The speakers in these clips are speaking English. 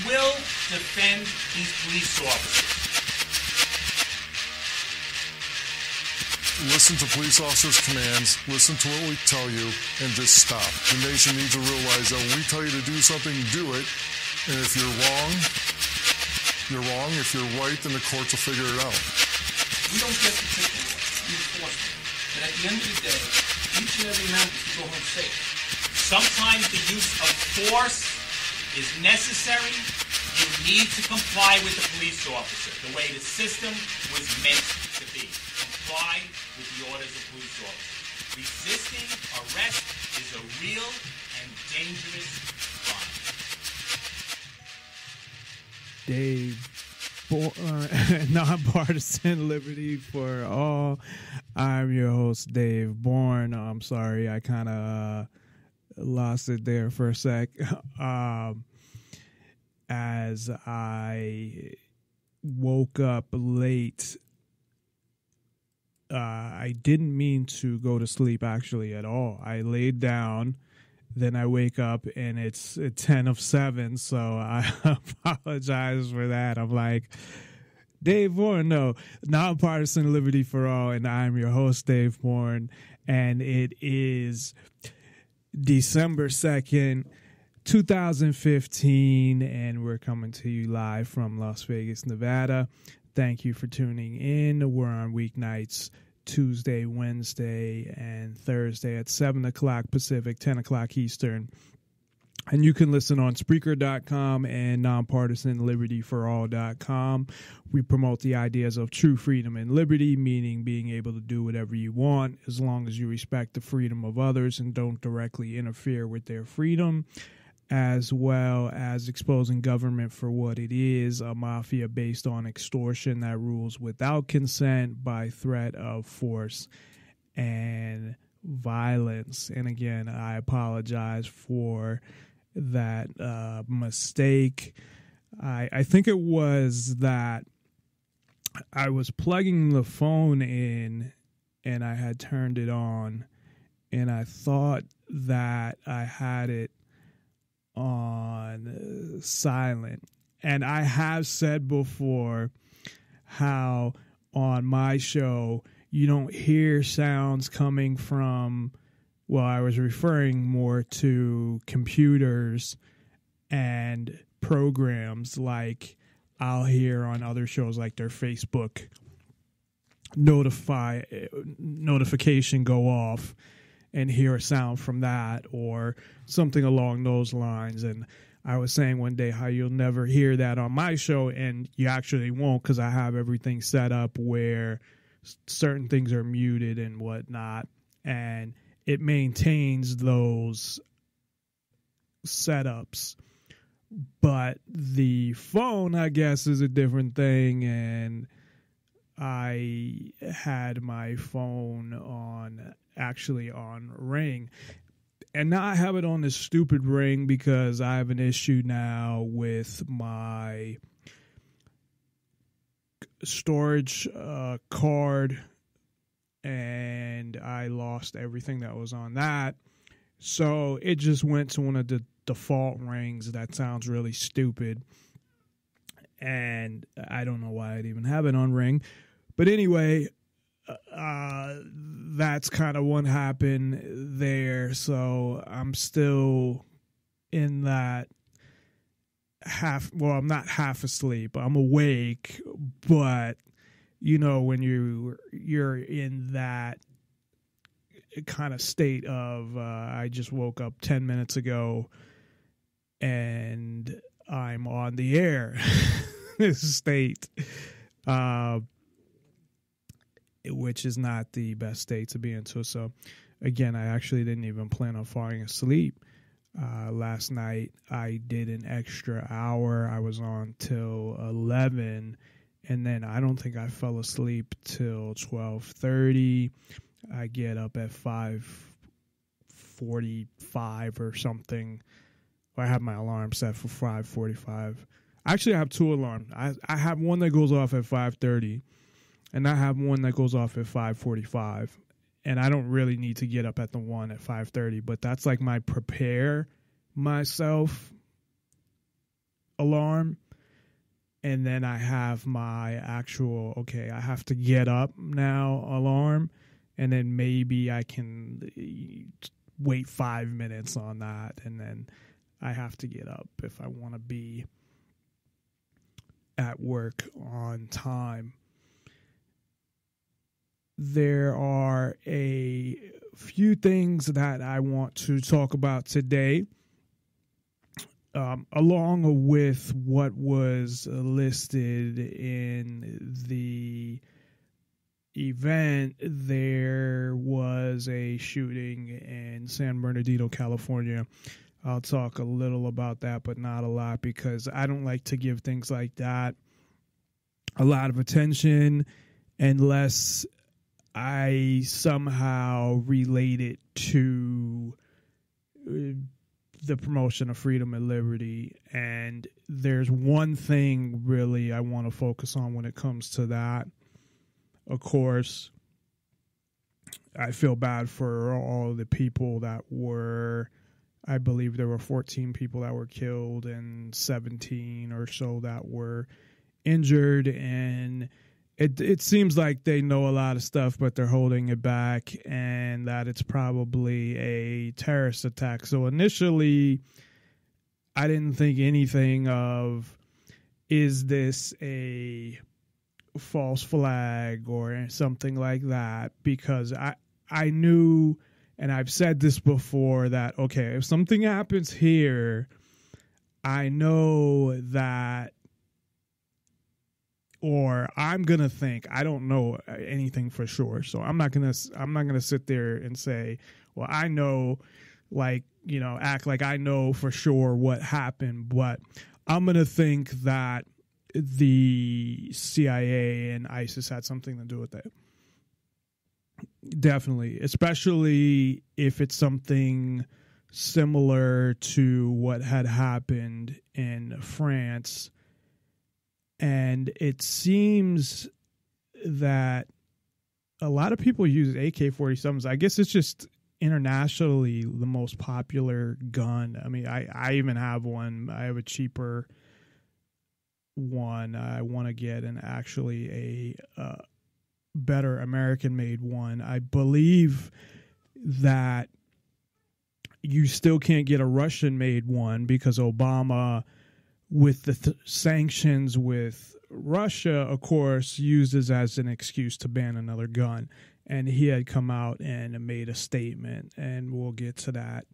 will defend these police officers. Listen to police officers' commands, listen to what we tell you, and just stop. The nation needs to realize that when we tell you to do something, do it. And if you're wrong, you're wrong. If you're right, then the courts will figure it out. We don't get to take the law, we enforce it. But at the end of the day, each and every man can go home safe. Sometimes the use of force is necessary. You need to comply with the police officer, the way the system was meant to be. Comply with the orders of police officers. Resisting arrest is a real and dangerous crime. Dave, Nonpartisan Liberty for All. I'm your host, Dave Bourne. I'm sorry, I kind of lost it there for a sec. As I woke up late, I didn't mean to go to sleep actually at all. I laid down, then I wake up and it's 10 of 7, so I apologize for that. I'm like, Dave Bourne, no, Nonpartisan Liberty for All, and I'm your host, Dave Bourne, and it is December 2nd, 2015, and we're coming to you live from Las Vegas, Nevada. Thank you for tuning in. We're on weeknights, Tuesday, Wednesday, and Thursday at 7 o'clock Pacific, 10 o'clock Eastern. And you can listen on Spreaker.com and NonpartisanLibertyForAll.com. We promote the ideas of true freedom and liberty, meaning being able to do whatever you want as long as you respect the freedom of others and don't directly interfere with their freedom, as well as exposing government for what it is, a mafia based on extortion that rules without consent by threat of force and violence. And again, I apologize for that mistake. I think it was that I was plugging the phone in and I had turned it on, and I thought that I had it on silent. And I have said before how on my show you don't hear sounds coming from, well, I was referring more to computers and programs like I'll hear on other shows like their Facebook notification go off and hear a sound from that or something along those lines. And I was saying one day how you'll never hear that on my show, and you actually won't, because I have everything set up where certain things are muted and whatnot, and it maintains those setups. But the phone, I guess, is a different thing, and I had my phone on ring, and now I have it on this stupid ring because I have an issue now with my storage card, and I lost everything that was on that, so it just went to one of the default rings. That sounds really stupid, and I don't know why I'd even have it on ring. But anyway, that's kind of what happened there. So I'm still in that I'm not half asleep. I'm awake, but you know, when you're in that kind of state of I just woke up 10 minutes ago and I'm on the air state, which is not the best state to be into. So again, I actually didn't even plan on falling asleep. Last night I did an extra hour. I was on till 11, and then I don't think I fell asleep till 12:30. I get up at 5:45 or something. I have my alarm set for 5:45. Actually, I have two alarms. I have one that goes off at 5:30, and I have one that goes off at 5:45. And I don't really need to get up at the one at 5:30, but that's like my prepare myself alarm. And then I have my actual, okay, I have to get up now alarm. And then maybe I can wait 5 minutes on that. And then I have to get up if I want to be at work on time. There are a few things that I want to talk about today, along with what was listed in the event. There was a shooting in San Bernardino, California. I'll talk a little about that, but not a lot, because I don't like to give things like that a lot of attention unless I somehow relate it to the promotion of freedom and liberty. And there's one thing really I want to focus on when it comes to that. Of course, I feel bad for all the people that were, I believe there were 14 people that were killed and 17 or so that were injured. And it seems like they know a lot of stuff, but they're holding it back, and that it's probably a terrorist attack. So initially, I didn't think anything of, is this a false flag or something like that? Because I knew, and I've said this before, that, okay, if something happens here, I know that, or I'm going to think, I don't know anything for sure. So I'm not going to sit there and say, well, I know, like, you know, act like I know for sure what happened, but I'm going to think that the CIA and ISIS had something to do with it. Definitely, especially if it's something similar to what had happened in France. And it seems that a lot of people use AK-47s. I guess it's just internationally the most popular gun. I mean, I even have one. I have a cheaper one. I want to get actually a better American-made one. I believe that you still can't get a Russian-made one because Obama, with the sanctions with Russia, of course, uses as an excuse to ban another gun. And he had come out and made a statement, and we'll get to that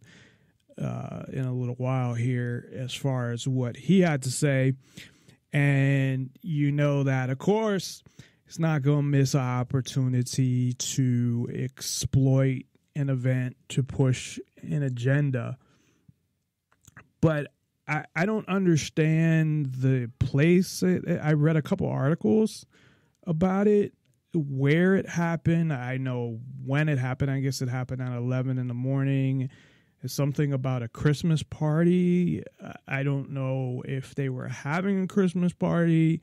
in a little while here as far as what he had to say. And you know that, of course, it's not going to miss an opportunity to exploit an event to push an agenda. But I don't understand the place. I read a couple articles about it, where it happened. I know when it happened. I guess it happened at 11 in the morning. It's something about a Christmas party. I don't know if they were having a Christmas party,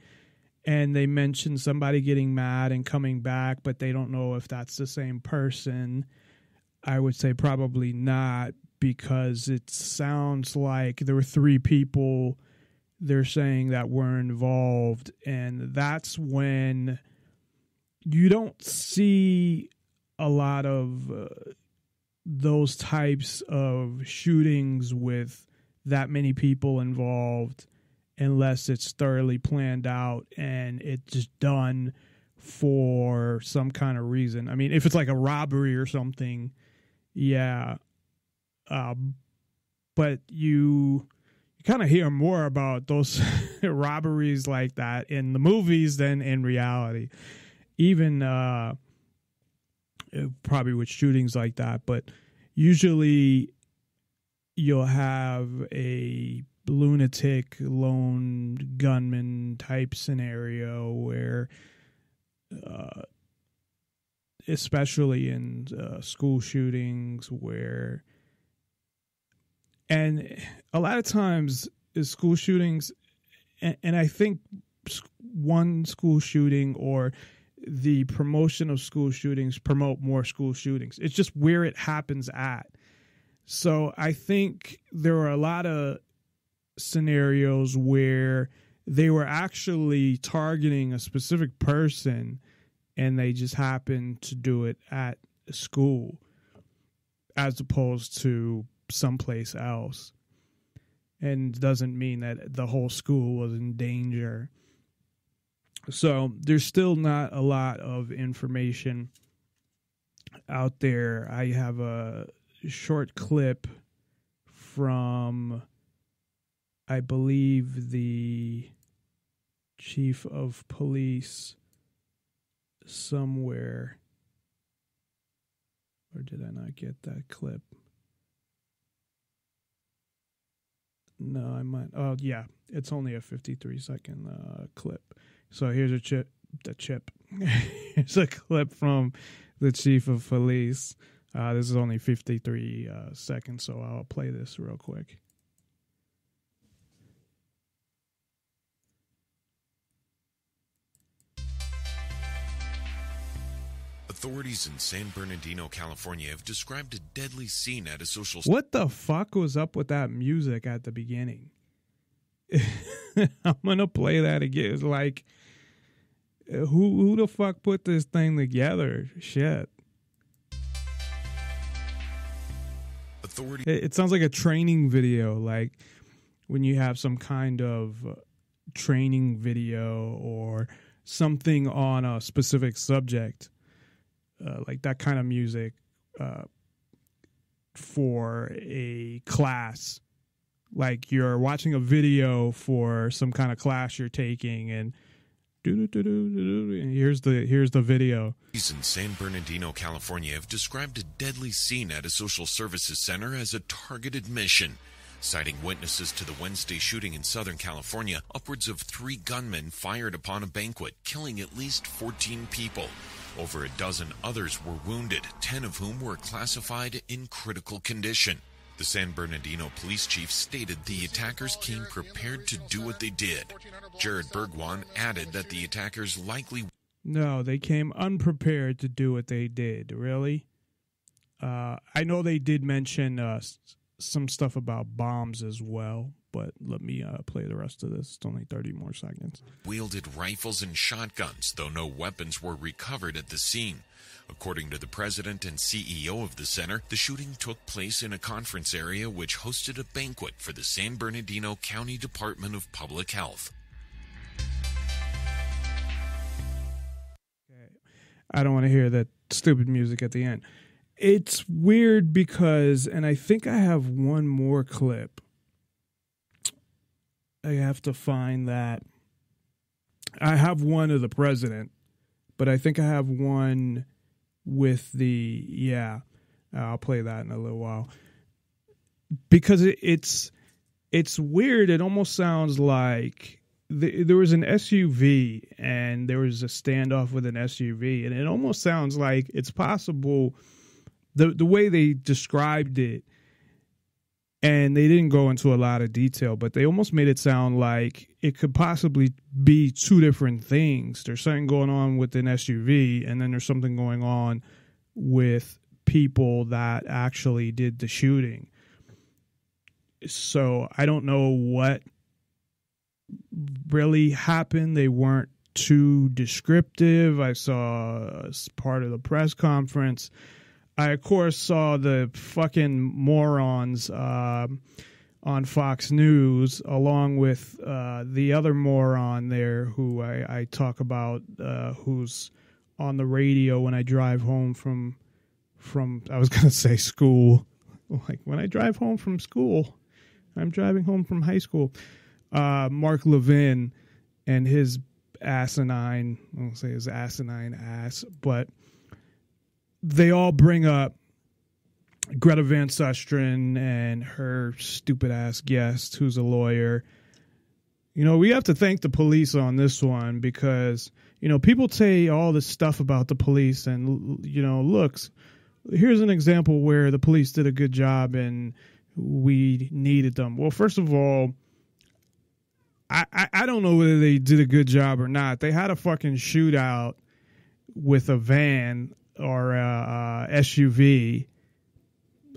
and they mentioned somebody getting mad and coming back, but they don't know if that's the same person. I would say probably not, because it sounds like there were 3 people they're saying that were involved. And that's when you don't see a lot of those types of shootings with that many people involved, unless it's thoroughly planned out and it's just done for some kind of reason. I mean, if it's like a robbery or something, yeah. But you kind of hear more about those robberies like that in the movies than in reality. Even probably with shootings like that. But usually you'll have a lunatic lone gunman type scenario where, especially in school shootings, where, and a lot of times school shootings, and I think one school shooting or the promotion of school shootings promote more school shootings. It's just where it happens at. So I think there are a lot of scenarios where they were actually targeting a specific person and they just happened to do it at school as opposed to someplace else. And doesn't mean that the whole school was in danger. So there's still not a lot of information out there. I have a short clip from, I believe, the chief of police somewhere. Or did I not get that clip? No, I might. Oh, yeah. It's only a 53-second clip. So here's here's a clip from the chief of police. This is only 53 seconds, so I'll play this real quick. Authorities in San Bernardino, California have described a deadly scene at a social... What the fuck was up with that music at the beginning? I'm going to play that again. It's like, who the fuck put this thing together? Shit. It sounds like a training video, like when you have some kind of training video or something on a specific subject. Like that kind of music for a class. Like you're watching a video for some kind of class you're taking, and here's the video. Police in San Bernardino, California have described a deadly scene at a social services center as a targeted mission. Citing witnesses to the Wednesday shooting in Southern California, upwards of 3 gunmen fired upon a banquet, killing at least 14 people. Over a dozen others were wounded, 10 of whom were classified in critical condition. The San Bernardino police chief stated the attackers came prepared to do what they did. Jared Bergwan added that the attackers likely... No, they came unprepared to do what they did. Really? I know they did mention some stuff about bombs as well, but let me play the rest of this. It's only 30 more seconds. Wielded rifles and shotguns, though no weapons were recovered at the scene. According to the president and CEO of the center, the shooting took place in a conference area which hosted a banquet for the San Bernardino County Department of Public Health. Okay. I don't want to hear that stupid music at the end. It's weird because, and I think I have one more clip. I have to find that. I have one of the president, but I think I have one with the, yeah, I'll play that in a little while. Because it's weird. It almost sounds like there was an SUV and there was a standoff with an SUV, and it almost sounds like it's possible, the way they described it, and they didn't go into a lot of detail, but they almost made it sound like it could possibly be 2 different things. There's something going on with an SUV, and then there's something going on with people that actually did the shooting. So I don't know what really happened. They weren't too descriptive. I saw part of the press conference. I, of course, saw the fucking morons on Fox News, along with the other moron there who I talk about, who's on the radio when I drive home from I was going to say school. Like, when I drive home from school, I'm driving home from high school. Mark Levin and his asinine, I won't say his asinine ass, but they all bring up Greta Van Susteren and her stupid ass guest who's a lawyer. You know, we have to thank the police on this one because, you know, people say all this stuff about the police and, you know, looks, here's an example where the police did a good job and we needed them. Well, first of all, I don't know whether they did a good job or not. They had a fucking shootout with a van or a SUV,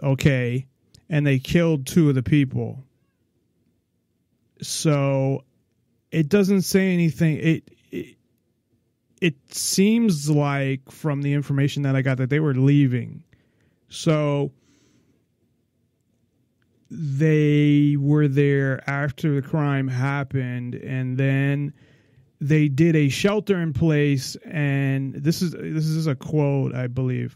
okay, and they killed 2 of the people. So it doesn't say anything. It seems like from the information that I got that they were leaving. So they were there after the crime happened, and then they did a shelter in place. And this is a quote, I believe,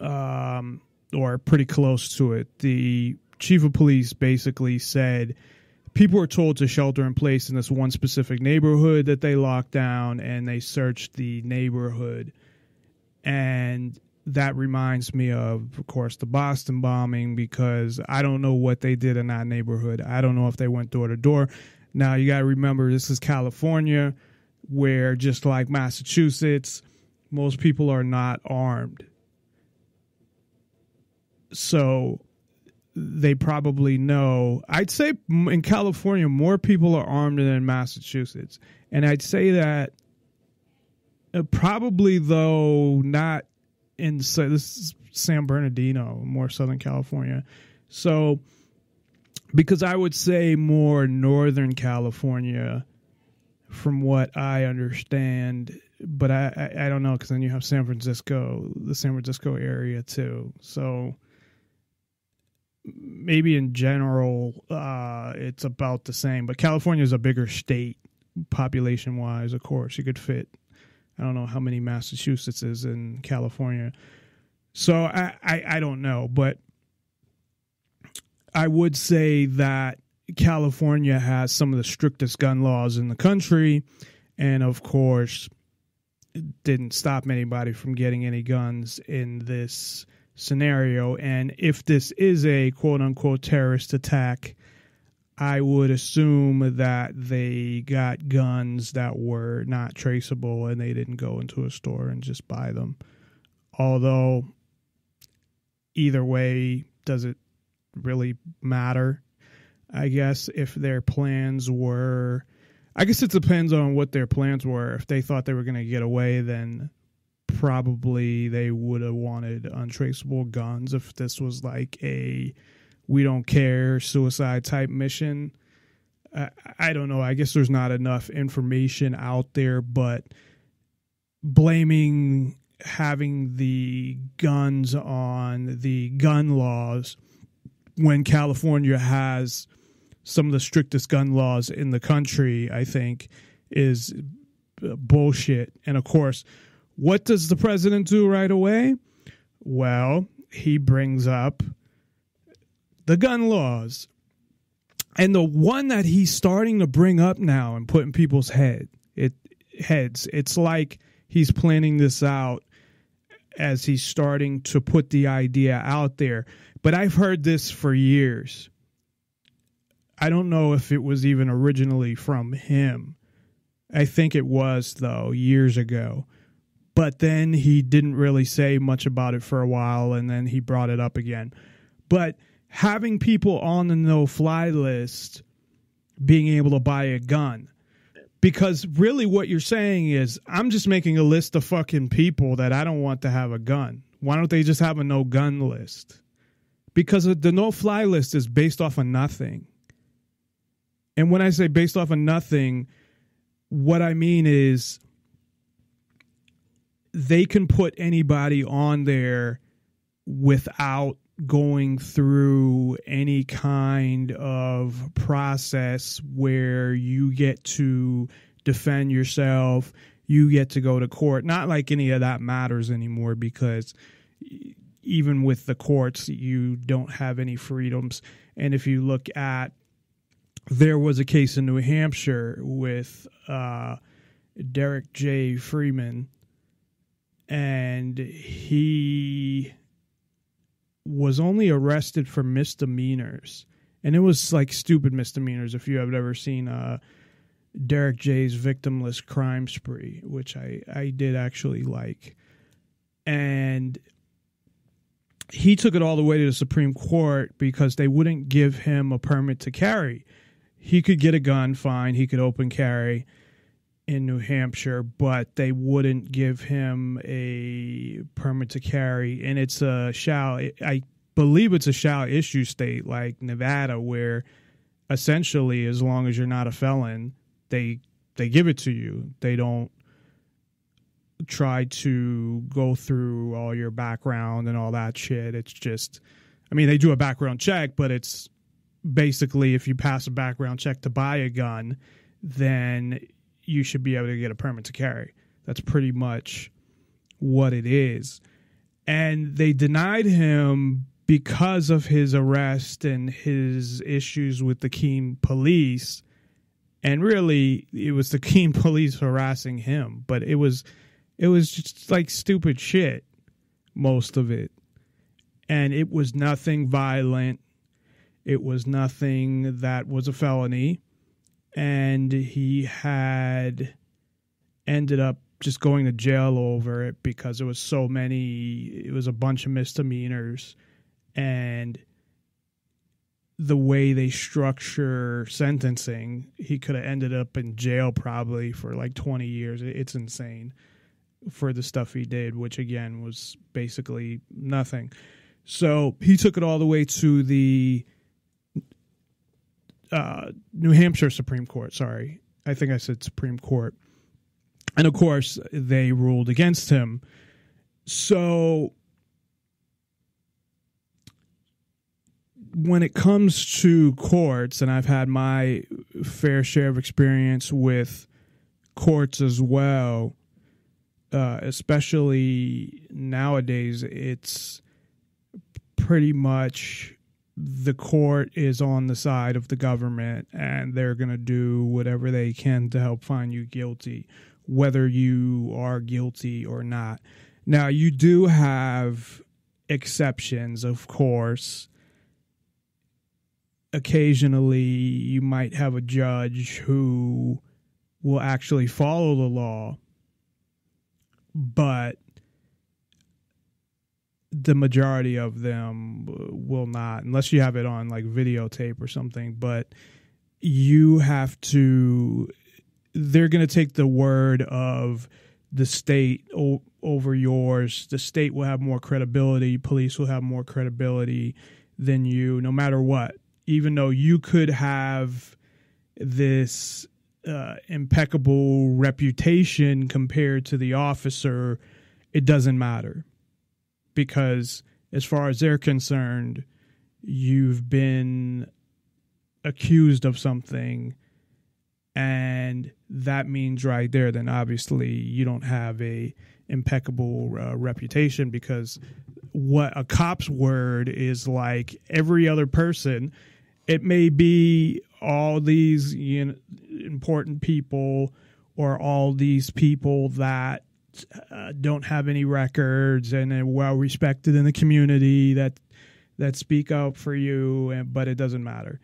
or pretty close to it. The chief of police basically said people were told to shelter in place in this one specific neighborhood that they locked down, and they searched the neighborhood. And that reminds me of course, the Boston bombing, because I don't know what they did in that neighborhood. I don't know if they went door to door. Now, you got to remember, this is California, where just like Massachusetts, most people are not armed. So they probably know. I'd say in California, more people are armed than in Massachusetts. And I'd say that probably, though, not in, this is San Bernardino, more Southern California. So, because I would say more Northern California from what I understand, but I don't know, because then you have San Francisco, the San Francisco area too. So maybe in general, it's about the same, but California is a bigger state population wise. Of course, you could fit, I don't know how many Massachusetts is in California. So I don't know, but I would say that California has some of the strictest gun laws in the country, and of course, it didn't stop anybody from getting any guns in this scenario. And if this is a quote-unquote terrorist attack, I would assume that they got guns that were not traceable and they didn't go into a store and just buy them. Although, either way, does it really matter? I guess if their plans were, I guess it depends on what their plans were. If they thought they were going to get away, then probably they would have wanted untraceable guns. If this was like a we don't care suicide type mission, I don't know. I guess there's not enough information out there, but blaming having the guns on the gun laws when California has some of the strictest gun laws in the country, I think, is bullshit. And of course, what does the president do right away? Well, he brings up the gun laws. And the one that he's starting to bring up now and put in people's heads, it's like he's planning this out as he's starting to put the idea out there. But I've heard this for years. I don't know if it was even originally from him. I think it was, though, years ago. But then he didn't really say much about it for a while, and then he brought it up again. But having people on the no-fly list being able to buy a gun, because really what you're saying is, I'm just making a list of fucking people that I don't want to have a gun. Why don't they just have a no-gun list? Because the no-fly list is based off of nothing. And when I say based off of nothing, what I mean is they can put anybody on there without going through any kind of process where you get to defend yourself, you get to go to court. Not like any of that matters anymore, because even with the courts, you don't have any freedoms. And if you look at, there was a case in New Hampshire with Derek J. Freeman, and he was only arrested for misdemeanors. And it was like stupid misdemeanors. If you have ever seen Derek J's Victimless Crime Spree, which I did actually like. And he took it all the way to the Supreme Court because they wouldn't give him a permit to carry. He could get a gun, fine. He could open carry in New Hampshire, but they wouldn't give him a permit to carry. And it's a I believe it's a shall issue state like Nevada, where essentially, as long as you're not a felon, they give it to you. They don't try to go through all your background and all that shit. It's just, I mean, they do a background check, but it's basically if you pass a background check to buy a gun, then you should be able to get a permit to carry. That's pretty much what it is. And they denied him because of his arrest and his issues with the Keene police. And really, it was the Keene police harassing him. But it was just like stupid shit, most of it. And it was nothing violent. It was nothing that was a felony. And he had ended up just going to jail over it because it was so many, it was a bunch of misdemeanors. And the way they structure sentencing, he could have ended up in jail probably for like 20 years. It's insane for the stuff he did, which again was basically nothing. So he took it all the way to the New Hampshire Supreme Court. Sorry, I think I said Supreme Court. And of course, they ruled against him. So when it comes to courts, and I've had my fair share of experience with courts as well, especially nowadays, it's pretty much the court is on the side of the government and they're going to do whatever they can to help find you guilty, whether you are guilty or not. Now, you do have exceptions, of course. Occasionally, you might have a judge who will actually follow the law, but the majority of them will not, unless you have it on like videotape or something. But you have to, they're going to take the word of the state over yours. The state will have more credibility. Police will have more credibility than you, no matter what. Even though you could have this impeccable reputation compared to the officer, it doesn't matter. Because as far as they're concerned, you've been accused of something, and that means right there, then obviously you don't have a impeccable reputation, because what a cop's word is like every other person. It may be all these important people or all these people that don't have any records and are well respected in the community that speak up for you, but it doesn't matter.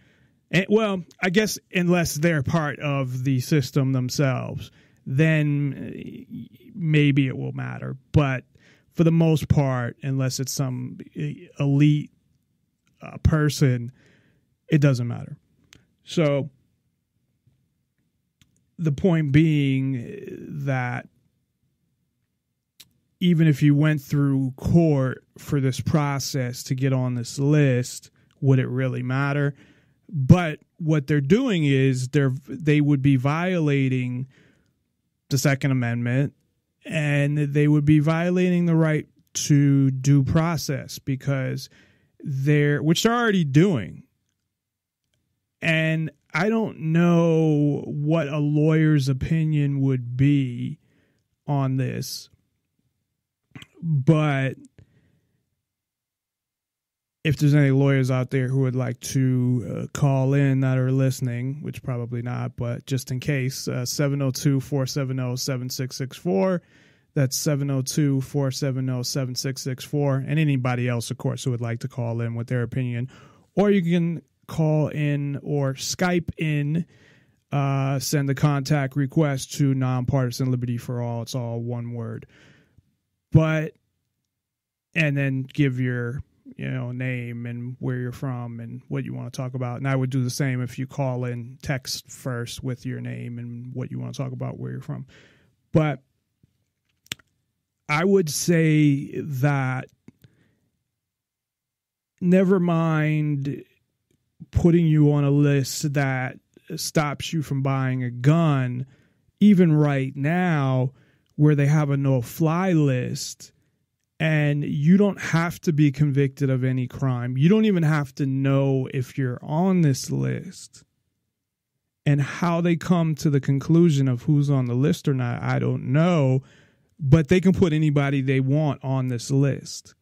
And, well, I guess unless they're part of the system themselves, then maybe it will matter. But for the most part, unless it's some elite person, it doesn't matter. So the point being that even if you went through court for this process to get on this list, would it really matter? But what they're doing is they would be violating the Second Amendment, and they would be violating the right to due process, because which they're already doing. And I don't know what a lawyer's opinion would be on this, but if there's any lawyers out there who would like to call in that are listening, which probably not, but just in case, 702-470-7664. That's 702-470-7664. And anybody else, of course, who would like to call in with their opinion. Or you can call in or Skype in, send a contact request to Nonpartisan Liberty for All. It's all one word. And then give your name and where you're from and what you want to talk about. And I would do the same if you call in, text first with your name and what you want to talk about, where you're from. But I would say that never mind putting you on a list that stops you from buying a gun, even right now where they have a no-fly list, and you don't have to be convicted of any crime. You don't even have to know if you're on this list. And how they come to the conclusion of who's on the list or not, I don't know. But they can put anybody they want on this list.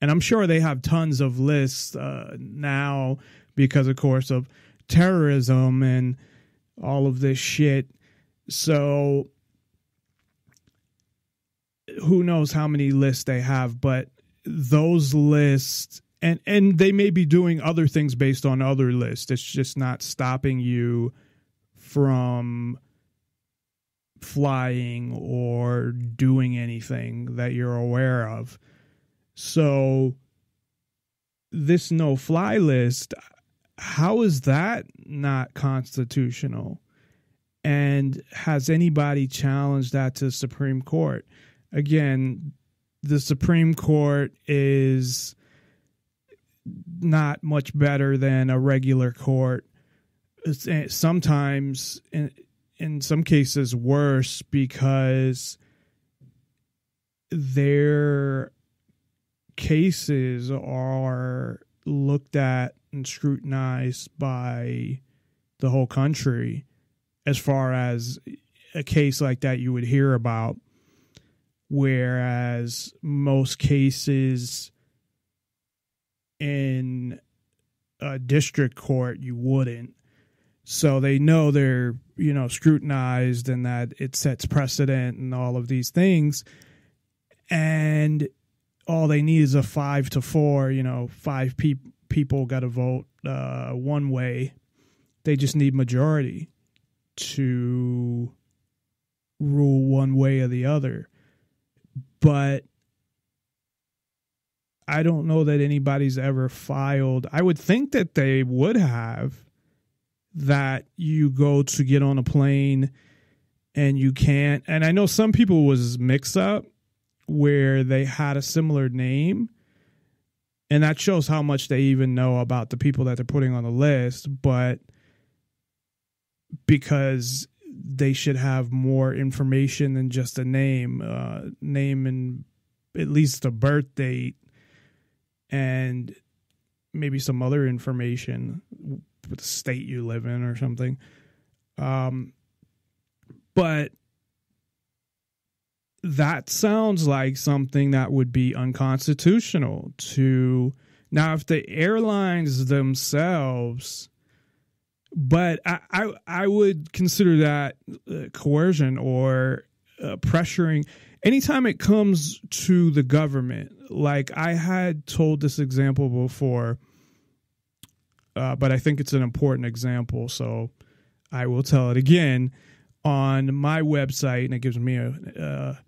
And I'm sure they have tons of lists now because, of course, of terrorism and all of this shit. So who knows how many lists they have, but those lists, and they may be doing other things based on other lists. It's just not stopping you from flying or doing anything that you're aware of. So this no-fly list, how is that not constitutional? And has anybody challenged that to the Supreme Court? Again, the Supreme Court is not much better than a regular court. Sometimes, in some cases, worse, because their cases are looked at and scrutinized by the whole country as far as a case like that you would hear about, whereas most cases in a district court you wouldn't. So they know they're, scrutinized and that it sets precedent and all of these things. And all they need is a 5-4, five people got to vote one way. They just need majority to rule one way or the other. But I don't know that anybody's ever filed. I would think that they would have, that you go to get on a plane and you can't. And I know some people was mix up where they had a similar name, and that shows how much they even know about the people that they're putting on the list. But because they should have more information than just a name and at least a birth date and maybe some other information with the state you live in or something. But that sounds like something that would be unconstitutional to. Now, if the airlines themselves, but I would consider that coercion or pressuring anytime it comes to the government. Like I had told this example before, but I think it's an important example, so I will tell it again. On my website, and it gives me a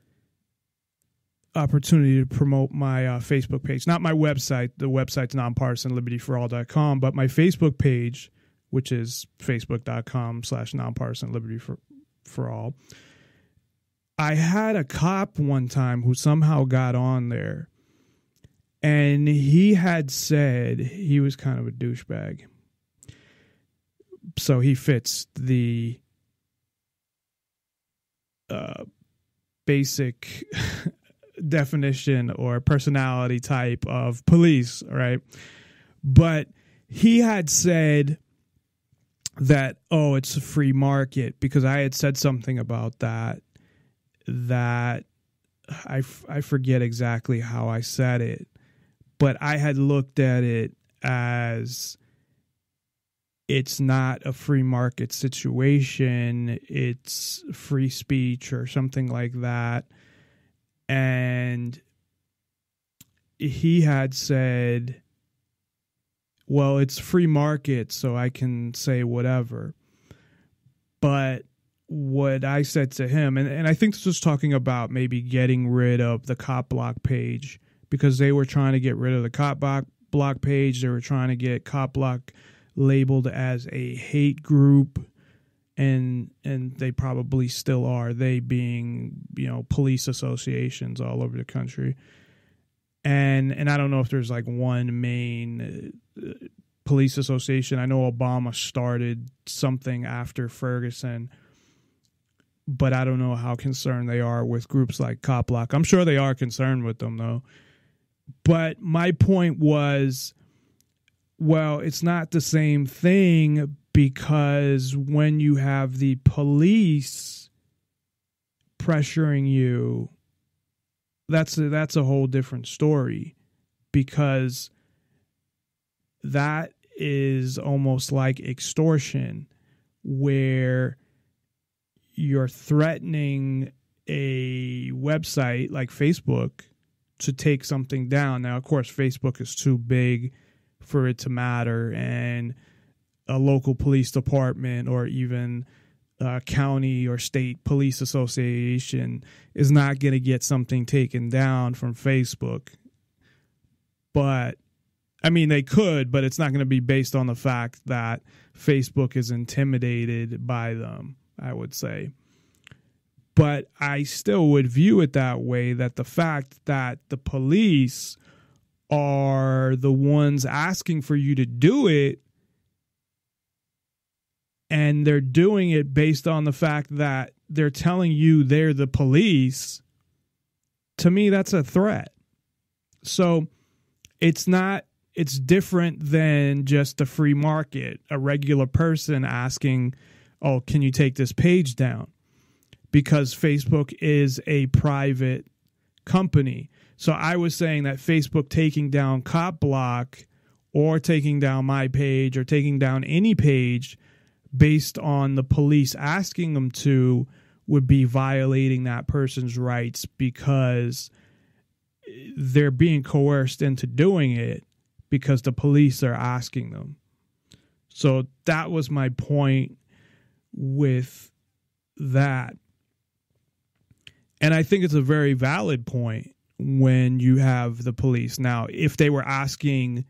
opportunity to promote my Facebook page. Not my website. The website's nonpartisanlibertyforall.com, but my Facebook page, which is facebook.com/nonpartisanlibertyforall. I had a cop one time who somehow got on there, and he had said he was kind of a douchebag. So he fits the basic definition or personality type of police, right? But he had said that, it's a free market, because I had said something about that I forget exactly how I said it, but I had looked at it as it's not a free market situation, it's free speech or something like that. And he had said, well, it's free market, so I can say whatever. But what I said to him, and I think this was talking about maybe getting rid of the cop block page, because they were trying to get rid of the cop block page. They were trying to get cop block labeled as a hate group, and they probably still are, they being, police associations all over the country. And I don't know if there's like one main police association. I know Obama started something after Ferguson, but I don't know how concerned they are with groups like Cop Block. I'm sure they are concerned with them, though. But my point was, well, it's not the same thing, because when you have the police pressuring you, that's a whole different story, because that is almost like extortion, where you're threatening a website like Facebook to take something down. Now, of course, Facebook is too big for it to matter, and a local police department or even a county or state police association is not going to get something taken down from Facebook. But, I mean, they could, but it's not going to be based on the fact that Facebook is intimidated by them, I would say. But I still would view it that way, that the fact that the police are the ones asking for you to do it, and they're doing it based on the fact that they're telling you they're the police, to me, that's a threat. So it's different than just a free market, a regular person asking, oh, can you take this page down? Because Facebook is a private company. So I was saying that Facebook taking down Cop Block or taking down my page or taking down any page based on the police asking them to would be violating that person's rights, because they're being coerced into doing it because the police are asking them. So that was my point with that. And I think it's a very valid point when you have the police. Now, if they were asking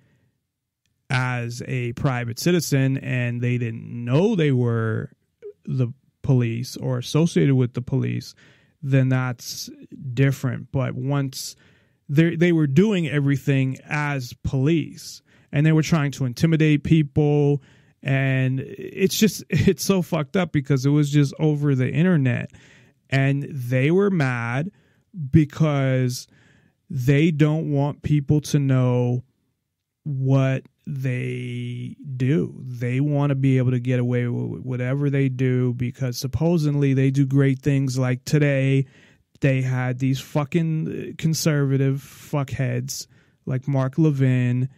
as a private citizen and they didn't know they were the police or associated with the police, then that's different. But once they were doing everything as police, and they were trying to intimidate people, and it's so fucked up because it was just over the internet. And they were mad because they don't want people to know what they do. They want to be able to get away with whatever they do, because supposedly they do great things. Like today, they had these fucking conservative fuckheads like Mark Levin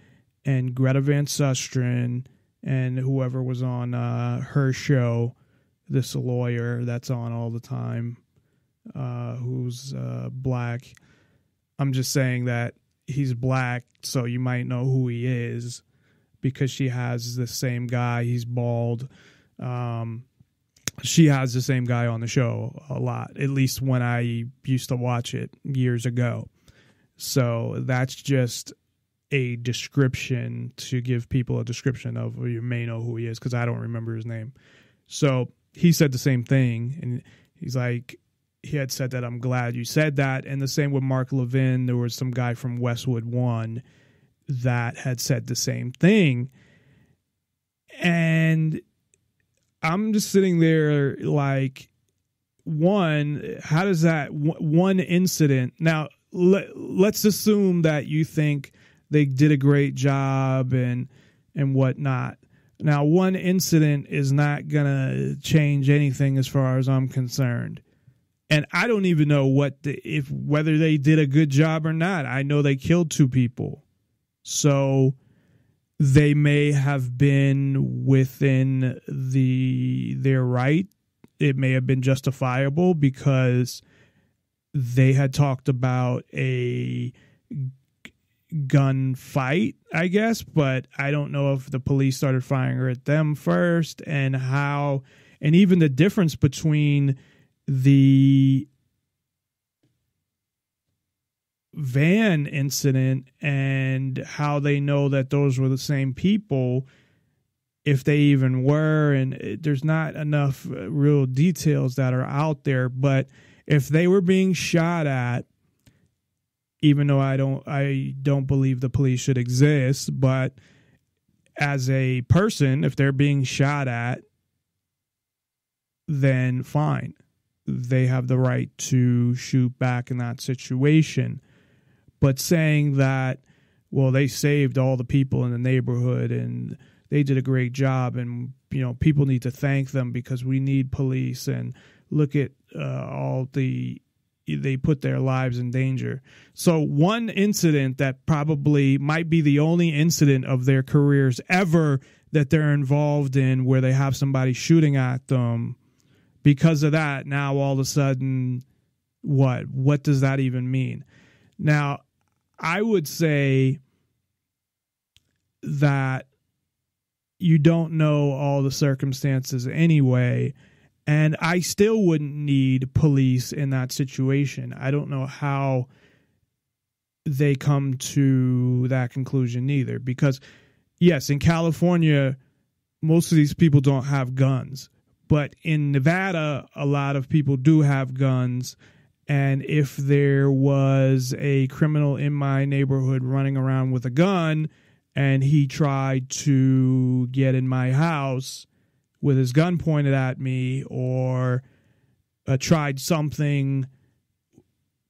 and Greta Van Susteren and whoever was on her show, this lawyer that's on all the time, who's black. I'm just saying that he's black, so you might know who he is, because she has the same guy. He's bald. She has the same guy on the show a lot, at least when I used to watch it years ago. So that's just a description to give people a description of, or you may know who he is, because I don't remember his name. So he said the same thing, and he's like, he had said that, I'm glad you said that. And the same with Mark Levin. There was some guy from Westwood One that had said the same thing. And I'm just sitting there like, one, how does that one incident? Now, let's assume that you think they did a great job and whatnot. Now, one incident is not going to change anything as far as I'm concerned. And I don't even know whether they did a good job or not. I know they killed 2 people. So they may have been within their right. It may have been justifiable because they had talked about a gunfight, I guess, but I don't know if the police started firing at them first, and how, and even the difference between the van incident and how they know that those were the same people, if they even were. And there's not enough real details that are out there. But if they were being shot at, even though I don't believe the police should exist, but as a person, if they're being shot at, then fine. They have the right to shoot back in that situation. But saying that, well, they saved all the people in the neighborhood and they did a great job, and people need to thank them because we need police, and look at they put their lives in danger. So one incident that probably might be the only incident of their careers ever that they're involved in where they have somebody shooting at them, because of that, now all of a sudden, what does that even mean? Now, I would say that you don't know all the circumstances anyway, and I still wouldn't need police in that situation. I don't know how they come to that conclusion either, because yes, in California, most of these people don't have guns, but in Nevada, a lot of people do have guns. And if there was a criminal in my neighborhood running around with a gun and he tried to get in my house with his gun pointed at me, or tried something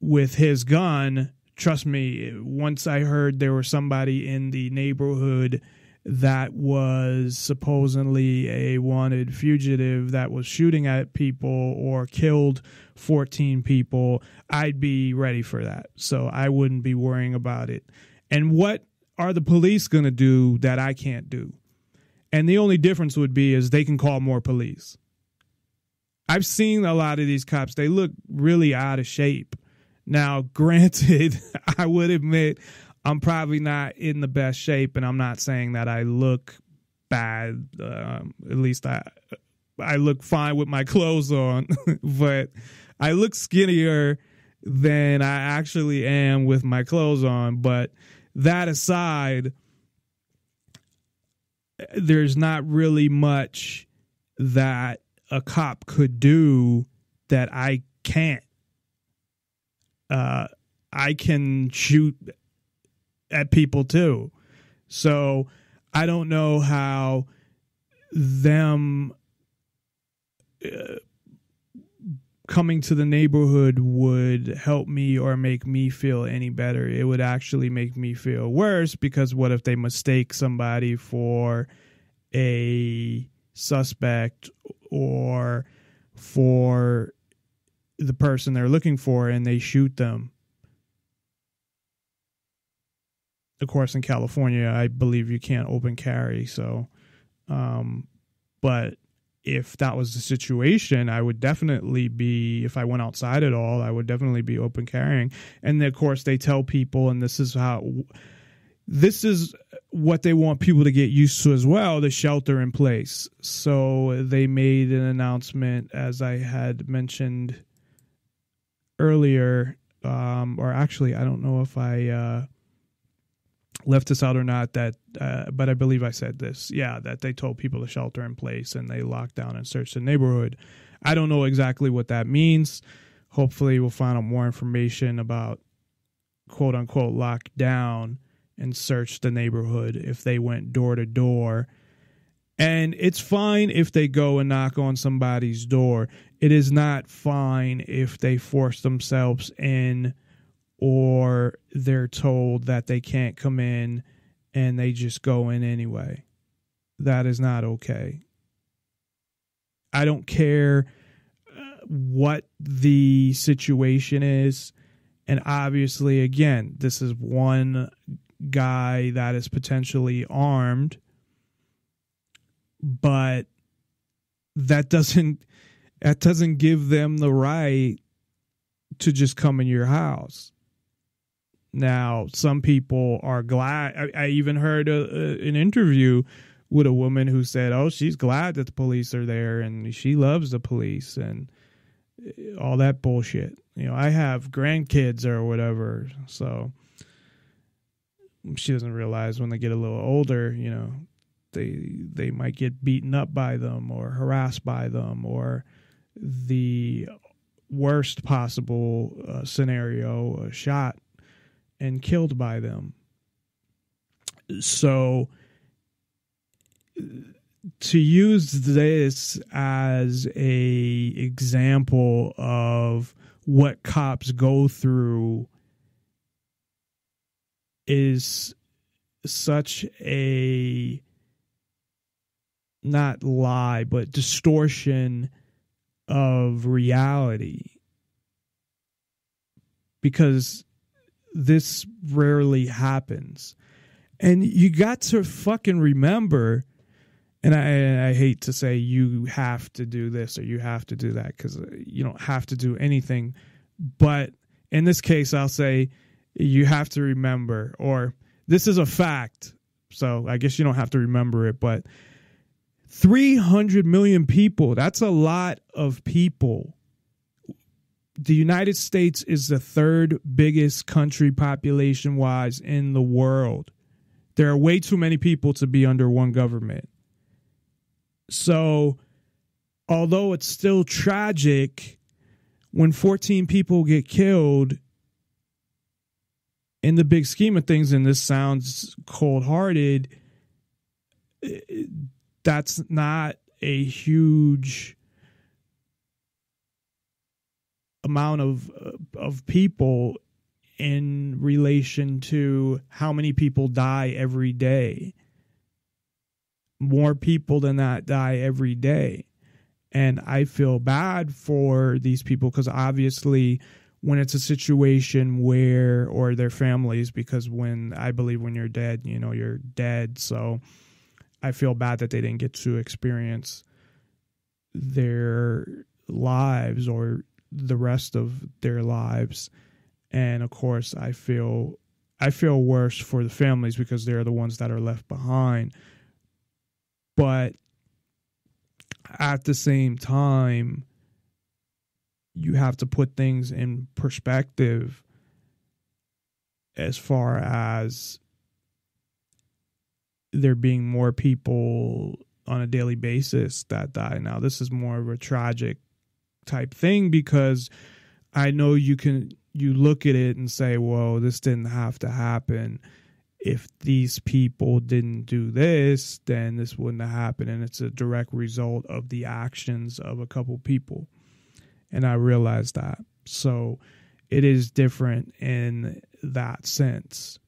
with his gun, trust me, once I heard there was somebody in the neighborhood that was supposedly a wanted fugitive that was shooting at people or killed 14 people, I'd be ready for that. So I wouldn't be worrying about it. And what are the police going to do that I can't do? And the only difference would be is they can call more police. I've seen a lot of these cops. They look really out of shape. Now, granted, I would admit I'm probably not in the best shape, and I'm not saying that I look bad. At least I look fine with my clothes on, but I look skinnier than I actually am with my clothes on. But that aside, there's not really much that a cop could do that I can't. I can shoot at people too. So I don't know how them coming to the neighborhood would help me or make me feel any better. It would actually make me feel worse, because what if they mistake somebody for a suspect or for the person they're looking for and they shoot them? Of course, in California, I believe you can't open carry. So, but if that was the situation, I would definitely be, if I went outside at all, I would definitely be open carrying. And then, of course, they tell people, and this is what they want people to get used to as well, the shelter in place. So they made an announcement, as I had mentioned earlier, or actually, I don't know if I left this out or not, that but I believe I said this, that they told people to shelter in place and they locked down and searched the neighborhood. I don't know exactly what that means. Hopefully we'll find out more information about quote unquote lock down and search the neighborhood if they went door to door. And it's fine if they go and knock on somebody's door. It is not fine if they force themselves in, or they're told that they can't come in and they just go in anyway. That is not okay. I don't care what the situation is. And obviously, again, this is one guy that is potentially armed, but that doesn't give them the right to just come in your house. Now, some people are glad. I even heard an interview with a woman who said, oh, she's glad that the police are there and she loves the police and all that bullshit. I have grandkids or whatever, so she doesn't realize when they get a little older, they might get beaten up by them or harassed by them, or the worst possible scenario, shot and killed by them. So to use this as a example of what cops go through is such a, not lie, but distortion of reality, because this rarely happens. And you got to fucking remember, and I hate to say you have to do this or you have to do that, because you don't have to do anything. But in this case, I'll say you have to remember, or this is a fact, so I guess you don't have to remember it, but 300 million people, that's a lot of people. The United States is the third biggest country population-wise in the world. There are way too many people to be under one government. So, although it's still tragic when 14 people get killed, in the big scheme of things, and this sounds cold-hearted, that's not a huge amount of people in relation to how many people die every day. More people than that die every day. And I feel bad for these people, because obviously when it's a situation where, or their families, because I believe when you're dead, you're dead. So I feel bad that they didn't get to experience their lives or the rest of their lives. And of course, I feel worse for the families, because they're the ones that are left behind. But at the same time, you have to put things in perspective as far as there being more people on a daily basis that die. Now, this is more of a tragic type thing, because I know you look at it and say, well, this didn't have to happen. If these people didn't do this, then this wouldn't have happened. And it's a direct result of the actions of a couple people. And I realize that. So it is different in that sense.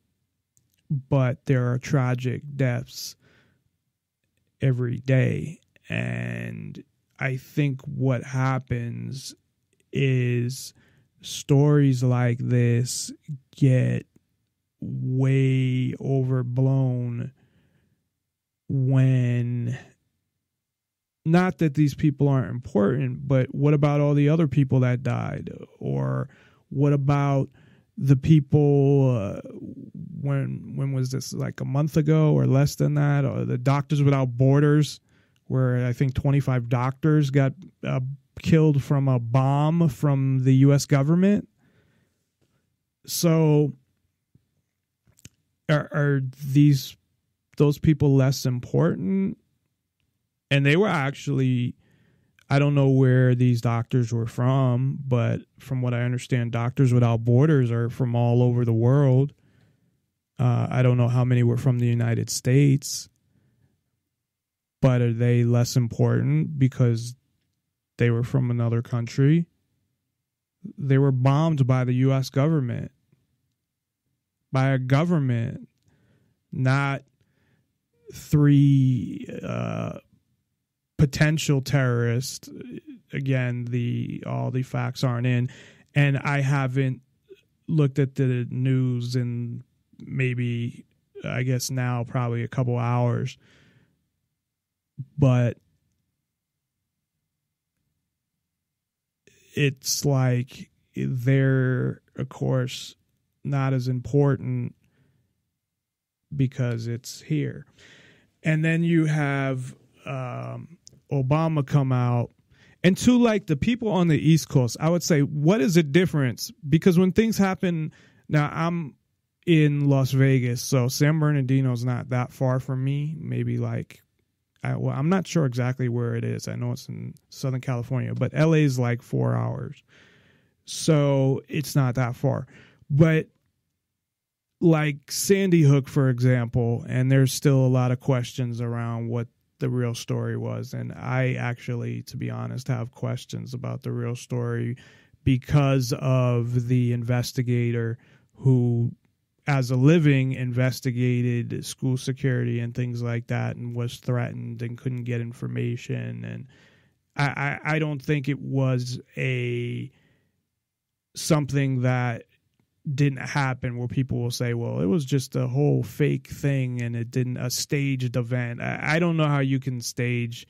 But there are tragic deaths every day. And I think what happens is stories like this get way overblown when, not that these people aren't important, but what about all the other people that died? Or what about the people, when was this, like a month ago or less than that, or the Doctors Without Borders, where I think 25 doctors got killed from a bomb from the U.S. government? So are those people less important? And they were actually, I don't know where these doctors were from, but from what I understand, Doctors Without Borders are from all over the world. I don't know how many were from the United States, but are they less important because they were from another country? They were bombed by the U.S. government, by a government, not three potential terrorists. Again, all the facts aren't in, and I haven't looked at the news in maybe, I guess now, probably a couple hours. But it's like they're, of course, not as important because it's here. And then you have Obama come out. And to like the people on the East Coast, I would say, what is the difference? Because when things happen, now I'm in Las Vegas, so San Bernardino is not that far from me. Maybe like, I'm not sure exactly where it is. I know it's in Southern California, but LA is like 4 hours. So it's not that far. But like Sandy Hook, for example, and there's still a lot of questions around what the real story was. And I actually, to be honest, have questions about the real story because of the investigator who, as a living, investigated school security and things like that and was threatened and couldn't get information. And I don't think it was something that didn't happen where people will say, well, it was just a whole fake thing and it didn't, a staged event. I don't know how you can stage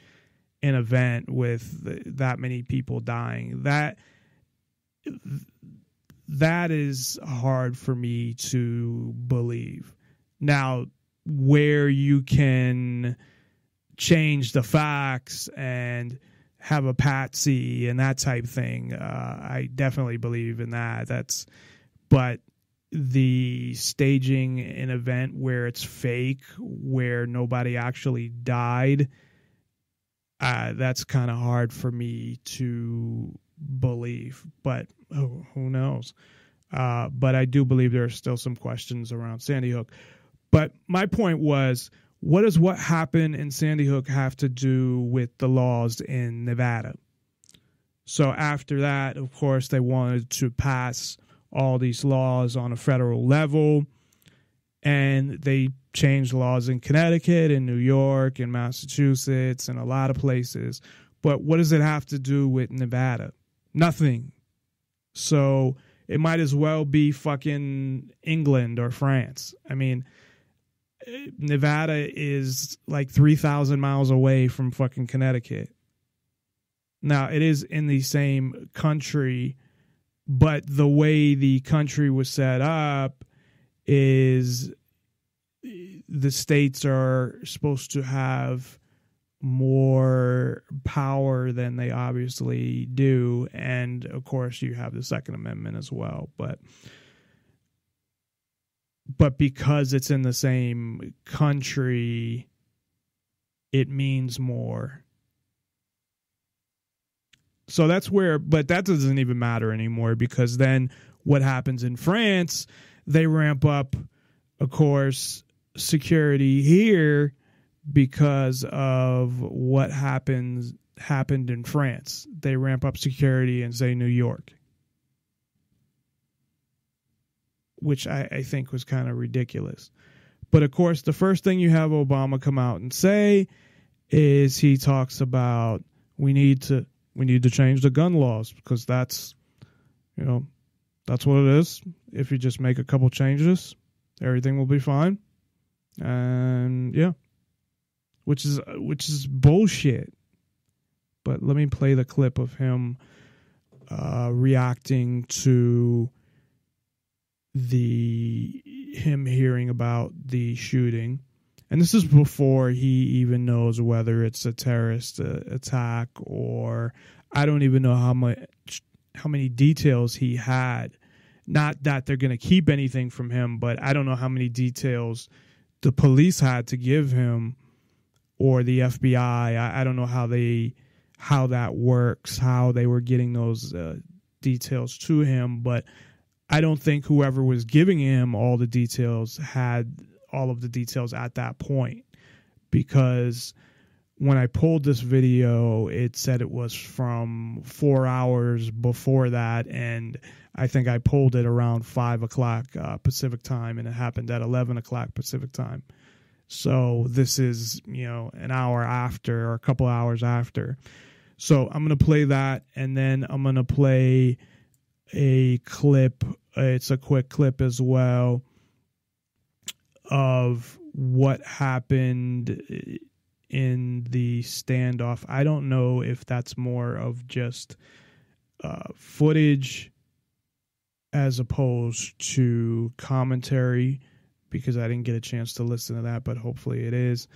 an event with that many people dying. That is hard for me to believe. Now, where you can change the facts and have a patsy and that type thing, I definitely believe in that. But the staging an event where it's fake, where nobody actually died, that's kind of hard for me to believe. But who knows? But I do believe there are still some questions around Sandy Hook. But my point was, what does what happened in Sandy Hook have to do with the laws in Nevada? So after that, of course, they wanted to pass all these laws on a federal level, and they changed laws in Connecticut and New York and Massachusetts and a lot of places. But what does it have to do with Nevada? Nothing. So it might as well be fucking England or France. I mean, Nevada is like 3,000 miles away from fucking Connecticut. Now, it is in the same country, but the way the country was set up is the states are supposed to have more power than they obviously do. And, of course, you have the Second Amendment as well. But because it's in the same country, it means more. So that's where, but that doesn't even matter anymore, because then what happens in France, they ramp up, of course, security here because of what happened in France. They ramp up security in, say, New York, which I think was kind of ridiculous. But, of course, the first thing you have Obama come out and say is he talks about we need to change the gun laws, because that's what it is. If you just make a couple changes, everything will be fine. And yeah, which is bullshit. But let me play the clip of him reacting to him hearing about the shooting. And this is before he even knows whether it's a terrorist attack, or I don't even know how many details he had. Not that they're going to keep anything from him, but I don't know how many details the police had to give him, or the FBI. I don't know how that works, how they were getting those details to him. But I don't think whoever was giving him all the details had all of the details at that point, because when I pulled this video, it said it was from 4 hours before that, and I think I pulled it around 5 o'clock Pacific time, and it happened at 11 o'clock Pacific time. So this is, an hour after, or a couple hours after. So I'm going to play that, and then I'm going to play a clip. It's a quick clip as well of what happened in the standoff. I don't know if that's more of just footage as opposed to commentary, because I didn't get a chance to listen to that, but hopefully it is.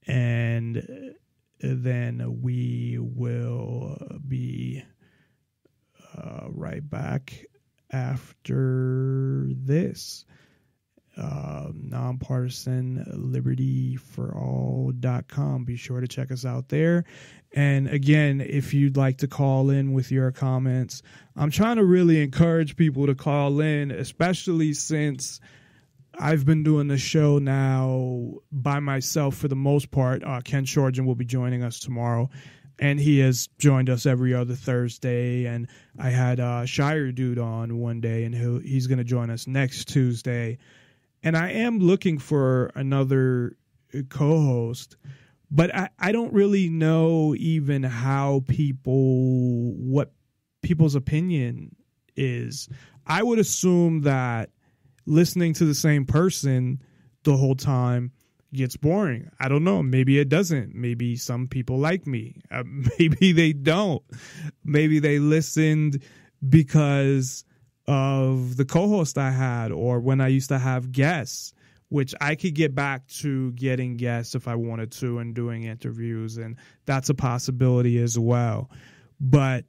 And then we will be right back after this. Nonpartisan libertyforall.com. Be sure to check us out there. And again, if you'd like to call in with your comments, I'm trying to really encourage people to call in, especially since I've been doing the show now by myself for the most part. Ken Shorgen will be joining us tomorrow, and he has joined us every other Thursday. And I had Shire Dude on one day, and he's going to join us next Tuesday. And I am looking for another co-host, but I don't really know even what people's opinion is. I would assume that listening to the same person the whole time gets boring. I don't know. Maybe it doesn't. Maybe some people like me. Maybe they don't. Maybe they listened because of the co-host I had, or when I used to have guests, which I could get back to getting guests if I wanted to and doing interviews, and that's a possibility as well. But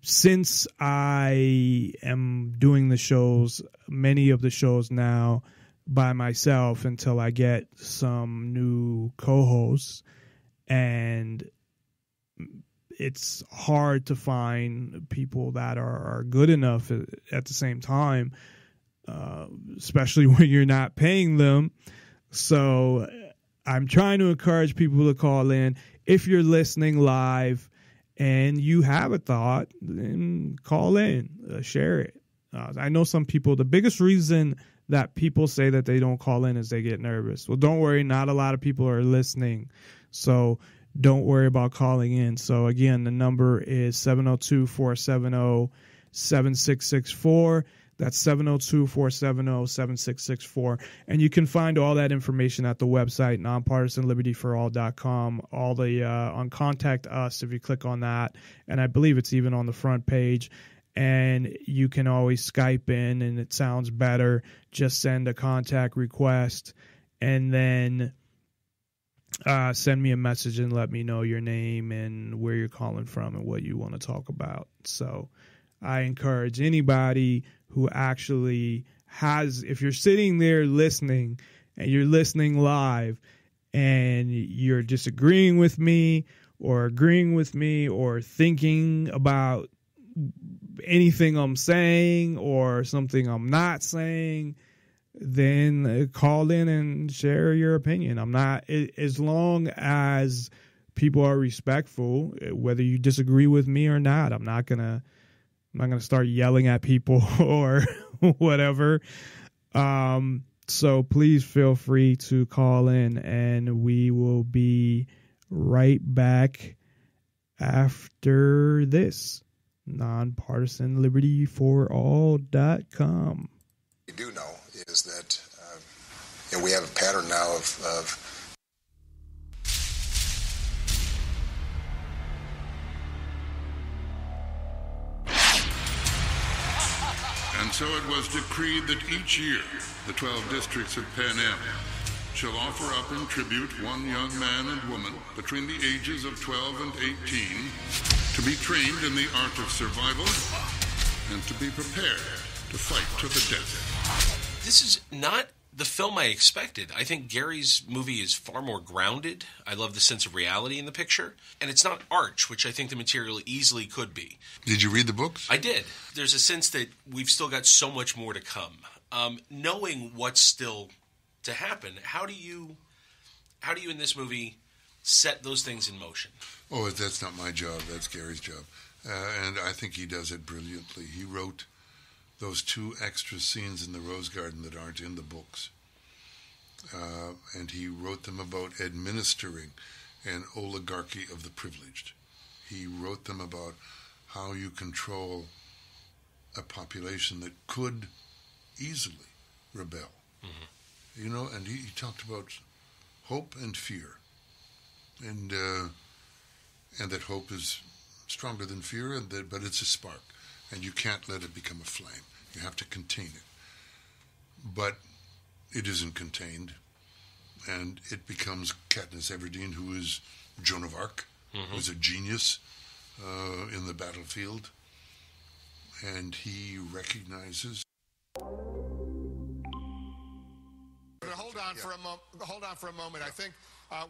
since I am doing the shows, many of the shows now by myself until I get some new co-hosts, and it's hard to find people that are good enough at the same time, especially when you're not paying them. So I'm trying to encourage people to call in. If you're listening live and you have a thought, then call in, share it. I know some people, the biggest reason that people say that they don't call in is they get nervous. Well, don't worry, not a lot of people are listening, so don't worry about calling in. So again, the number is 702-470-7664. That's 702-470-7664. And you can find all that information at the website, nonpartisanlibertyforall.com. All the on Contact Us, if you click on that. And I believe it's even on the front page. And you can always Skype in, and it sounds better. Just send a contact request, and then send me a message and let me know your name and where you're calling from and what you want to talk about. So I encourage anybody who actually has, if you're sitting there listening and you're listening live and you're disagreeing with me or agreeing with me or thinking about anything I'm saying or something I'm not saying, then call in and share your opinion. I'm not, as long as people are respectful, whether you disagree with me or not, I'm not gonna start yelling at people or whatever. So please feel free to call in, and we will be right back after this. NonpartisanLibertyForAll.com. We do know is that we have a pattern now of And so it was decreed that each year the 12 districts of Pan Am shall offer up in tribute one young man and woman between the ages of 12 and 18 to be trained in the art of survival and to be prepared to fight to the death. This is not the film I expected. I think Gary's movie is far more grounded. I love the sense of reality in the picture. And it's not arch, which I think the material easily could be. Did you read the books? I did. There's a sense that we've still got so much more to come. Knowing what's still to happen, how do you in this movie set those things in motion? Oh, that's not my job. That's Gary's job. And I think he does it brilliantly. He wrote those 2 extra scenes in the Rose Garden that aren't in the books. And he wrote them about administering an oligarchy of the privileged. He wrote them about how you control a population that could easily rebel. Mm-hmm. You know, and he talked about hope and fear. And that hope is stronger than fear, but it's a spark. And you can't let it become a flame. You have to contain it. But it isn't contained, and it becomes Katniss Everdeen, who is Joan of Arc, mm-hmm. who's a genius in the battlefield, and he recognizes. Hold on for a moment. I think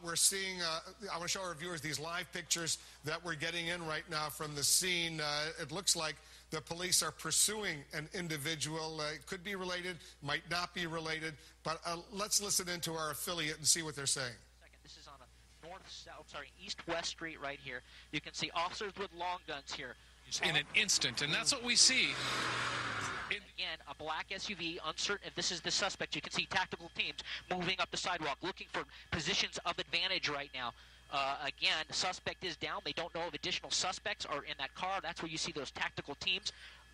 we're seeing, I want to show our viewers these live pictures that we're getting in right now from the scene. It looks like the police are pursuing an individual. It could be related, might not be related, but let's listen into our affiliate and see what they're saying. This is on a east-west street right here. You can see officers with long guns here. In an instant, and that's what we see. Again, a black SUV, uncertain if this is the suspect. You can see tactical teams moving up the sidewalk, looking for positions of advantage right now. Again, the suspect is down. They don't know if additional suspects are in that car. That's where you see those tactical teams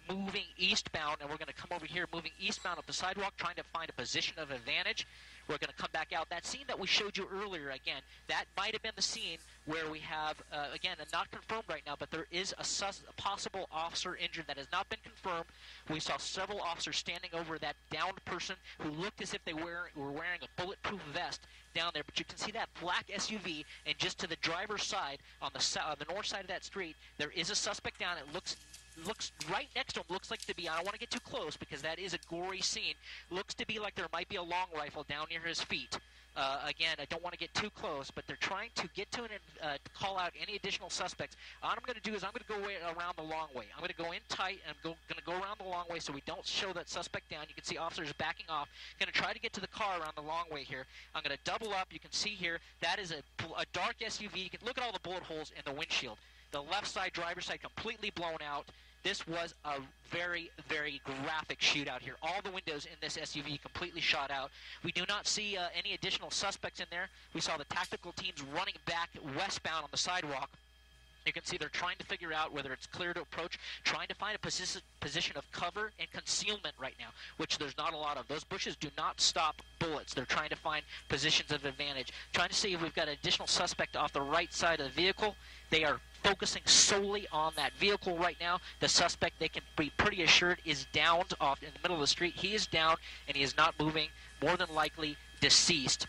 moving eastbound, and we're going to come over here moving eastbound up the sidewalk, trying to find a position of advantage. We're going to come back out. That scene that we showed you earlier, again, that might have been the scene where we have, again, not confirmed right now, but there is a possible officer injured that has not been confirmed. We saw several officers standing over that downed person who looked as if they were wearing a bulletproof vest down there. But you can see that black SUV, and just to the driver's side, on the north side of that street, there is a suspect down. It looks right next to him, looks like to be, I don't want to get too close because that is a gory scene, looks to be like there might be a long rifle down near his feet. Again, I don't want to get too close, but they're trying to get to and call out any additional suspects. All I'm going to do is I'm going to go around the long way. I'm going to go in tight, and I'm going to go around the long way so we don't show that suspect down. You can see officers backing off. Going to try to get to the car around the long way here. I'm going to double up. You can see here, that is a dark SUV. You can look at all the bullet holes in the windshield. The left side, driver's side, completely blown out. This was a very, very graphic shootout here. All the windows in this SUV completely shot out. We do not see any additional suspects in there. We saw the tactical teams running back westbound on the sidewalk. You can see they're trying to figure out whether it's clear to approach, trying to find a position of cover and concealment right now, which there's not a lot of. Those bushes do not stop bullets. They're trying to find positions of advantage, trying to see if we've got an additional suspect off the right side of the vehicle. They are focusing solely on that vehicle right now. The suspect, they can be pretty assured, is downed off in the middle of the street. He is down, and he is not moving, more than likely deceased.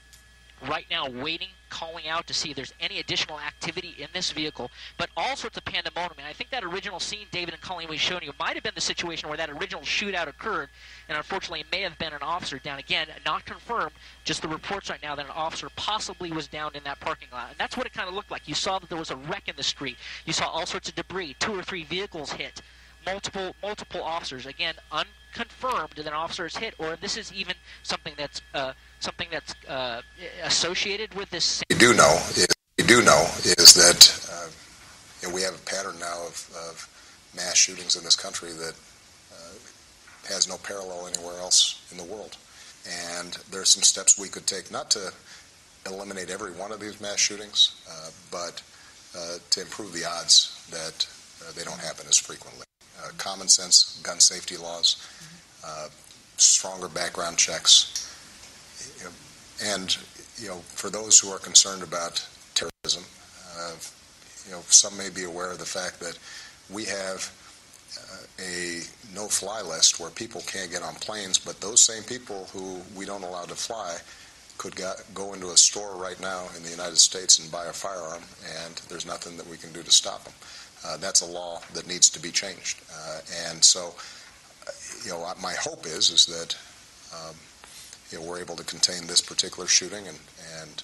Right now, waiting, calling out to see if there's any additional activity in this vehicle, but all sorts of pandemonium. And I think that original scene David and Colleen was showing you might have been the situation where that original shootout occurred, and unfortunately it may have been an officer down. Again, not confirmed, just the reports right now that an officer possibly was down in that parking lot. And that's what it kind of looked like. You saw that there was a wreck in the street. You saw all sorts of debris, 2 or 3 vehicles hit, multiple officers. Again, unconfirmed that an officer is hit, or if this is even something that's associated with this. We do know is that we have a pattern now of mass shootings in this country that has no parallel anywhere else in the world. And there's some steps we could take, not to eliminate every one of these mass shootings, but to improve the odds that they don't happen as frequently. Common sense gun safety laws, stronger background checks, and for those who are concerned about terrorism, some may be aware of the fact that we have a no-fly list where people can't get on planes, but those same people who we don't allow to fly could go into a store right now in the United States and buy a firearm, and there's nothing that we can do to stop them. That's a law that needs to be changed. And so, my hope is that we're able to contain this particular shooting, and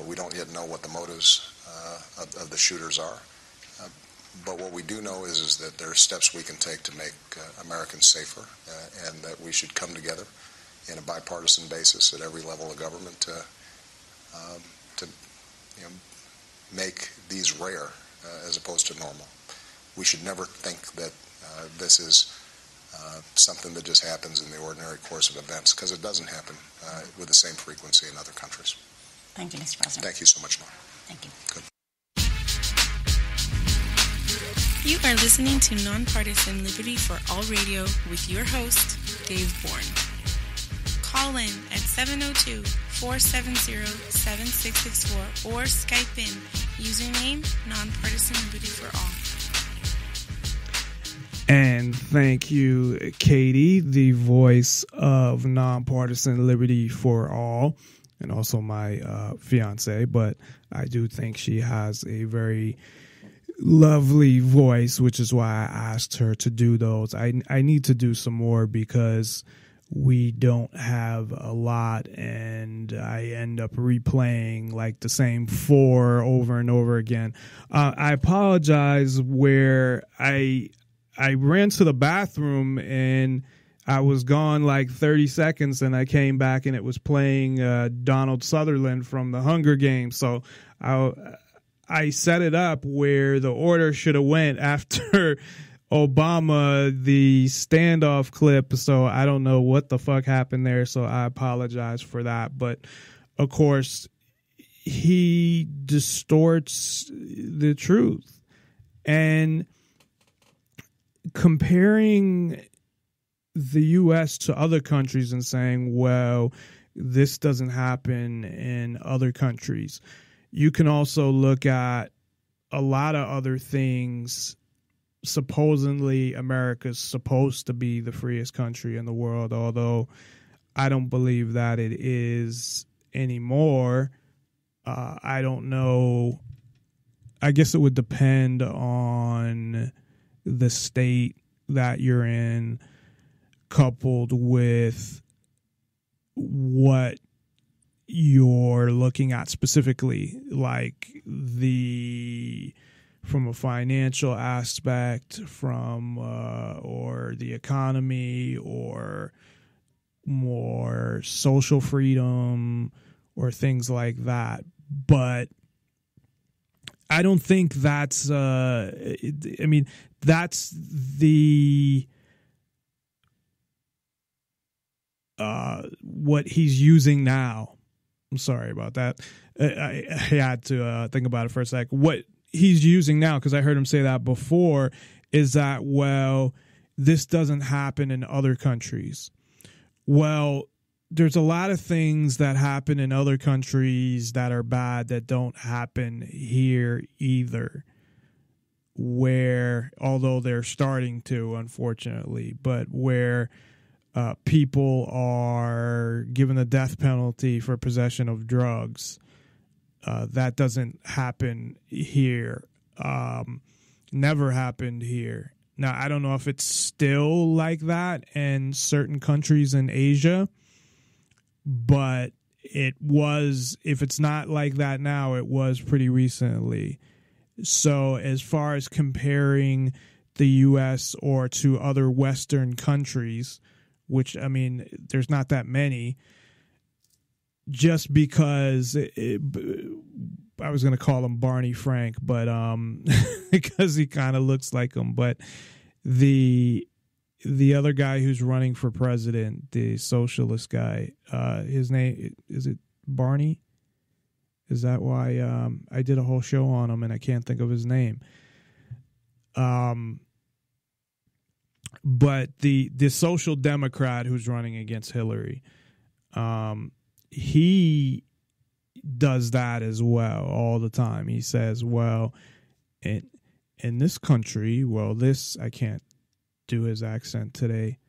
we don't yet know what the motives of the shooters are. But what we do know is that there are steps we can take to make Americans safer, and that we should come together in a bipartisan basis at every level of government to make these rare as opposed to normal. We should never think that this is something that just happens in the ordinary course of events, because it doesn't happen with the same frequency in other countries. Thank you, Mr. President. Thank you so much, Norm. Thank you. Good. You are listening to Nonpartisan Liberty for All Radio with your host, Dave Bourne. Call in at 702-470-7664 or Skype in, username Nonpartisan Liberty for All. And thank you, Katie, the voice of Nonpartisan Liberty for All, and also my fiance. But I do think she has a very lovely voice, which is why I asked her to do those. I need to do some more because we don't have a lot, and I end up replaying like the same 4 over and over again. I apologize where I I ran to the bathroom and I was gone like 30 seconds, and I came back and it was playing Donald Sutherland from the Hunger Games. So I set it up where the order should have went after Obama, the standoff clip. So I don't know what the fuck happened there. So I apologize for that. But of course, he distorts the truth. And comparing the U.S. to other countries and saying, well, this doesn't happen in other countries. You can also look at a lot of other things. Supposedly, America's supposed to be the freest country in the world, although I don't believe that it is anymore. I don't know. I guess it would depend on the state that you're in, coupled with what you're looking at specifically, like from a financial aspect, from or the economy, or more social freedom, or things like that. But I don't think that's that's the what he's using now. I'm sorry about that. I had to think about it for a sec. What he's using now, because I heard him say that before, is that, well, this doesn't happen in other countries. Well, there's a lot of things that happen in other countries that are bad that don't happen here either, where, although they're starting to, unfortunately, but where people are given the death penalty for possession of drugs. That doesn't happen here. Never happened here. Now, I don't know if it's still like that in certain countries in Asia, but it was, if it's not like that now, it was pretty recently. So as far as comparing the U.S. or to other Western countries, which, I mean, there's not that many, just because I was going to call him Barney Frank, but because he kind of looks like him. But the other guy who's running for president, the socialist guy, his name, is it Barney? Is that why I did a whole show on him and I can't think of his name? But the social democrat who's running against Hillary, he does that as well all the time. He says, well, in this country, well, this, I can't do his accent today,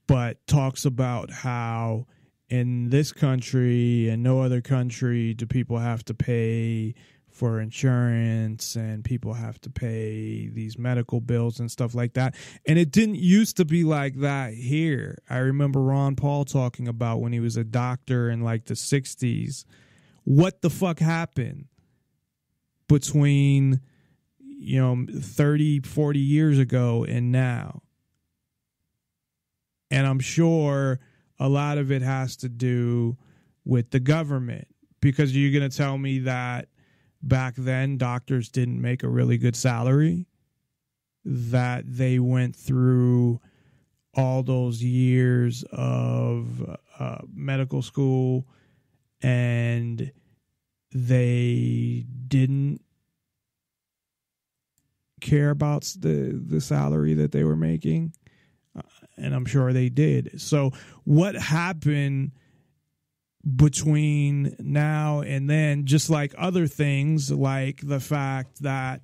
but talks about how in this country and no other country do people have to pay for insurance, and people have to pay these medical bills and stuff like that. And it didn't used to be like that here. I remember Ron Paul talking about when he was a doctor in like the 60s. What the fuck happened between, 30, 40 years ago and now? And I'm sure a lot of it has to do with the government, because you're going to tell me that back then doctors didn't make a really good salary, that they went through all those years of medical school and they didn't care about the salary that they were making. And I'm sure they did. So what happened between now and then, just like other things, like the fact that,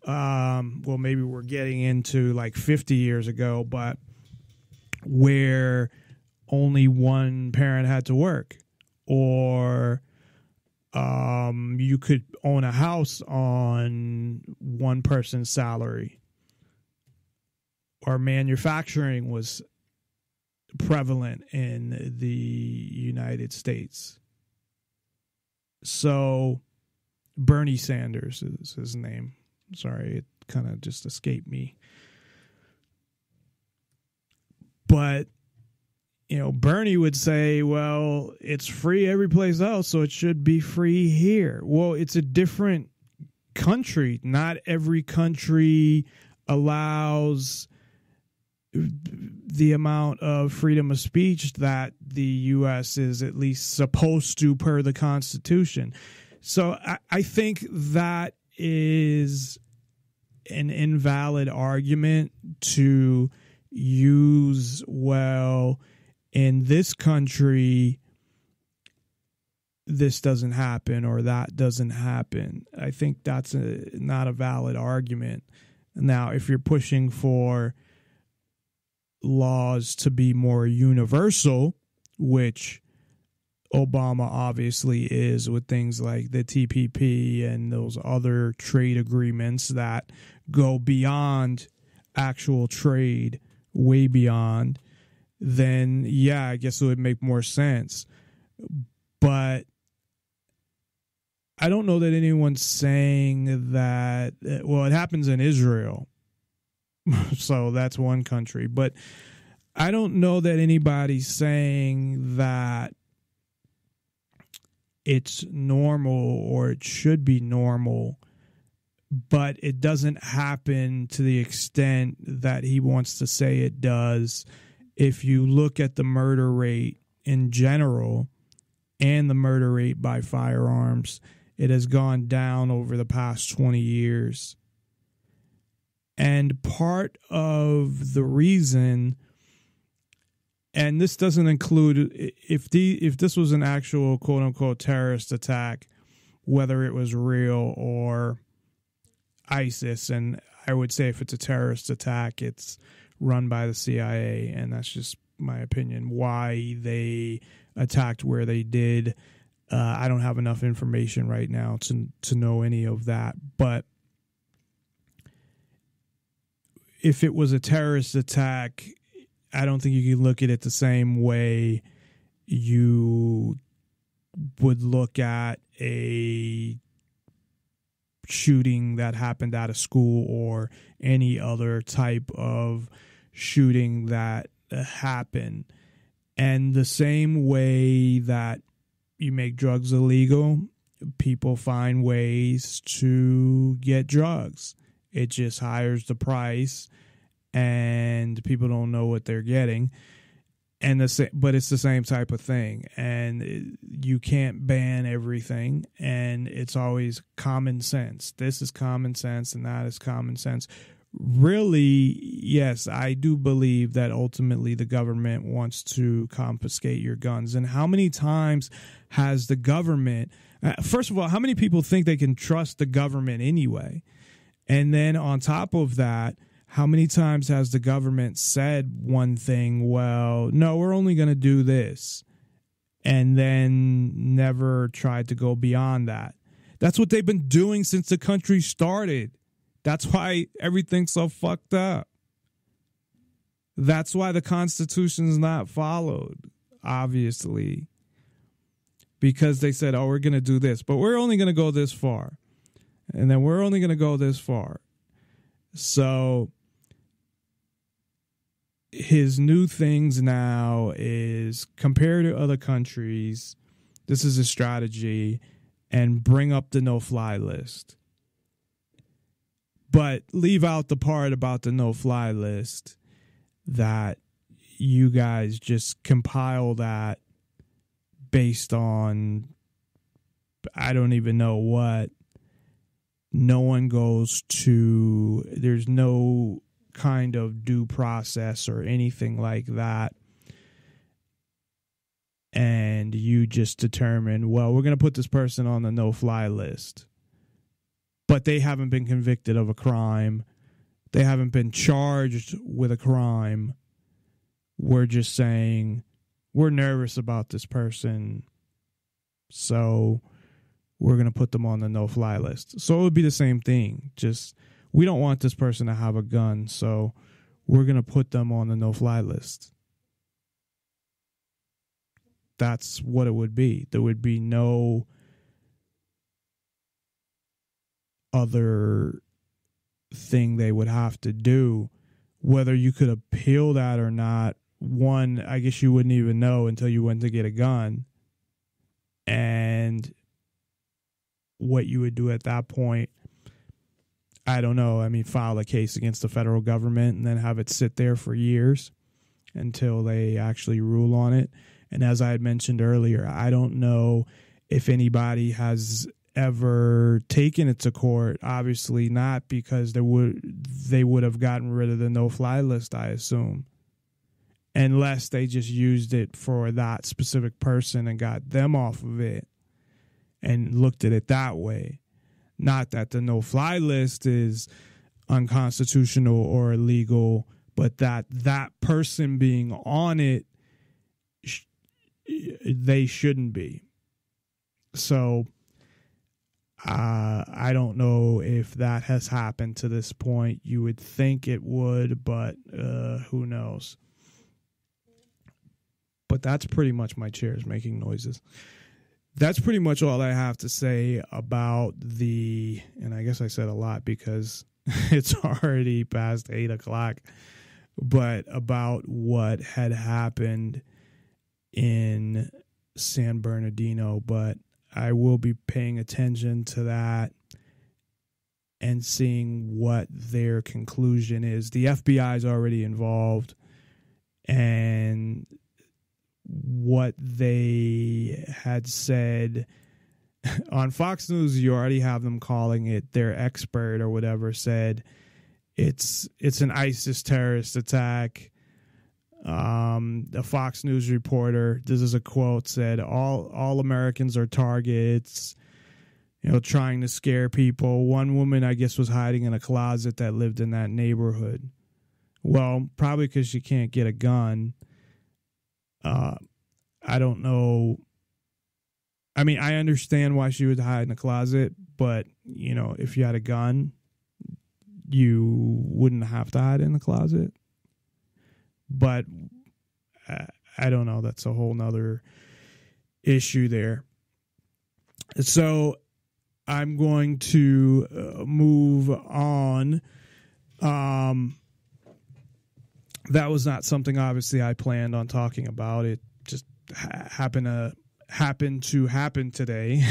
well, maybe we're getting into like 50 years ago, but where only one parent had to work, or you could own a house on one person's salary, or manufacturing was prevalent in the United States. So Bernie Sanders is his name. Sorry, it kind of just escaped me. But, Bernie would say, well, it's free every place else, so it should be free here. Well, it's a different country. Not every country allows the amount of freedom of speech that the U.S. is at least supposed to per the Constitution. So I think that is an invalid argument to use, well, in this country, this doesn't happen or that doesn't happen. I think that's not a valid argument. Now, if you're pushing for laws to be more universal, which Obama obviously is with things like the TPP and those other trade agreements that go beyond actual trade, way beyond, then yeah, I guess it would make more sense. But I don't know that anyone's saying that, well, it happens in Israel. So that's one country. But I don't know that anybody's saying that it's normal or it should be normal, but it doesn't happen to the extent that he wants to say it does. If you look at the murder rate in general and the murder rate by firearms, it has gone down over the past 20 years. And part of the reason, and this doesn't include, if this was an actual quote unquote terrorist attack, whether it was real or ISIS, and I would say if it's a terrorist attack, it's run by the CIA, and that's just my opinion, why they attacked where they did. I don't have enough information right now to know any of that, but if it was a terrorist attack, I don't think you can look at it the same way you would look at a shooting that happened at a school or any other type of shooting that happened. And the same way that you make drugs illegal, people find ways to get drugs. It just hires the price, and people don't know what they're getting. But it's the same type of thing, and you can't ban everything, and it's always common sense. This is common sense, and that is common sense. Really, yes, I do believe that ultimately the government wants to confiscate your guns. And how many times has the government, first of all, how many people think they can trust the government anyway? And then on top of that, how many times has the government said one thing, well, no, we're only going to do this, and then never tried to go beyond that? That's what they've been doing since the country started. That's why everything's so fucked up. That's why the Constitution's not followed, obviously, because they said, oh, we're going to do this, but we're only going to go this far. And then we're only going to go this far. So his new things now is compare to other countries. This is a strategy, and bring up the no-fly list. But leave out the part about the no-fly list that you guys just compile that based on I don't even know what. No one goes to, there's no kind of due process or anything like that. And you just determine, well, we're going to put this person on the no-fly list. But they haven't been convicted of a crime. They haven't been charged with a crime. We're just saying, we're nervous about this person, so we're going to put them on the no-fly list. So it would be the same thing. Just, we don't want this person to have a gun, so we're going to put them on the no-fly list. That's what it would be. There would be no other thing they would have to do. Whether you could appeal that or not, one, I guess you wouldn't even know until you went to get a gun. And what you would do at that point, I don't know. I mean, file a case against the federal government and then have it sit there for years until they actually rule on it. And as I had mentioned earlier, I don't know if anybody has ever taken it to court. Obviously not, because they would have gotten rid of the no-fly list, I assume, unless they just used it for that specific person and got them off of it and looked at it that way. Not that the no-fly list is unconstitutional or illegal, but that person being on it, they shouldn't be. So I don't know if that has happened to this point. You would think it would, but who knows? But that's pretty much my chairs making noises. That's pretty much all I have to say about and I guess I said a lot because it's already past 8 o'clock, but about what had happened in San Bernardino. But I will be paying attention to that and seeing what their conclusion is. The FBI is already involved, and what they had said on Fox News, you already have them calling it, their expert or whatever said it's an ISIS terrorist attack. A Fox News reporter, this is a quote, said all Americans are targets, trying to scare people. One woman, I guess, was hiding in a closet that lived in that neighborhood. Well, probably because she can't get a gun. I don't know. I mean, I understand why she would hide in a closet, but, if you had a gun, you wouldn't have to hide in the closet. But I don't know. That's a whole nother issue there. So I'm going to move on. That was not something, obviously, I planned on talking about. It just happened to happen today.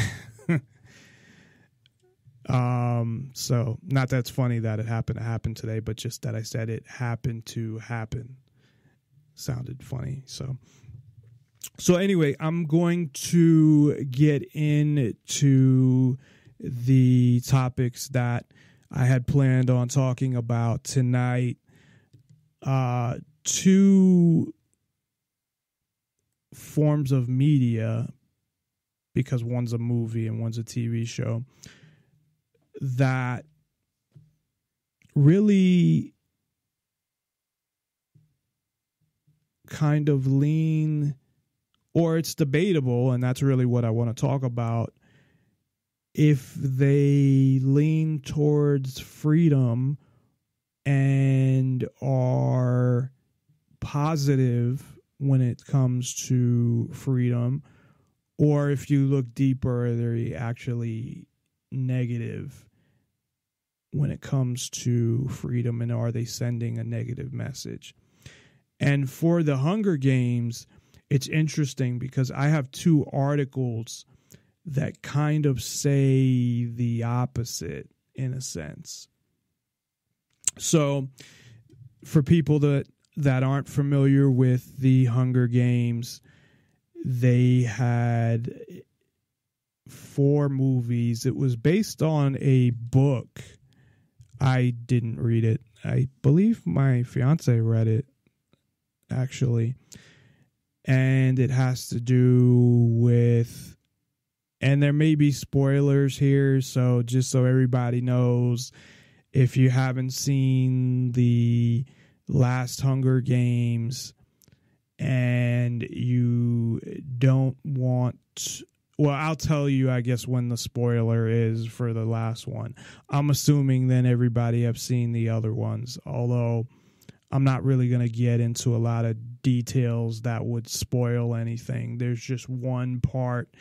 So not that's funny that it happened to happen today, but just that I said it happened to happen. Sounded funny. So anyway, I'm going to get into the topics that I had planned on talking about tonight. Two forms of media, because one's a movie and one's a TV show, that really kind of lean, or it's debatable, and that's really what I want to talk about, if they lean towards freedom and are positive when it comes to freedom, or if you look deeper, they're actually negative when it comes to freedom, and are they sending a negative message? And for the Hunger Games, it's interesting because I have two articles that kind of say the opposite in a sense. So for people that aren't familiar with the Hunger Games, they had 4 movies. It was based on a book. I didn't read it. I believe my fiance read it, actually. And it has to do with, and there may be spoilers here, so just so everybody knows, if you haven't seen the last Hunger Games and you don't want, well, I'll tell you, I guess, when the spoiler is for the last one. I'm assuming then everybody have seen the other ones, although I'm not really going to get into a lot of details that would spoil anything. There's just one part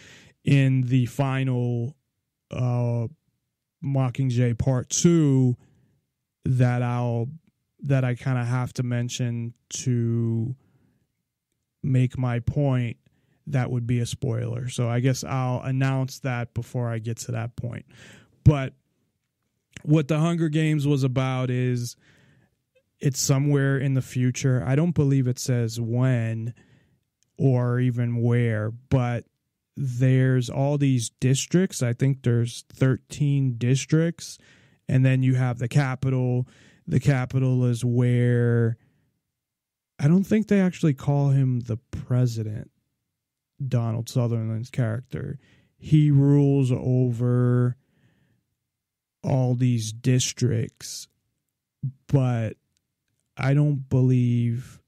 in the final Mockingjay Part 2 that I kind of have to mention to make my point that would be a spoiler. So I guess I'll announce that before I get to that point. But what the Hunger Games was about is it's somewhere in the future. I don't believe it says when or even where, but there's all these districts. I think there's 13 districts, and then you have the capital. The capital is where I don't think they actually call him the president, Donald Sutherland's character. He rules over all these districts, but I don't believe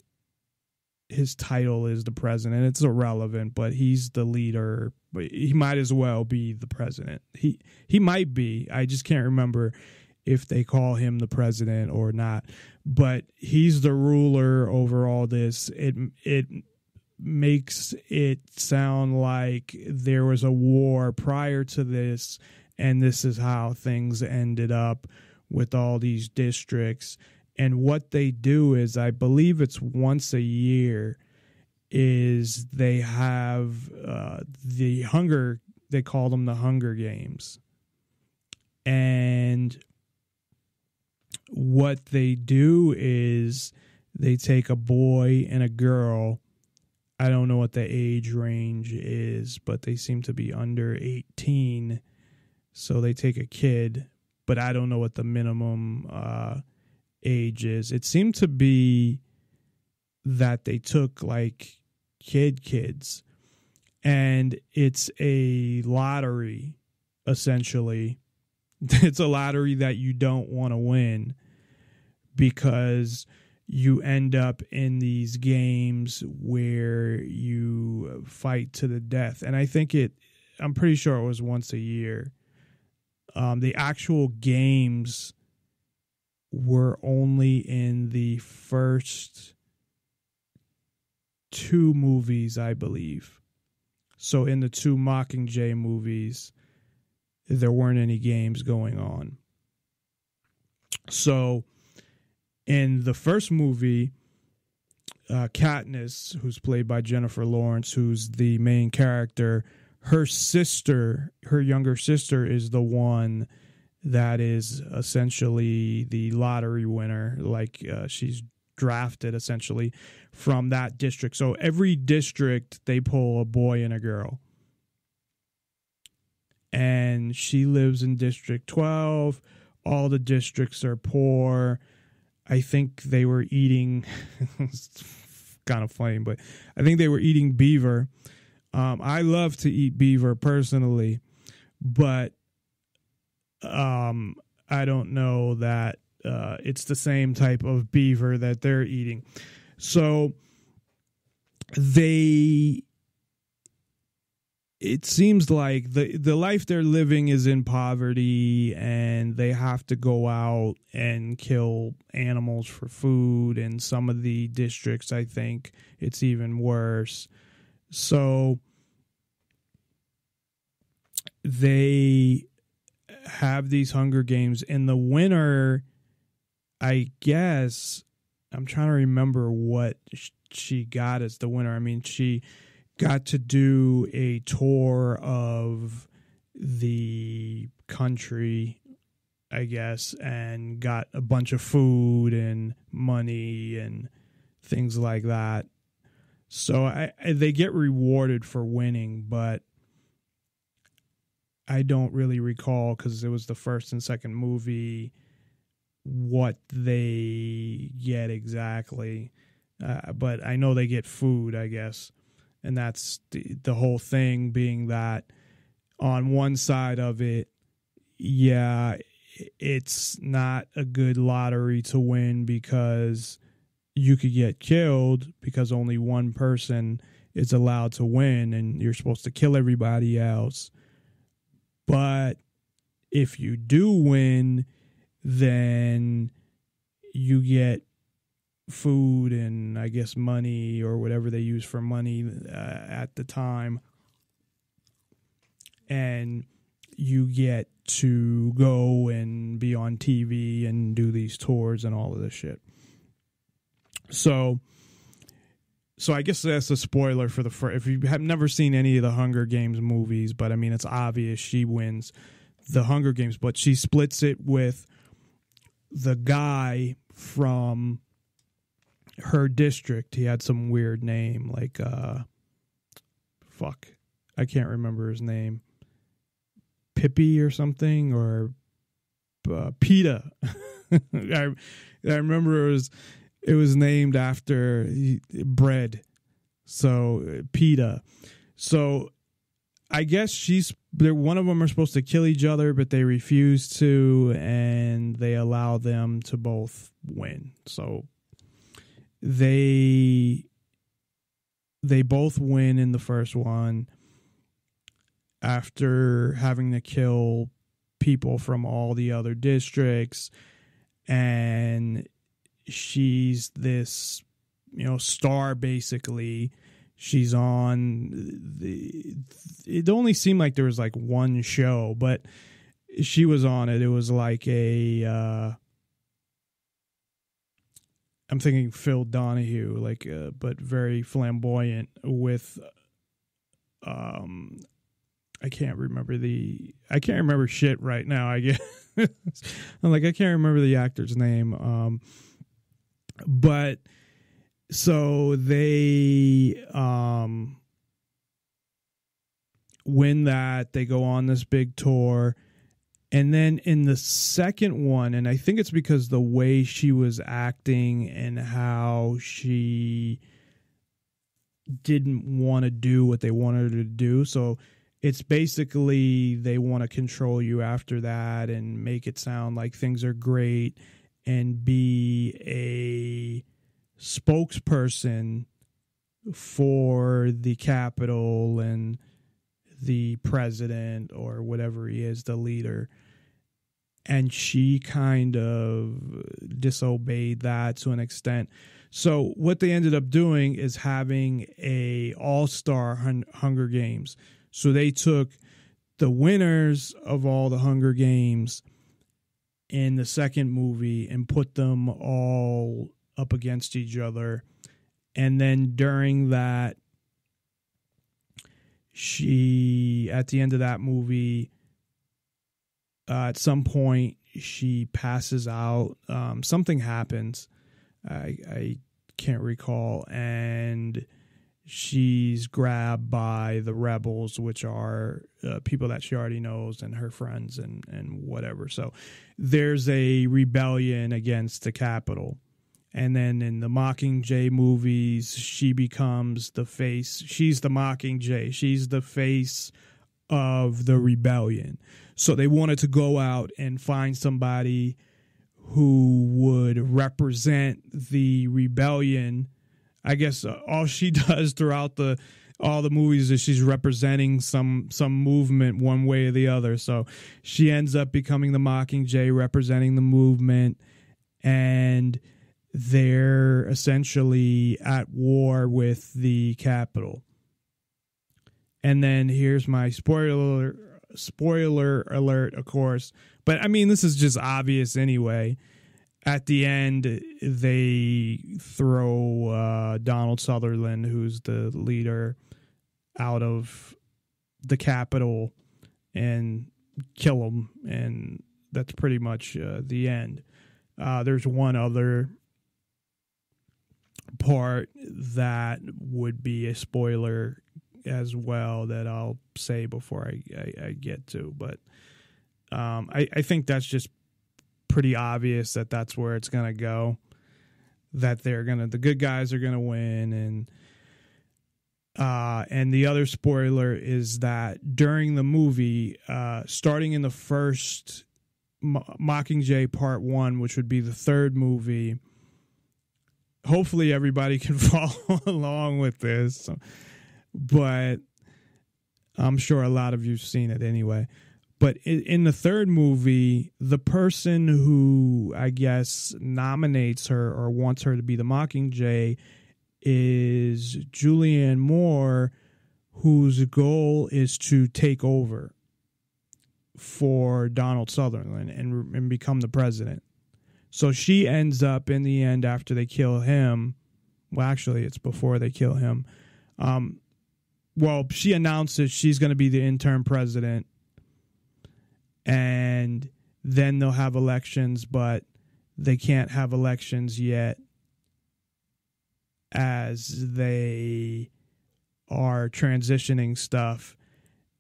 his title is the president. It's irrelevant, but he's the leader. But he might as well be the president. He might be. I just can't remember if they call him the president or not. But he's the ruler over all this. It makes it sound like there was a war prior to this, and this is how things ended up with all these districts. And what they do is, I believe it's once a year, is they have they call them the Hunger Games. And what they do is they take a boy and a girl. I don't know what the age range is, but they seem to be under 18. So they take a kid, but I don't know what the minimum age is. It seemed to be that they took like kids, and it's a lottery, essentially. It's a lottery that you don't want to win, because you end up in these games where you fight to the death. And I'm pretty sure it was once a year. The actual games were only in the first 2 movies, I believe. So in the 2 Mockingjay movies, there weren't any games going on. So in the first movie, Katniss, who's played by Jennifer Lawrence, who's the main character, her younger sister is the one that is essentially the lottery winner. Like she's drafted essentially from that district. So every district, they pull a boy and a girl. And she lives in District 12. All the districts are poor. I think they were eating, it's kind of funny, but I think they were eating beaver. I love to eat beaver personally, but I don't know that it's the same type of beaver that they're eating. So it seems like the life they're living is in poverty, and they have to go out and kill animals for food. And some of the districts, I think it's even worse. So they have these Hunger Games. In the winter, I guess, I'm trying to remember what she got as the winner. I mean, she got to do a tour of the country, I guess, and got a bunch of food and money and things like that. So they get rewarded for winning, but I don't really recall, because it was the first and second movie, what they get exactly. But I know they get food, I guess. And that's the whole thing, being that on one side of it, yeah, it's not a good lottery to win, because you could get killed because only one person is allowed to win and you're supposed to kill everybody else. But if you do win, then you get food and I guess money, or whatever they use for money at the time. And you get to go and be on TV and do these tours and all of this shit. So I guess that's a spoiler for the first. If you have never seen any of the Hunger Games movies, but I mean, it's obvious she wins the Hunger Games, but she splits it with the guy from her district. He had some weird name, like I can't remember his name. Pippi or something, or PETA. I remember it was named after bread. So PETA. So I guess one of them are supposed to kill each other, but they refuse to, and they allow them to both win. So they both win in the first one after having to kill people from all the other districts. And she's this, star, basically. She's on it only seemed like there was like one show, but she was on it. It was like I'm thinking Phil Donahue, but very flamboyant with, I can't remember shit right now. I guess I'm like, I can't remember the actor's name. But so they win that. They go on this big tour. And then in the second one, and I think it's because the way she was acting and how she didn't want to do what they wanted her to do. So it's basically they want to control you after that and make it sound like things are great and be a spokesperson for the Capitol and the president or whatever he is, the leader. And she kind of disobeyed that to an extent. So what they ended up doing is having a all-star Hunger Games. So they took the winners of all the Hunger Games in the second movie and put them all up against each other. And then during that, at the end of that movie, at some point, she passes out. Something happens. I can't recall. And she's grabbed by the rebels, which are people that she already knows and her friends and whatever. So there's a rebellion against the Capitol. And then in the Mockingjay movies, she becomes the face. She's the Mockingjay. She's the face of the rebellion. So they wanted to go out and find somebody who would represent the rebellion. I guess all she does throughout all the movies is she's representing some movement one way or the other. So she ends up becoming the Mockingjay, representing the movement, and they're essentially at war with the Capitol. And then here's my spoiler alert, of course. But I mean, this is just obvious anyway. At the end, they throw Donald Sutherland, who's the leader, out of the Capitol and kill him. And that's pretty much the end. There's one other part that would be a spoiler as well that I'll say before I get to. But I think that's just pretty obvious that that's where it's going to go, that the good guys are going to win. And the other spoiler is that during the movie, starting in the first Mockingjay Part 1, which would be the third movie, hopefully everybody can follow along with this, but I'm sure a lot of you've seen it anyway. But in the third movie, the person who, I guess, nominates her or wants her to be the Mockingjay is Julianne Moore, whose goal is to take over for Donald Sutherland and become the president. So she ends up in the end after they kill him. Well, actually, it's before they kill him. Well, she announces she's going to be the interim president, and then they'll have elections, but they can't have elections yet as they are transitioning stuff.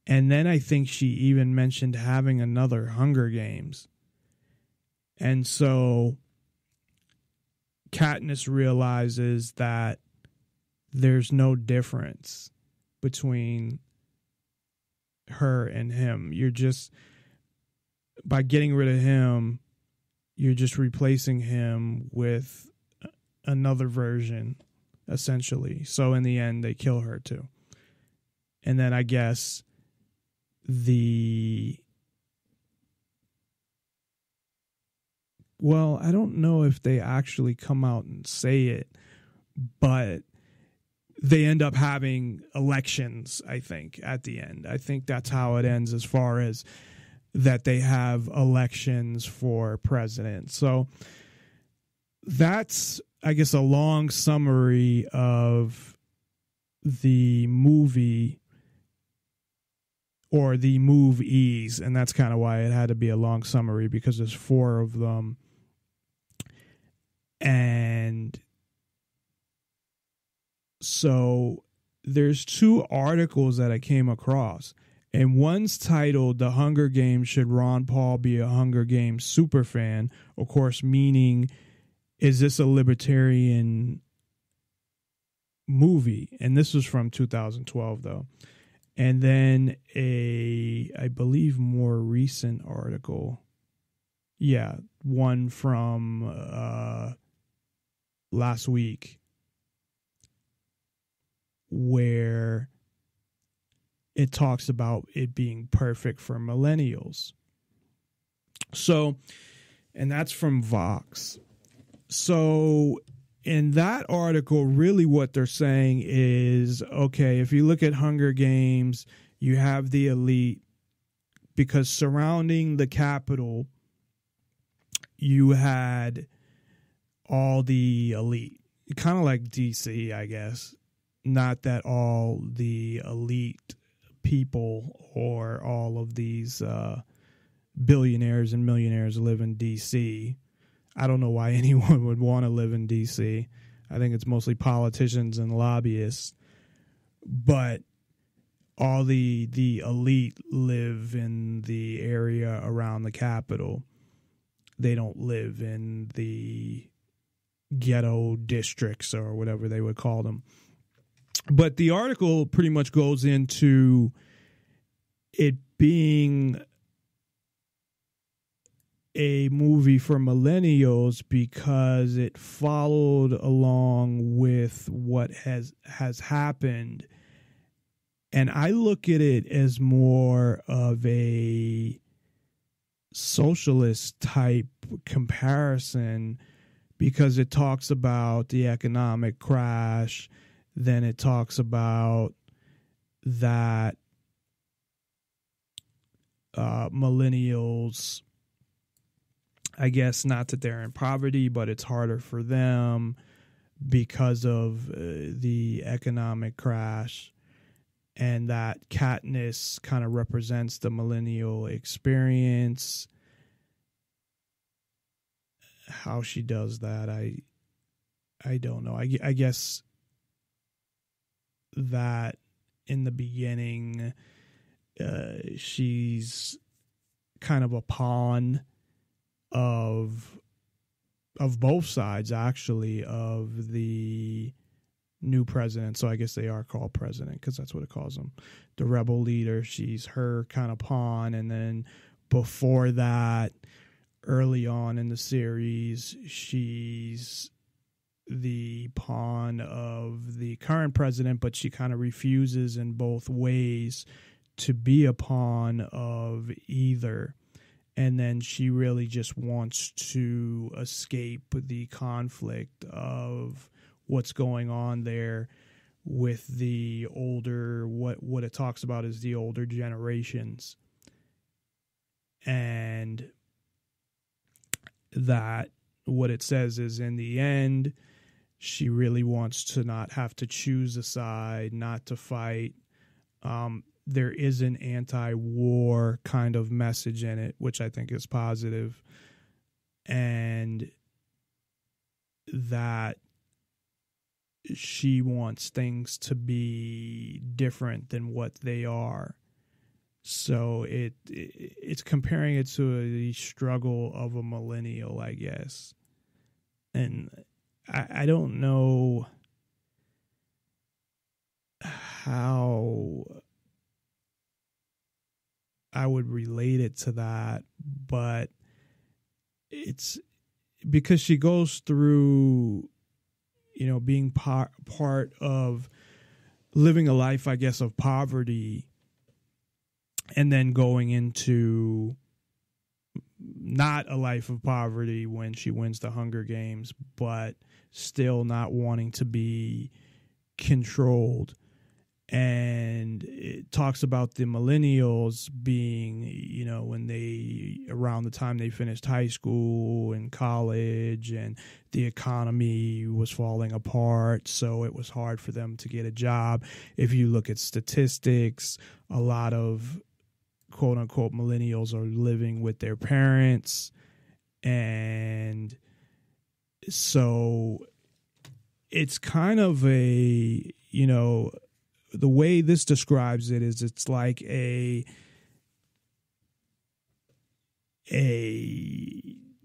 And then I think she even mentioned having another Hunger Games. And so Katniss realizes that there's no difference between her and him. You're just, by getting rid of him, you're just replacing him with another version, essentially. So in the end, they kill her too. And then I guess well, I don't know if they actually come out and say it, but they end up having elections, I think, at the end. I think that's how it ends, as far as that they have elections for president. So that's, I guess, a long summary of the movie, or the movies, and that's kind of why it had to be a long summary, because there's 4 of them. And so there's 2 articles that I came across, and one's titled "The Hunger Games, Should Ron Paul Be a Hunger Games Superfan?" Of course, meaning, is this a libertarian movie? And this was from 2012, though. And then I believe, more recent article. Yeah, one from last week, where it talks about it being perfect for millennials. So, and that's from Vox. So in that article, really what they're saying is, okay, if you look at Hunger Games, you have the elite, because surrounding the Capitol, you had all the elite, kind of like DC, I guess. Not that all the elite people or all of these billionaires and millionaires live in DC. I don't know why anyone would want to live in DC. I think it's mostly politicians and lobbyists. But all the elite live in the area around the Capitol. They don't live in the ghetto districts or whatever they would call them. But the article pretty much goes into it being a movie for millennials because it followed along with what has happened. And I look at it as more of a socialist type comparison, because it talks about the economic crash. Then it talks about that millennials, I guess, not that they're in poverty, but it's harder for them because of the economic crash, and that Katniss kind of represents the millennial experience. How she does that, I don't know. I guess that in the beginning, she's kind of a pawn of both sides, actually, of the new president. So I guess they are called president because that's what it calls them. The rebel leader, she's her kind of pawn. And then before that, early on in the series, she's the pawn of the current president, but she kind of refuses in both ways to be a pawn of either. And then she really just wants to escape the conflict of what's going on there with the older, what it talks about is the older generations. and that what it says is, in the end, she really wants to not have to choose a side, not to fight. There is an anti-war kind of message in it, which I think is positive, and that she wants things to be different than what they are. So it's comparing it to the struggle of a millennial, I guess. And I don't know how I would relate it to that, but it's because she goes through, being part of living a life, I guess, of poverty, and then going into not a life of poverty when she wins the Hunger Games, but still not wanting to be controlled. And it talks about the millennials being, when they, around the time they finished high school and college, and the economy was falling apart, so it was hard for them to get a job. If you look at statistics, a lot of quote unquote millennials are living with their parents. And so it's kind of a, the way this describes it is it's like a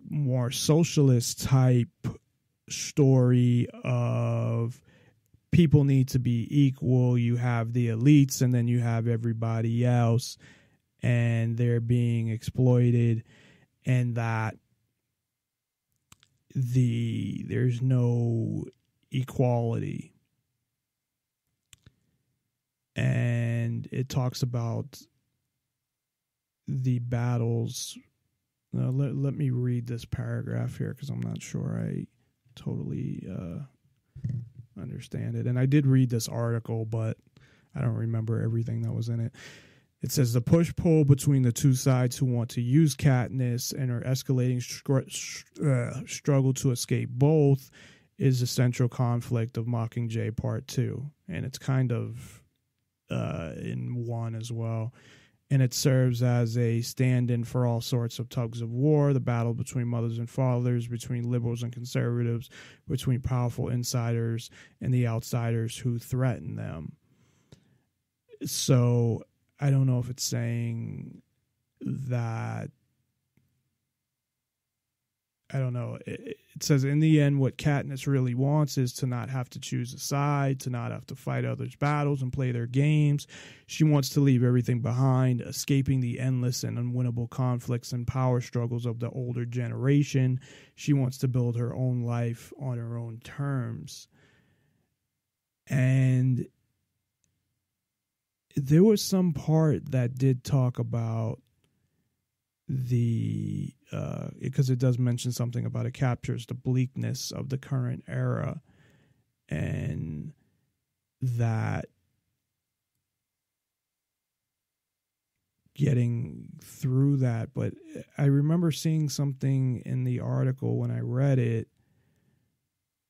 more socialist type story of people need to be equal. You have the elites and then you have everybody else, and they're being exploited, and that there's no equality. And it talks about the battles. Let me read this paragraph here because I'm not sure I totally understand it. And I did read this article, but I don't remember everything that was in it. It says the push-pull between the two sides who want to use Katniss and her escalating struggle to escape both is the central conflict of Mockingjay Part 2. And it's kind of in one as well. And it serves as a stand-in for all sorts of tugs of war, the battle between mothers and fathers, between liberals and conservatives, between powerful insiders and the outsiders who threaten them. So I don't know if it's saying that, I don't know. It says, in the end, what Katniss really wants is to not have to choose a side, to not have to fight others' battles and play their games. She wants to leave everything behind, escaping the endless and unwinnable conflicts and power struggles of the older generation. She wants to build her own life on her own terms. And there was some part that did talk about because it does mention something about it captures the bleakness of the current era, and that getting through that. But I remember seeing something in the article when I read it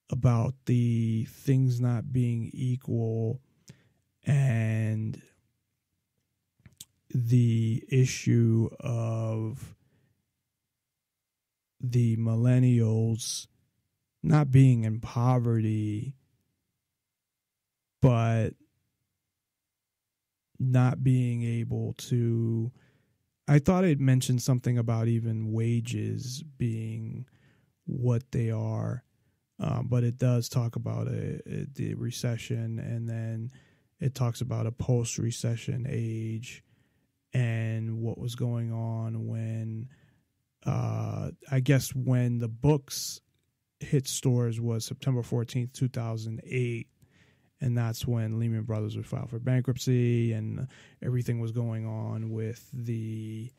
about the things not being equal and the issue of the millennials not being in poverty, but not being able to, I thought it mentioned something about even wages being what they are, but it does talk about the recession, and then it talks about a post-recession age and what was going on when, I guess when the books hit stores was September 14th, 2008. And that's when Lehman Brothers would file for bankruptcy, and everything was going on with the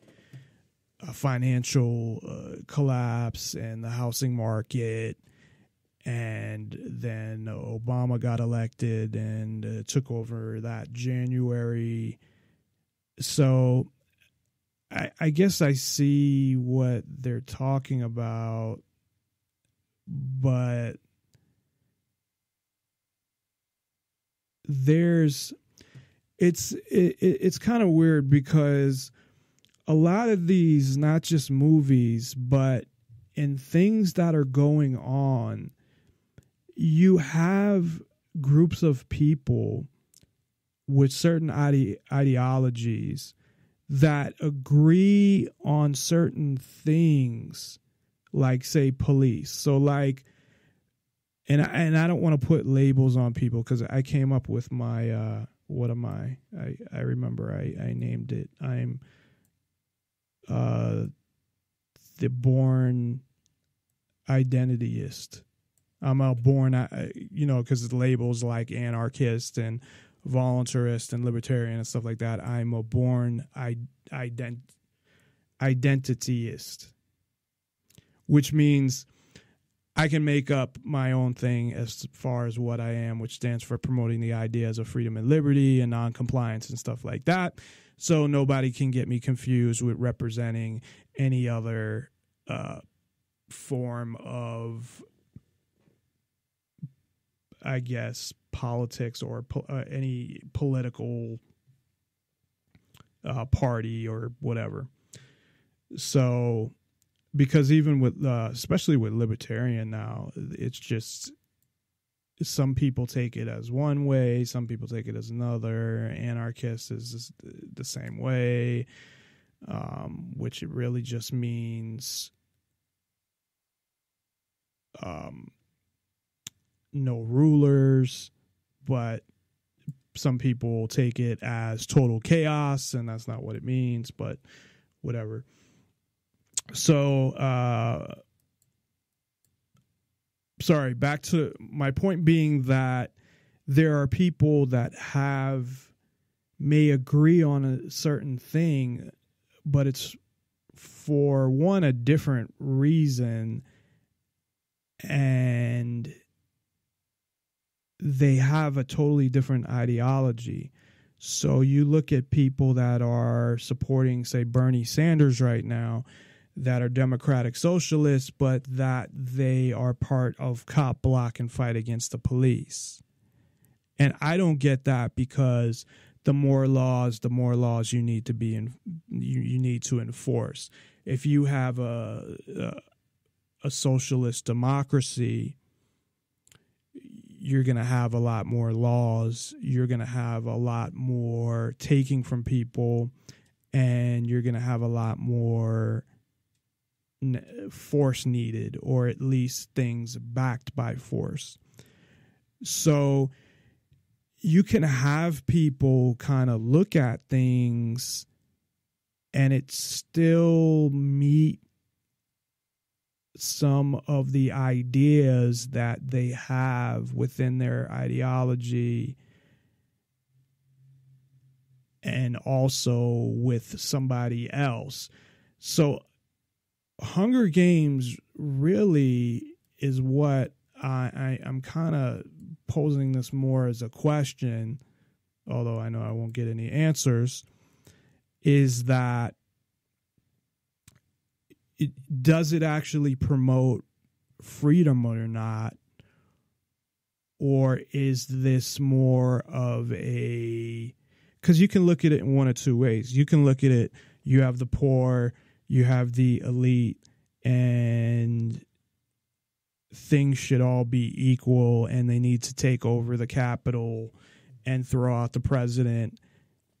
financial collapse and the housing market. And then Obama got elected and took over that January. So I guess I see what they're talking about, but it's kind of weird because a lot of these, not just movies, but in things that are going on, you have groups of people with certain ideologies that agree on certain things, like, say, police. So, like, and I don't want to put labels on people because I came up with my, what am I? I remember I named it. I'm the born identityist. I'm a born, because the labels like anarchist and voluntarist and libertarian and stuff like that. I'm a born identityist, which means I can make up my own thing as far as what I am, which stands for promoting the ideas of freedom and liberty and non-compliance and stuff like that. So nobody can get me confused with representing any other form of, I guess, politics or any political party or whatever. So, because even with, especially with libertarian now, it's just some people take it as one way, some people take it as another. Anarchist is the same way, which it really just means no rulers, but some people take it as total chaos, and that's not what it means, but whatever. So, sorry, back to my point being that there are people that may agree on a certain thing, but it's for one, a different reason, and they have a totally different ideology. So you look at people that are supporting, say, Bernie Sanders right now, that are democratic socialists, but that they are part of cop block and fight against the police. And I don't get that, because the more laws you need to you need to enforce. If you have a socialist democracy, you're going to have a lot more laws. You're going to have a lot more taking from people, and you're going to have a lot more force needed, or at least things backed by force. So you can have people kind of look at things and it still meet some of the ideas that they have within their ideology, and also with somebody else. So Hunger Games really is what I'm kind of posing this more as a question, although I know I won't get any answers, is that does it actually promote freedom or not? Or is this more of because you can look at it in one of two ways. You can look at it, you have the poor, you have the elite, and things should all be equal, and they need to take over the Capitol and throw out the president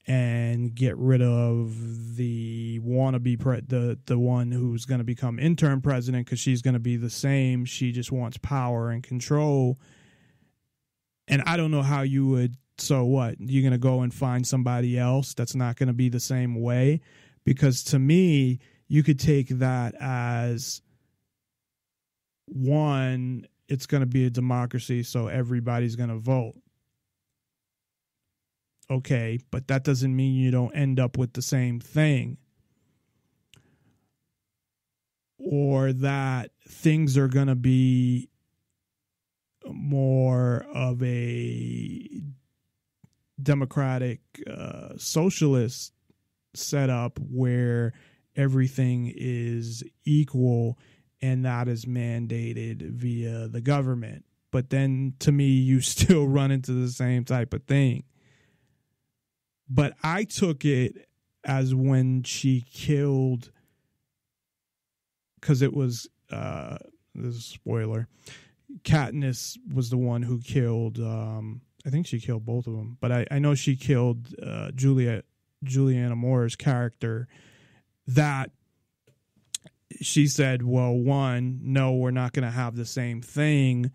and get rid of the wannabe the one who's going to become interim president, because she's going to be the same. She just wants power and control. And I don't know how you would. So what? You're going to go and find somebody else that's not going to be the same way? Because to me, you could take that as, one, it's going to be a democracy, so everybody's going to vote. Okay, but that doesn't mean you don't end up with the same thing. Or that things are going to be more of a democratic socialist setup where everything is equal and that is mandated via the government. But then to me, you still run into the same type of thing. But I took it as when she killed, because it was, this is a spoiler, Katniss was the one who killed, I think she killed both of them, but I know she killed Juliana Moore's character, that she said, well, one, no, we're not going to have the same thing.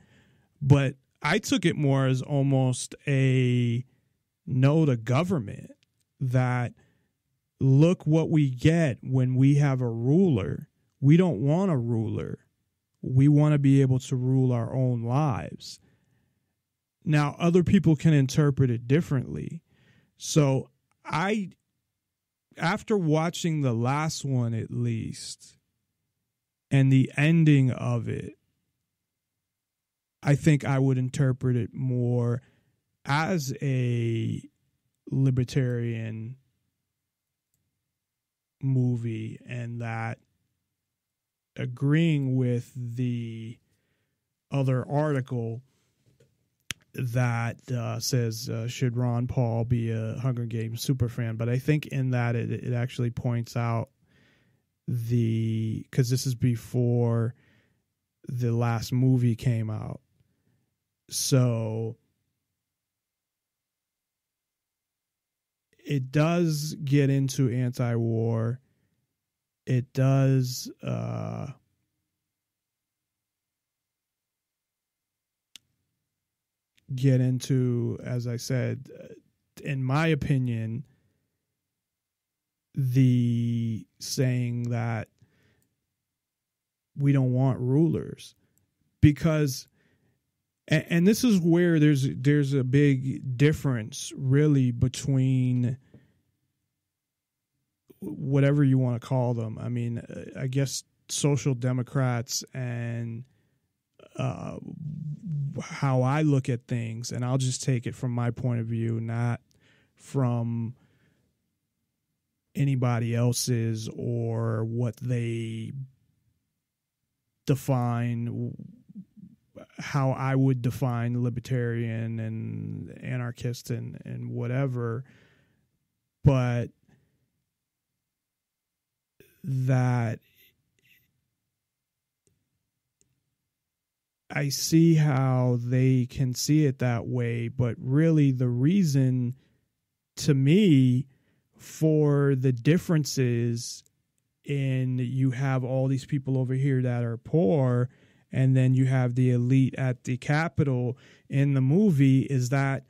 But I took it more as almost a no to government, that look what we get when we have a ruler. We don't want a ruler. We want to be able to rule our own lives. Now, other people can interpret it differently. So after watching the last one at least, and the ending of it, I think I would interpret it more as a libertarian movie, and that agreeing with the other article that says, should Ron Paul be a Hunger Games superfan? But I think in that it actually points out because this is before the last movie came out. So it does get into anti-war. It does get into, as I said, in my opinion, the saying that we don't want rulers, because, and this is where there's a big difference really between whatever you want to call them. I mean, I guess social democrats and how I look at things, and I'll just take it from my point of view, not from anybody else's or what they define, how I would define libertarian and anarchist and whatever, but that I see how they can see it that way, but really the reason to me for the differences in, you have all these people over here that are poor and then you have the elite at the Capitol in the movie, is that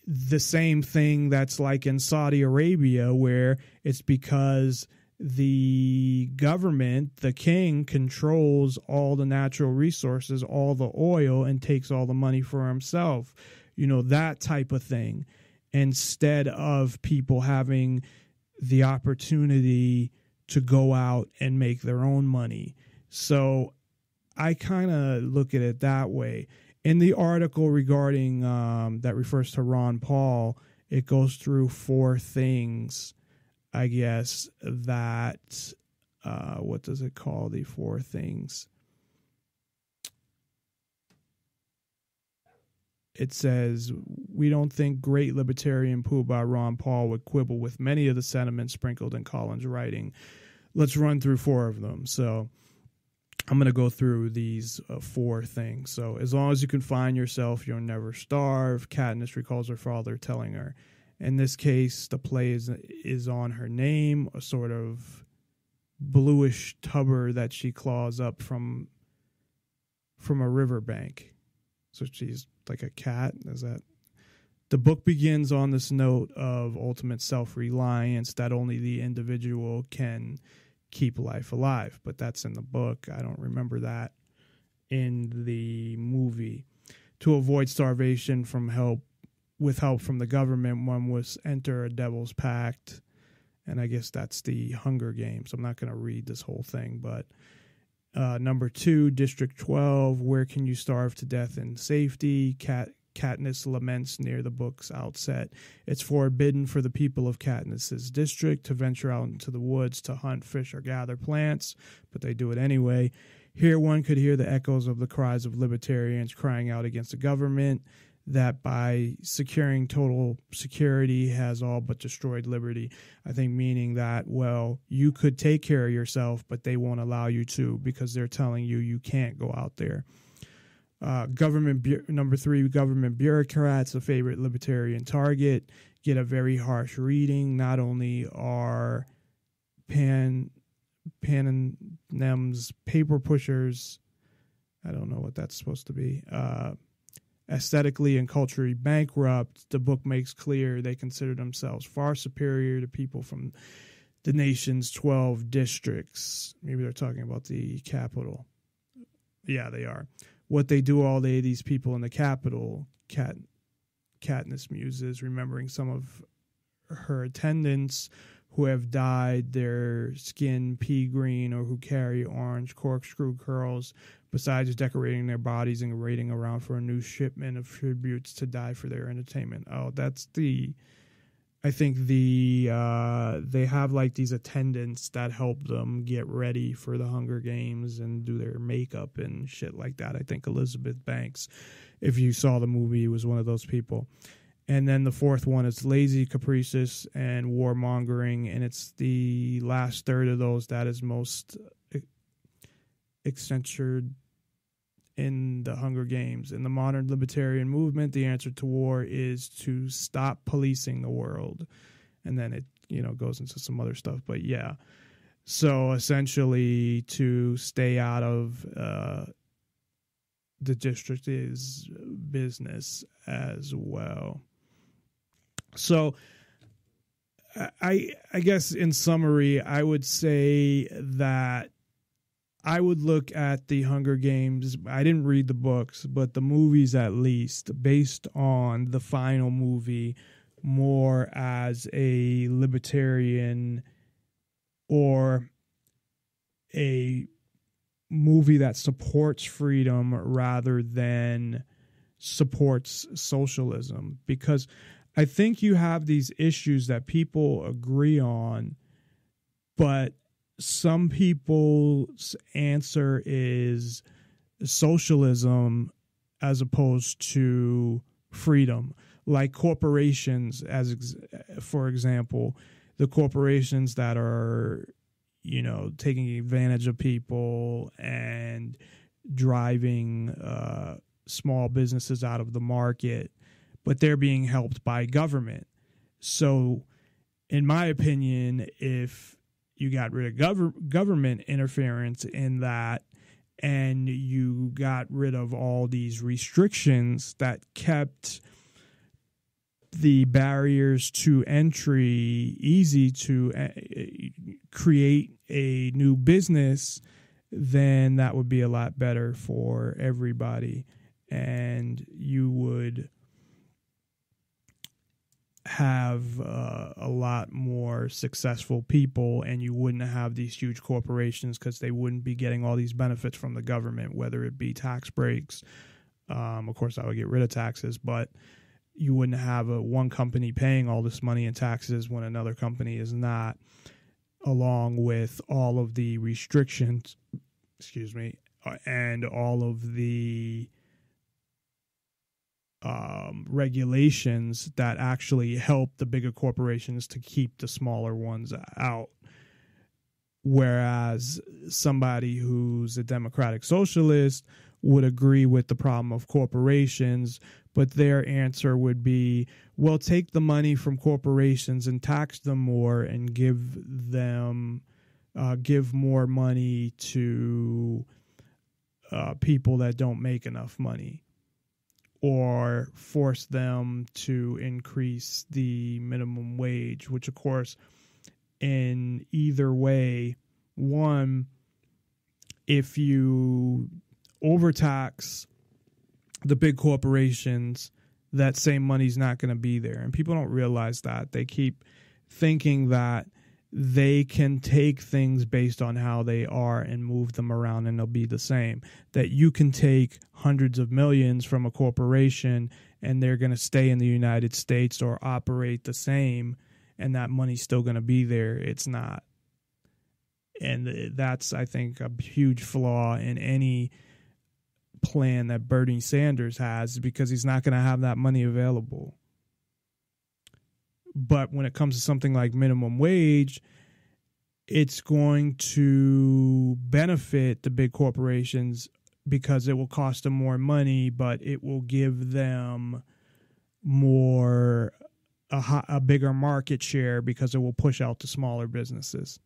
the same thing that's like in Saudi Arabia, where it's because the government, the king, controls all the natural resources, all the oil, and takes all the money for himself. You know, that type of thing. Instead of people having the opportunity to go out and make their own money. So I kind of look at it that way. In the article regarding that refers to Ron Paul, it goes through 4 things, I guess, that, what does it call the 4 things? It says, we don't think great libertarian Poobah Ron Paul would quibble with many of the sentiments sprinkled in Collins' writing. Let's run through 4 of them. So I'm going to go through these 4 things. So, as long as you can find yourself, you'll never starve. Katniss recalls her father telling her. In this case, the play is on her name, a sort of bluish tubber that she claws up from a riverbank. So she's like a cat. Is that? The book begins on this note of ultimate self-reliance, that only the individual can keep life alive. But that's in the book. I don't remember that in the movie. To avoid starvation with help from the government, one must enter a devil's pact. And I guess that's the Hunger Games. I'm not going to read this whole thing, but number 2, District 12, where can you starve to death in safety? Katniss laments near the book's outset. It's forbidden for the people of Katniss's district to venture out into the woods to hunt, fish, or gather plants, but they do it anyway. Here one could hear the echoes of the cries of libertarians crying out against the government that by securing total security has all but destroyed liberty. I think meaning that, well, you could take care of yourself, but they won't allow you to because they're telling you you can't go out there. Number 3, government bureaucrats, a favorite libertarian target, get a very harsh reading. Not only are Panem's paper pushers, I don't know what that's supposed to be, aesthetically and culturally bankrupt, the book makes clear they consider themselves far superior to people from the nation's 12 districts. Maybe they're talking about the capital. Yeah, they are. What they do all day, these people in the capital, Katniss muses, remembering some of her attendants who have dyed their skin pea green or who carry orange corkscrew curls, besides decorating their bodies and waiting around for a new shipment of tributes to die for their entertainment. Oh, that's I think they have like these attendants that help them get ready for the Hunger Games and do their makeup and shit like that. I think Elizabeth Banks, if you saw the movie, was one of those people. And then the fourth one is lazy, capricious, and warmongering, and it's the last third of those that is most accentuated in the Hunger Games. In the modern libertarian movement, the answer to war is to stop policing the world. And then it, goes into some other stuff. But yeah, so essentially to stay out of the district is business as well. So I guess in summary, I would say that I would look at the Hunger Games. I didn't read the books, but the movies at least, based on the final movie, more as a libertarian or a movie that supports freedom rather than supports socialism. Because I think you have these issues that people agree on, but some people's answer is socialism as opposed to freedom. Like corporations, for example, the corporations that are, taking advantage of people and driving small businesses out of the market, but they're being helped by government. So, in my opinion, if you got rid of government interference in that, and you got rid of all these restrictions that kept the barriers to entry easy to create a new business, then that would be a lot better for everybody. And you would have a lot more successful people, and you wouldn't have these huge corporations because they wouldn't be getting all these benefits from the government, whether it be tax breaks. Of course, I would get rid of taxes, but you wouldn't have one company paying all this money in taxes when another company is not, along with all of the restrictions, and all of the regulations that actually help the bigger corporations to keep the smaller ones out. Whereas somebody who's a democratic socialist would agree with the problem of corporations, but their answer would be, well, take the money from corporations and tax them more and give more money to people that don't make enough money, or force them to increase the minimum wage, which, of course, in either way, one, if you overtax the big corporations, that same money's not going to be there. And people don't realize that. They keep thinking that they can take things based on how they are and move them around and they'll be the same. That you can take hundreds of millions from a corporation and they're going to stay in the United States or operate the same, and that money's still going to be there. It's not. And that's, I think, a huge flaw in any plan that Bernie Sanders has, because he's not going to have that money available. But when it comes to something like minimum wage, it's going to benefit the big corporations because it will cost them more money, but it will give them a bigger market share because it will push out the smaller businesses.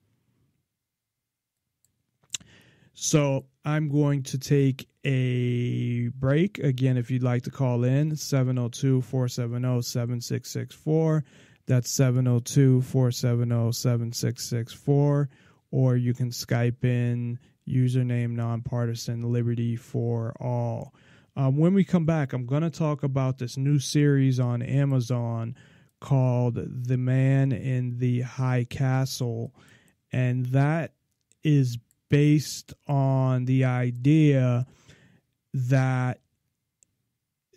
So I'm going to take a break. Again, if you'd like to call in, 702-470-7664. That's 702-470-7664. Or you can Skype in username Nonpartisan Liberty for All. When we come back, I'm going to talk about this new series on Amazon called The Man in the High Castle. And that is based on the idea that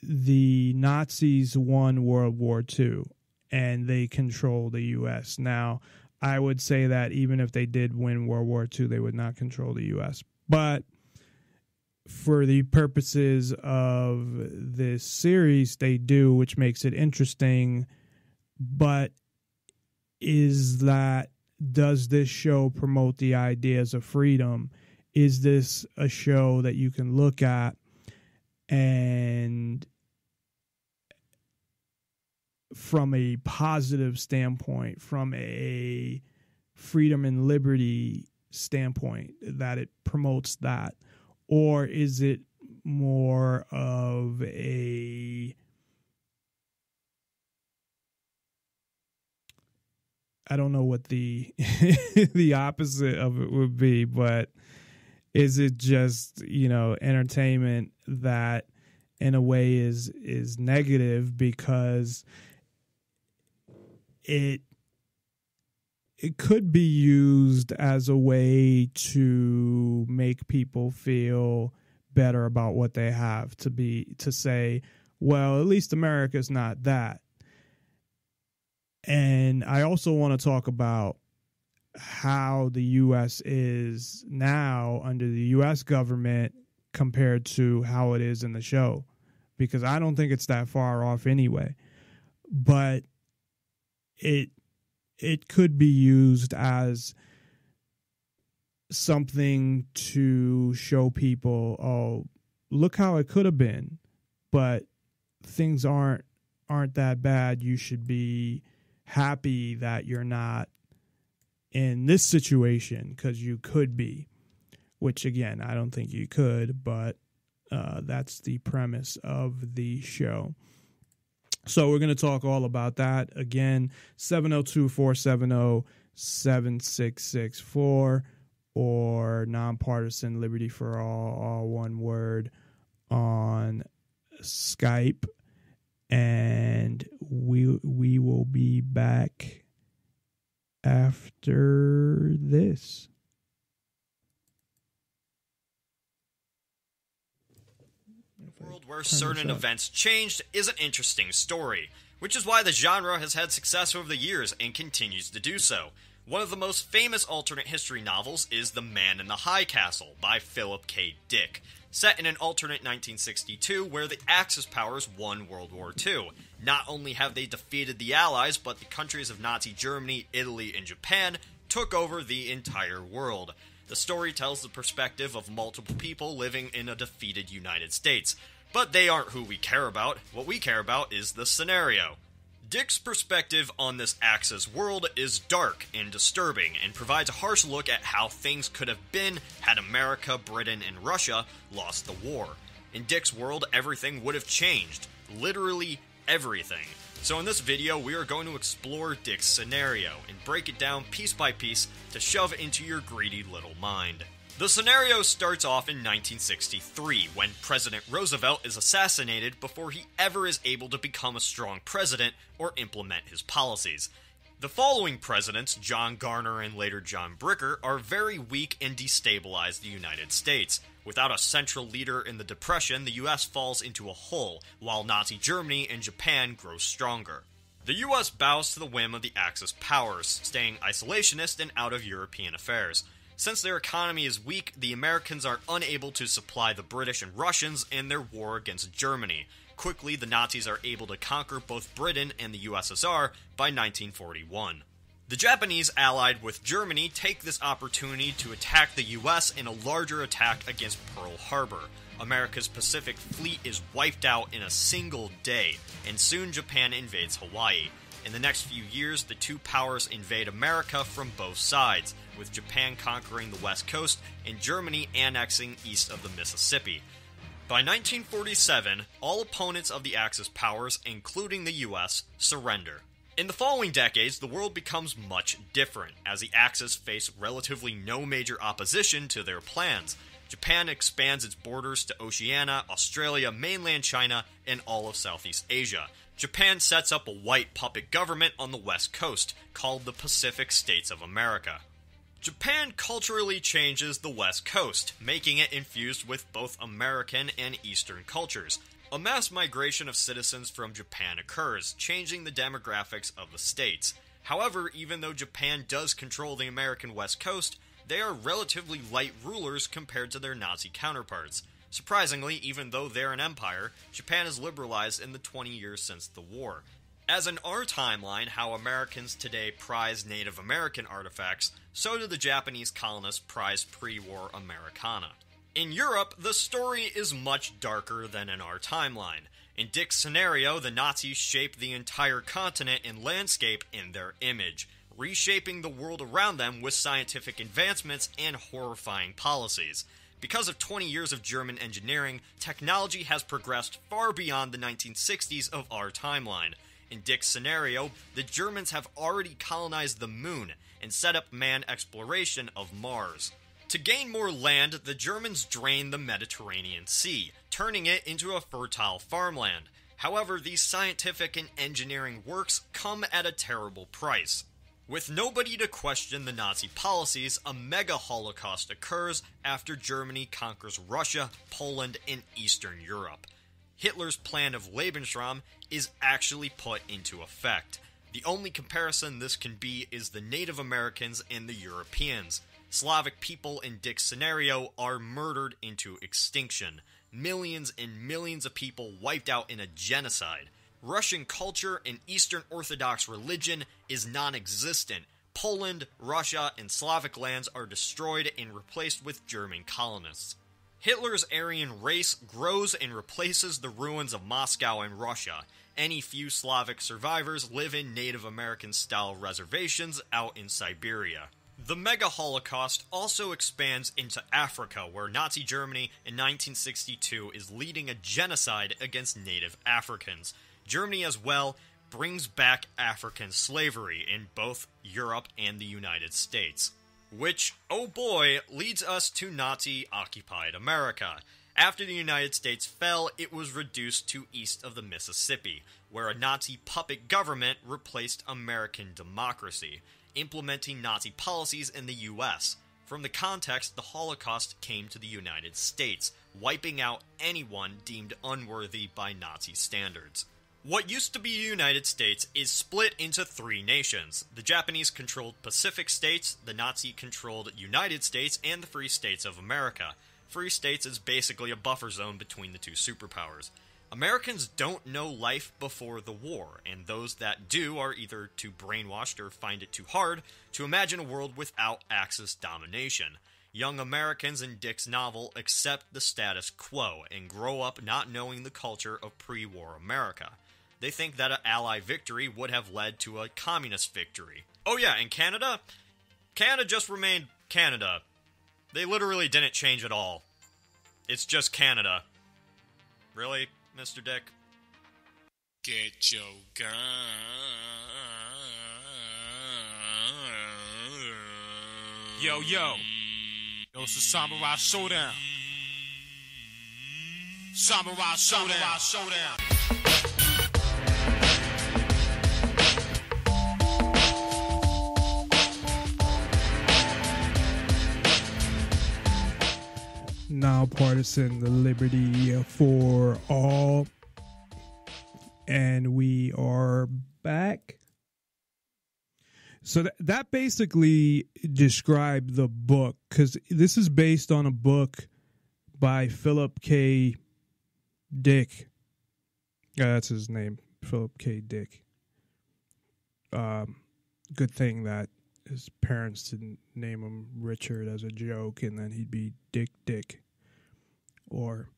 the Nazis won World War II and they control the U.S. Now, I would say that even if they did win World War II, they would not control the U.S. But for the purposes of this series, they do, which makes it interesting. But does this show promote the ideas of freedom? Is this a show that you can look at and from a positive standpoint, from a freedom and liberty standpoint, that it promotes that? Or is it more of I don't know what the the opposite of it would be, but is it just, entertainment that in a way is negative because it could be used as a way to make people feel better about what they have, to say, well, at least America's not that. And I also want to talk about how the U.S. is now under the U.S. government compared to how it is in the show, because I don't think it's that far off anyway. But it could be used as something to show people, oh, look how it could have been, but things aren't that bad. You should be happy that you're not in this situation, because you could be, which again, I don't think you could, but that's the premise of the show. So we're going to talk all about that. Again, 702-470-7664 or Nonpartisan Liberty for all one word on Skype. And we will be back after this. A world where certain events changed is an interesting story, which is why the genre has had success over the years and continues to do so. One of the most famous alternate history novels is The Man in the High Castle by Philip K. Dick, set in an alternate 1962 where the Axis powers won World War II. Not only have they defeated the Allies, but the countries of Nazi Germany, Italy, and Japan took over the entire world. The story tells the perspective of multiple people living in a defeated United States. But they aren't who we care about. What we care about is the scenario. Dick's perspective on this Axis world is dark and disturbing, and provides a harsh look at how things could have been had America, Britain, and Russia lost the war. In Dick's world, everything would have changed. Literally everything. So in this video, we are going to explore Dick's scenario, and break it down piece by piece to shove it into your greedy little mind. The scenario starts off in 1963, when President Roosevelt is assassinated before he ever is able to become a strong president or implement his policies. The following presidents, John Garner and later John Bricker, are very weak and destabilize the United States. Without a central leader in the Depression, the U.S. falls into a hole, while Nazi Germany and Japan grow stronger. The U.S. bows to the whim of the Axis powers, staying isolationist and out of European affairs. Since their economy is weak, the Americans are unable to supply the British and Russians in their war against Germany. Quickly, the Nazis are able to conquer both Britain and the USSR by 1941. The Japanese, allied with Germany, take this opportunity to attack the US in a larger attack against Pearl Harbor. America's Pacific Fleet is wiped out in a single day, and soon Japan invades Hawaii. In the next few years, the two powers invade America from both sides, with Japan conquering the West Coast and Germany annexing east of the Mississippi. By 1947, all opponents of the Axis powers, including the US, surrender. In the following decades, the world becomes much different, as the Axis face relatively no major opposition to their plans. Japan expands its borders to Oceania, Australia, mainland China, and all of Southeast Asia. Japan sets up a white puppet government on the West Coast, called the Pacific States of America. Japan culturally changes the West Coast, making it infused with both American and Eastern cultures. A mass migration of citizens from Japan occurs, changing the demographics of the states. However, even though Japan does control the American West Coast, they are relatively light rulers compared to their Nazi counterparts. Surprisingly, even though they're an empire, Japan is liberalized in the 20 years since the war. As in our timeline, how Americans today prize Native American artifacts, so do the Japanese colonists prize pre-war Americana. In Europe, the story is much darker than in our timeline. In Dick's scenario, the Nazis shape the entire continent and landscape in their image, reshaping the world around them with scientific advancements and horrifying policies. Because of 20 years of German engineering, technology has progressed far beyond the 1960s of our timeline. In Dick's scenario, the Germans have already colonized the moon and set up manned exploration of Mars. To gain more land, the Germans drained the Mediterranean Sea, turning it into a fertile farmland. However, these scientific and engineering works come at a terrible price. With nobody to question the Nazi policies, a mega holocaust occurs after Germany conquers Russia, Poland, and Eastern Europe. Hitler's plan of Lebensraum is actually put into effect. The only comparison this can be is the Native Americans and the Europeans. Slavic people in Dick's scenario are murdered into extinction. Millions and millions of people wiped out in a genocide. Russian culture and Eastern Orthodox religion is non-existent. Poland, Russia, and Slavic lands are destroyed and replaced with German colonists. Hitler's Aryan race grows and replaces the ruins of Moscow and Russia. Any few Slavic survivors live in Native American-style reservations out in Siberia. The mega-holocaust also expands into Africa, where Nazi Germany in 1962 is leading a genocide against native Africans. Germany as well brings back African slavery in both Europe and the United States. Which, oh boy, leads us to Nazi-occupied America. After the United States fell, it was reduced to east of the Mississippi, where a Nazi puppet government replaced American democracy, implementing Nazi policies in the U.S. From the context, the Holocaust came to the United States, wiping out anyone deemed unworthy by Nazi standards. What used to be the United States is split into three nations: the Japanese-controlled Pacific States, the Nazi-controlled United States, and the Free States of America. Free States is basically a buffer zone between the two superpowers. Americans don't know life before the war, and those that do are either too brainwashed or find it too hard to imagine a world without Axis domination. Young Americans in Dick's novel accept the status quo and grow up not knowing the culture of pre-war America. They think that an Ally victory would have led to a communist victory. Oh yeah, and Canada? Canada just remained Canada. They literally didn't change at all. It's just Canada. Really, Mr. Dick? Get your gun. Yo, yo. Yo, it's the Samurai Showdown. Samurai Showdown. Nonpartisan, the liberty for all. And we are back. So that basically described the book, because this is based on a book by Philip K. Dick. That's his name, Philip K. Dick. Good thing that his parents didn't name him Richard as a joke, and then he'd be Dick. Or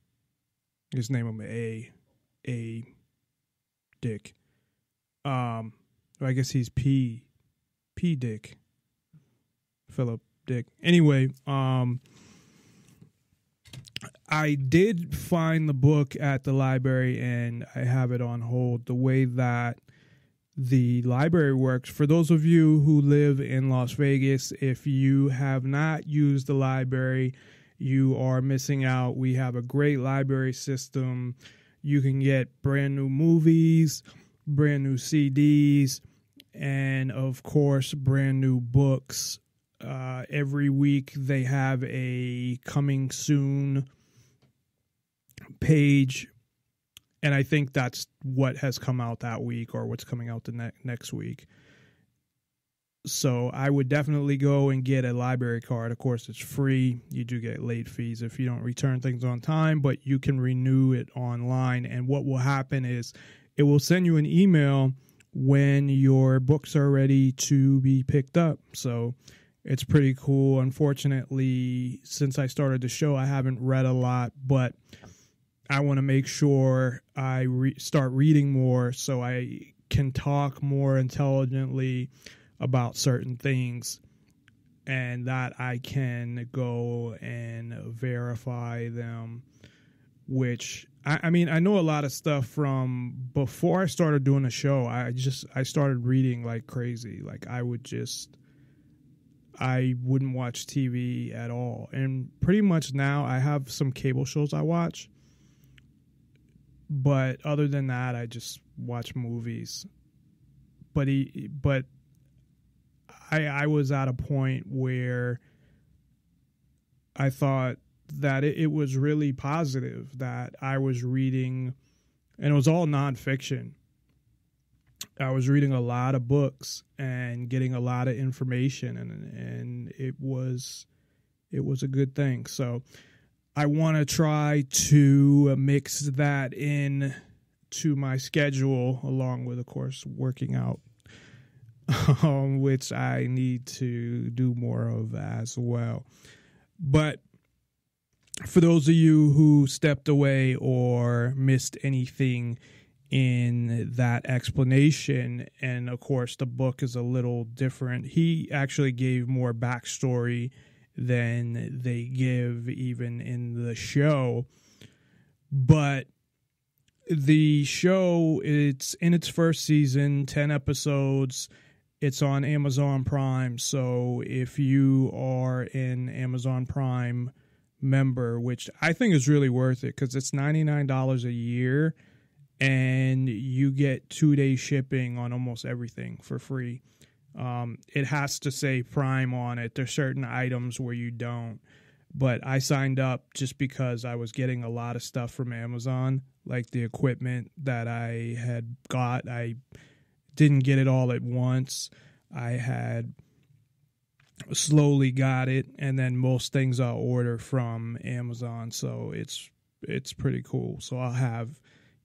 just name him A. Dick. I guess he's P. Dick. Philip Dick. Anyway, I did find the book at the library, and I have it on hold. The way that the library works, for those of you who live in Las Vegas, if you have not used the library, you are missing out. We have a great library system. You can get brand new movies, brand new CDs, and of course, brand new books. Every week they have a coming soon page, and I think that's what has come out that week or what's coming out the next week. So I would definitely go and get a library card. Of course, it's free. You do get late fees if you don't return things on time, but you can renew it online. And what will happen is it will send you an email when your books are ready to be picked up. So it's pretty cool. Unfortunately, since I started the show, I haven't read a lot, but I want to make sure I start reading more so I can talk more intelligently about certain things, and that I can go and verify them, which I mean, I know a lot of stuff from before I started doing the show. I started reading like crazy. Like I wouldn't watch TV at all. And pretty much now I have some cable shows I watch, but other than that, I just watch movies. But I was at a point where I thought that it was really positive that I was reading, and it was all nonfiction. I was reading a lot of books and getting a lot of information, and it was a good thing. So I want to try to mix that in to my schedule, along with, of course, working out, which I need to do more of as well. But for those of you who stepped away or missed anything in that explanation, and of course the book is a little different, he actually gave more backstory than they give even in the show. But the show, it's in its first season, 10 episodes. It's on Amazon Prime. So if you are an Amazon Prime member, which I think is really worth it because it's $99 a year and you get 2-day shipping on almost everything for free. It has to say Prime on it. There's certain items where you don't. But I signed up just because I was getting a lot of stuff from Amazon, like the equipment that I had got. I didn't get it all at once. I had slowly got it, and then most things I'll order from Amazon, so it's pretty cool. So I'll have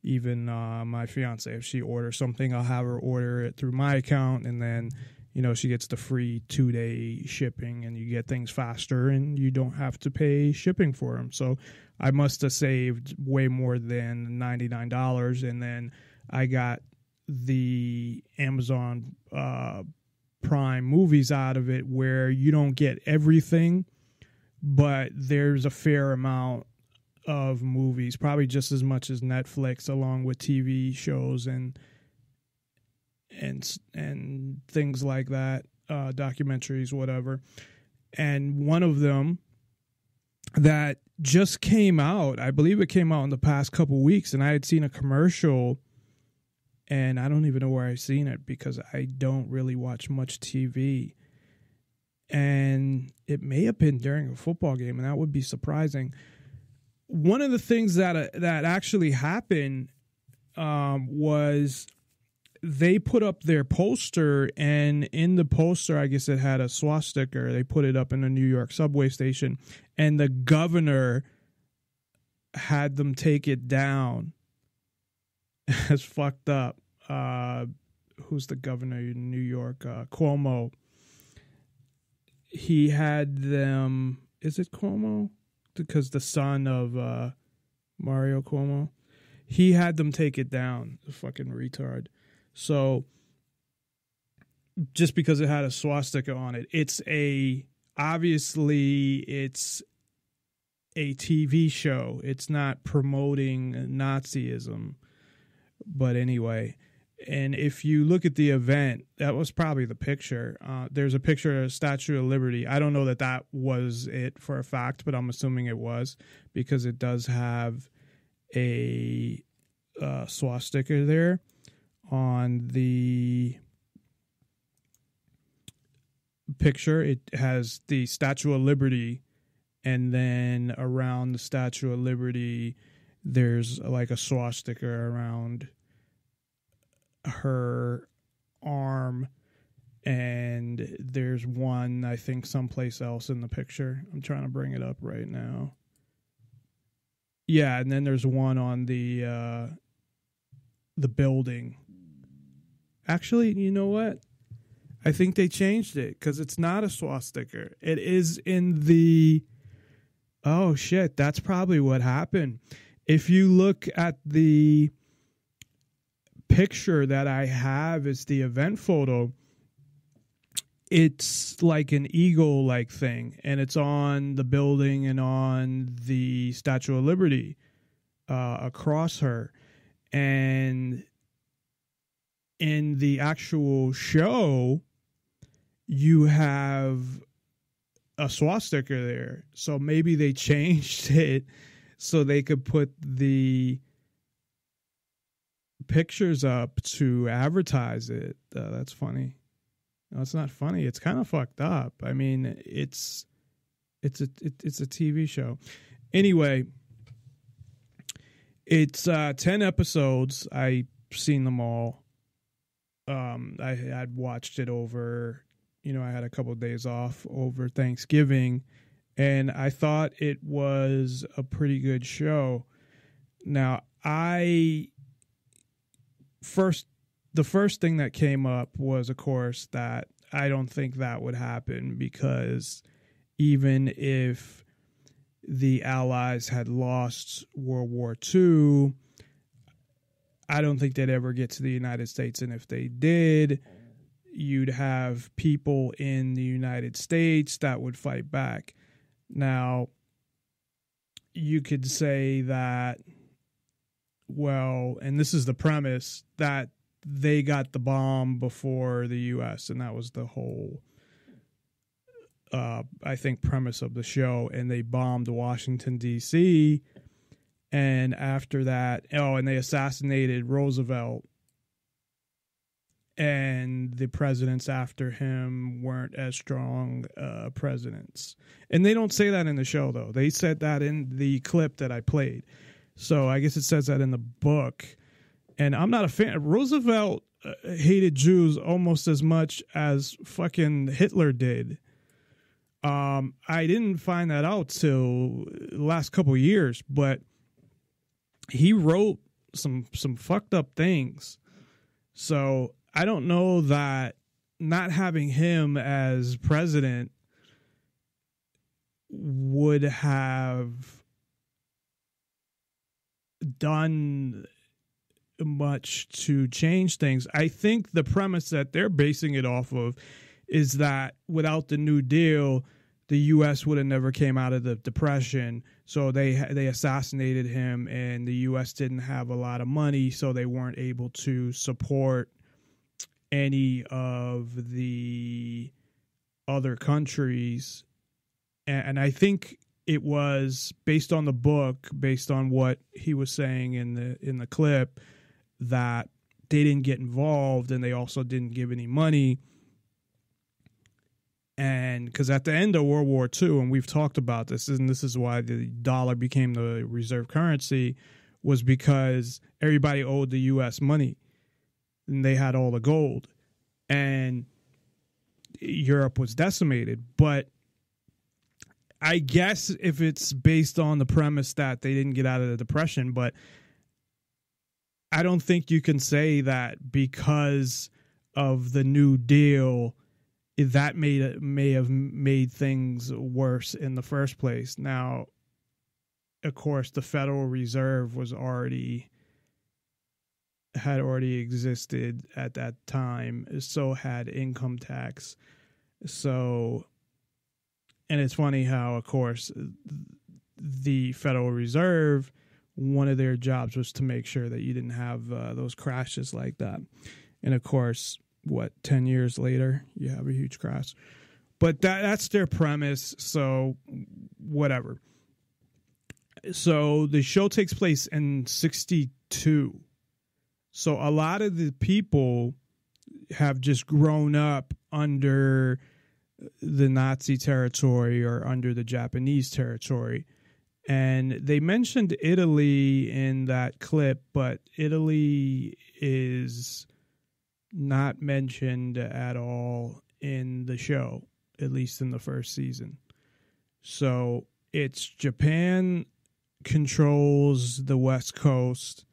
even my fiance, if she orders something, I'll have her order it through my account, and then she gets the free 2-day shipping, and you get things faster, and you don't have to pay shipping for them. So I must have saved way more than $99, and then I got the Amazon Prime movies out of it, where you don't get everything, but there's a fair amount of movies, probably just as much as Netflix, along with TV shows and things like that, documentaries, whatever. And one of them that just came out, I believe it came out in the past couple weeks, and I had seen a commercial, and I don't even know where I've seen it because I don't really watch much TV. And it may have been during a football game, and that would be surprising. one of the things that actually happened was they put up their poster, and in the poster, I guess it had a swastika. They put it up in a New York subway station, and the governor had them take it down. It's fucked up. Who's the governor in New York? Cuomo. He had them. Is it Cuomo? Because the son of Mario Cuomo. He had them take it down. The fucking retard. So just because it had a swastika on it, obviously it's a TV show. It's not promoting Nazism. But anyway, and if you look at the event, that was probably the picture. There's a picture of Statue of Liberty. I don't know that was it for a fact, but I'm assuming it was, because it does have a swastika there on the picture. It has the Statue of Liberty, and then around the Statue of Liberty, there's like a swastika around her arm, and there's one, I think, someplace else in the picture. I'm trying to bring it up right now. Yeah, and then there's one on the building. Actually, you know what? I think they changed it, because it's not a swastika. It is in the... Oh, shit, that's probably what happened. If you look at the picture that I have, is the event photo, it's like an eagle-like thing, and it's on the building and on the Statue of Liberty across her. And in the actual show, you have a swastika there. So maybe they changed it so they could put the pictures up to advertise it. That's funny. No, it's not funny. It's kind of fucked up. I mean, it's a TV show. Anyway, it's 10 episodes. I've seen them all. I had watched it over, I had a couple of days off over Thanksgiving, and I thought it was a pretty good show. Now, the first thing that came up was, of course, that I don't think that would happen, because even if the Allies had lost World War II, I don't think they'd ever get to the United States. And if they did, you'd have people in the United States that would fight back. Now, you could say that, well, and this is the premise, that they got the bomb before the U.S., and that was the whole, I think, premise of the show, and they bombed Washington, D.C., and after that, and they assassinated Roosevelt, and the presidents after him weren't as strong presidents. And they don't say that in the show, though. They said that in the clip that I played. So I guess it says that in the book. And I'm not a fan. Roosevelt hated Jews almost as much as fucking Hitler did. I didn't find that out till the last couple of years, but he wrote some fucked up things. So I don't know that not having him as president would have done much to change things. I think the premise that they're basing it off of is that without the New Deal, the U.S. would have never came out of the Depression. So they assassinated him, and the U.S. didn't have a lot of money, so they weren't able to support any of the other countries. And I think it was based on the book, based on what he was saying in the clip, that they didn't get involved, and they also didn't give any money. And because at the end of World War II, and we've talked about this, and this is why the dollar became the reserve currency, was because everybody owed the U.S. money, and they had all the gold, and Europe was decimated. But I guess if it's based on the premise that they didn't get out of the Depression, but I don't think you can say that because of the New Deal that may have made things worse in the first place. Now, of course, the Federal Reserve had already existed at that time. So had income tax. So, and it's funny how, of course, the Federal Reserve, one of their jobs was to make sure that you didn't have those crashes like that. And of course, 10 years later, you have a huge crash. But that's their premise, so whatever. So the show takes place in 1962. So a lot of the people have just grown up under the Nazi territory or under the Japanese territory. And they mentioned Italy in that clip, but Italy is not mentioned at all in the show, at least in the first season. So it's Japan controls the West Coast,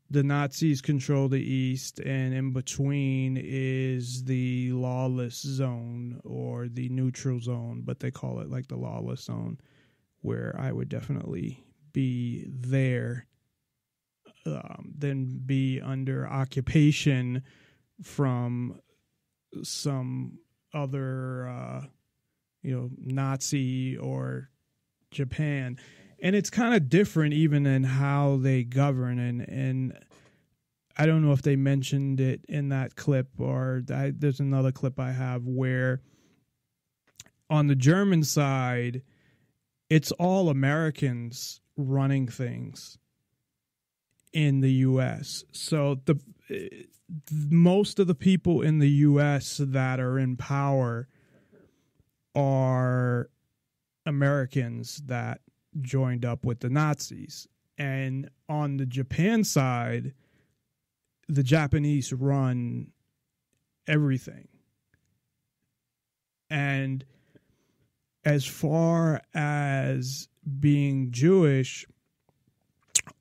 the Nazis control the East, and in between is the lawless zone or the neutral zone, but they call it like the lawless zone, where I would definitely be there. Then be under occupation from some other, Nazi or Japan. And it's kind of different even in how they govern. And I don't know if they mentioned it in that clip or there's another clip I have where on the German side, it's all Americans running things in the U.S. So most of the people in the U.S. that are in power are Americans that joined up with the Nazis. And on the Japan side, the Japanese run everything. And as far as being Jewish,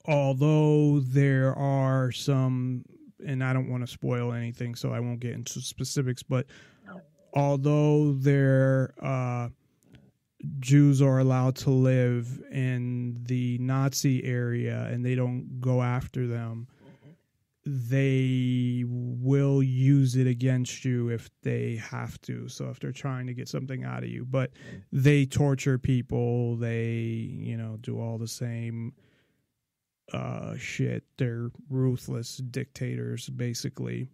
although there are some, and I don't want to spoil anything, so I won't get into specifics, but although Jews are allowed to live in the Nazi area and they don't go after them, they will use it against you if they have to. So if they're trying to get something out of you, but they torture people, they, do all the same shit. They're ruthless dictators, basically,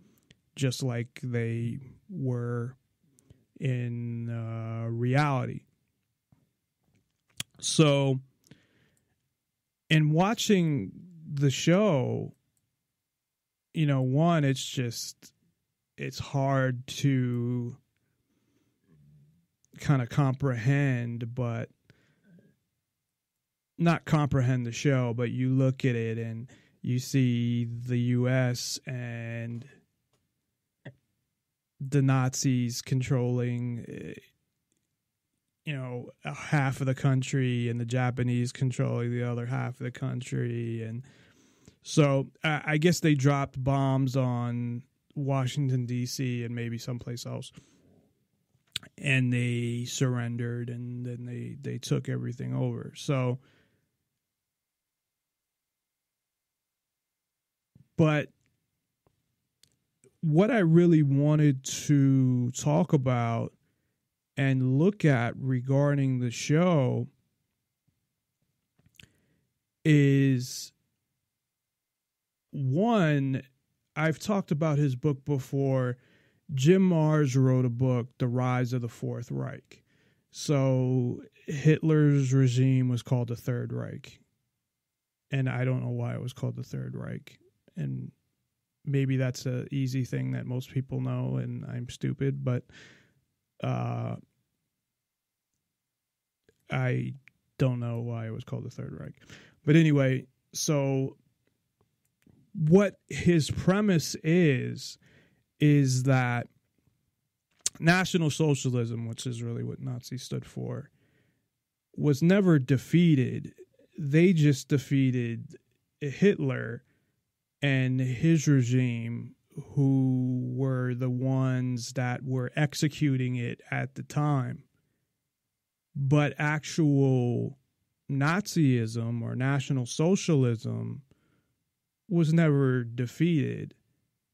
just like they were in reality. So, in watching the show, one, it's hard to kind of comprehend, but not comprehend the show, but you look at it and you see the U.S. and the Nazis controlling, half of the country and the Japanese controlling the other half of the country. And so I guess they dropped bombs on Washington, D.C. and maybe someplace else. And they surrendered and then they took everything over. So, but what I really wanted to talk about and look at regarding the show is, one, I've talked about his book before. Jim Marrs wrote a book, The Rise of the Fourth Reich. So Hitler's regime was called the Third Reich. And I don't know why it was called the Third Reich. And maybe that's an easy thing that most people know and I'm stupid, but I don't know why it was called the Third Reich. But anyway, so what his premise is that National Socialism, which is really what Nazis stood for, was never defeated. They just defeated Hitler and his regime, who were the ones that were executing it at the time. But actual Nazism or National Socialism was never defeated.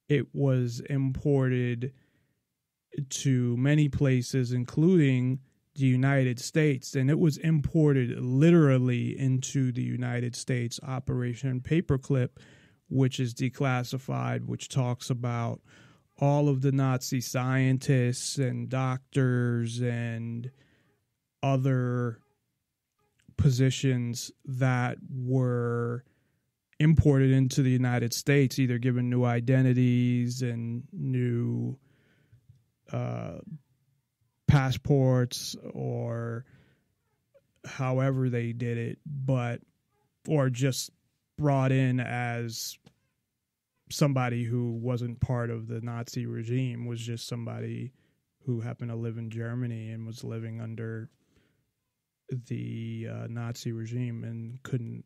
It was imported to many places, including the United States, and it was imported literally into the United States. Operation Paperclip, which is declassified, which talks about all of the Nazi scientists and doctors and other positions that were imported into the United States, either given new identities and new passports or however they did it, or just brought in as somebody who wasn't part of the Nazi regime, was just somebody who happened to live in Germany and was living under the Nazi regime and couldn't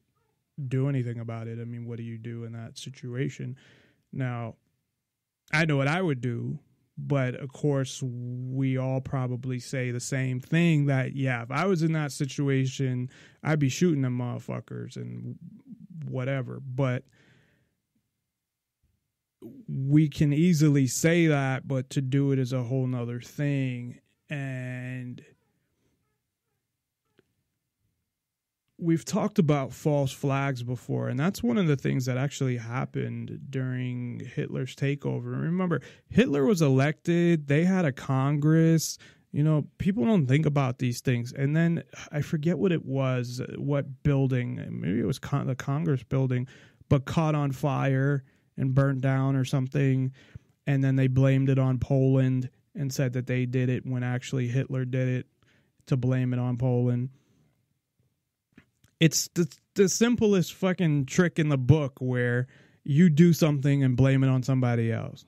do anything about it. I mean, what do you do in that situation? Now, I know what I would do, but of course we all probably say the same thing, that, yeah, if I was in that situation, I'd be shooting them motherfuckers and whatever. But we can easily say that, but to do it is a whole nother thing. And we've talked about false flags before, and that's one of the things that actually happened during Hitler's takeover. Remember, Hitler was elected, they had a Congress, you know, people don't think about these things. And then I forget what it was, what building, maybe it was the Congress building, but caught on fire and burnt down or something. And then they blamed it on Poland and said that they did it when actually Hitler did it, to blame it on Poland. It's the simplest fucking trick in the book, where you do something and blame it on somebody else.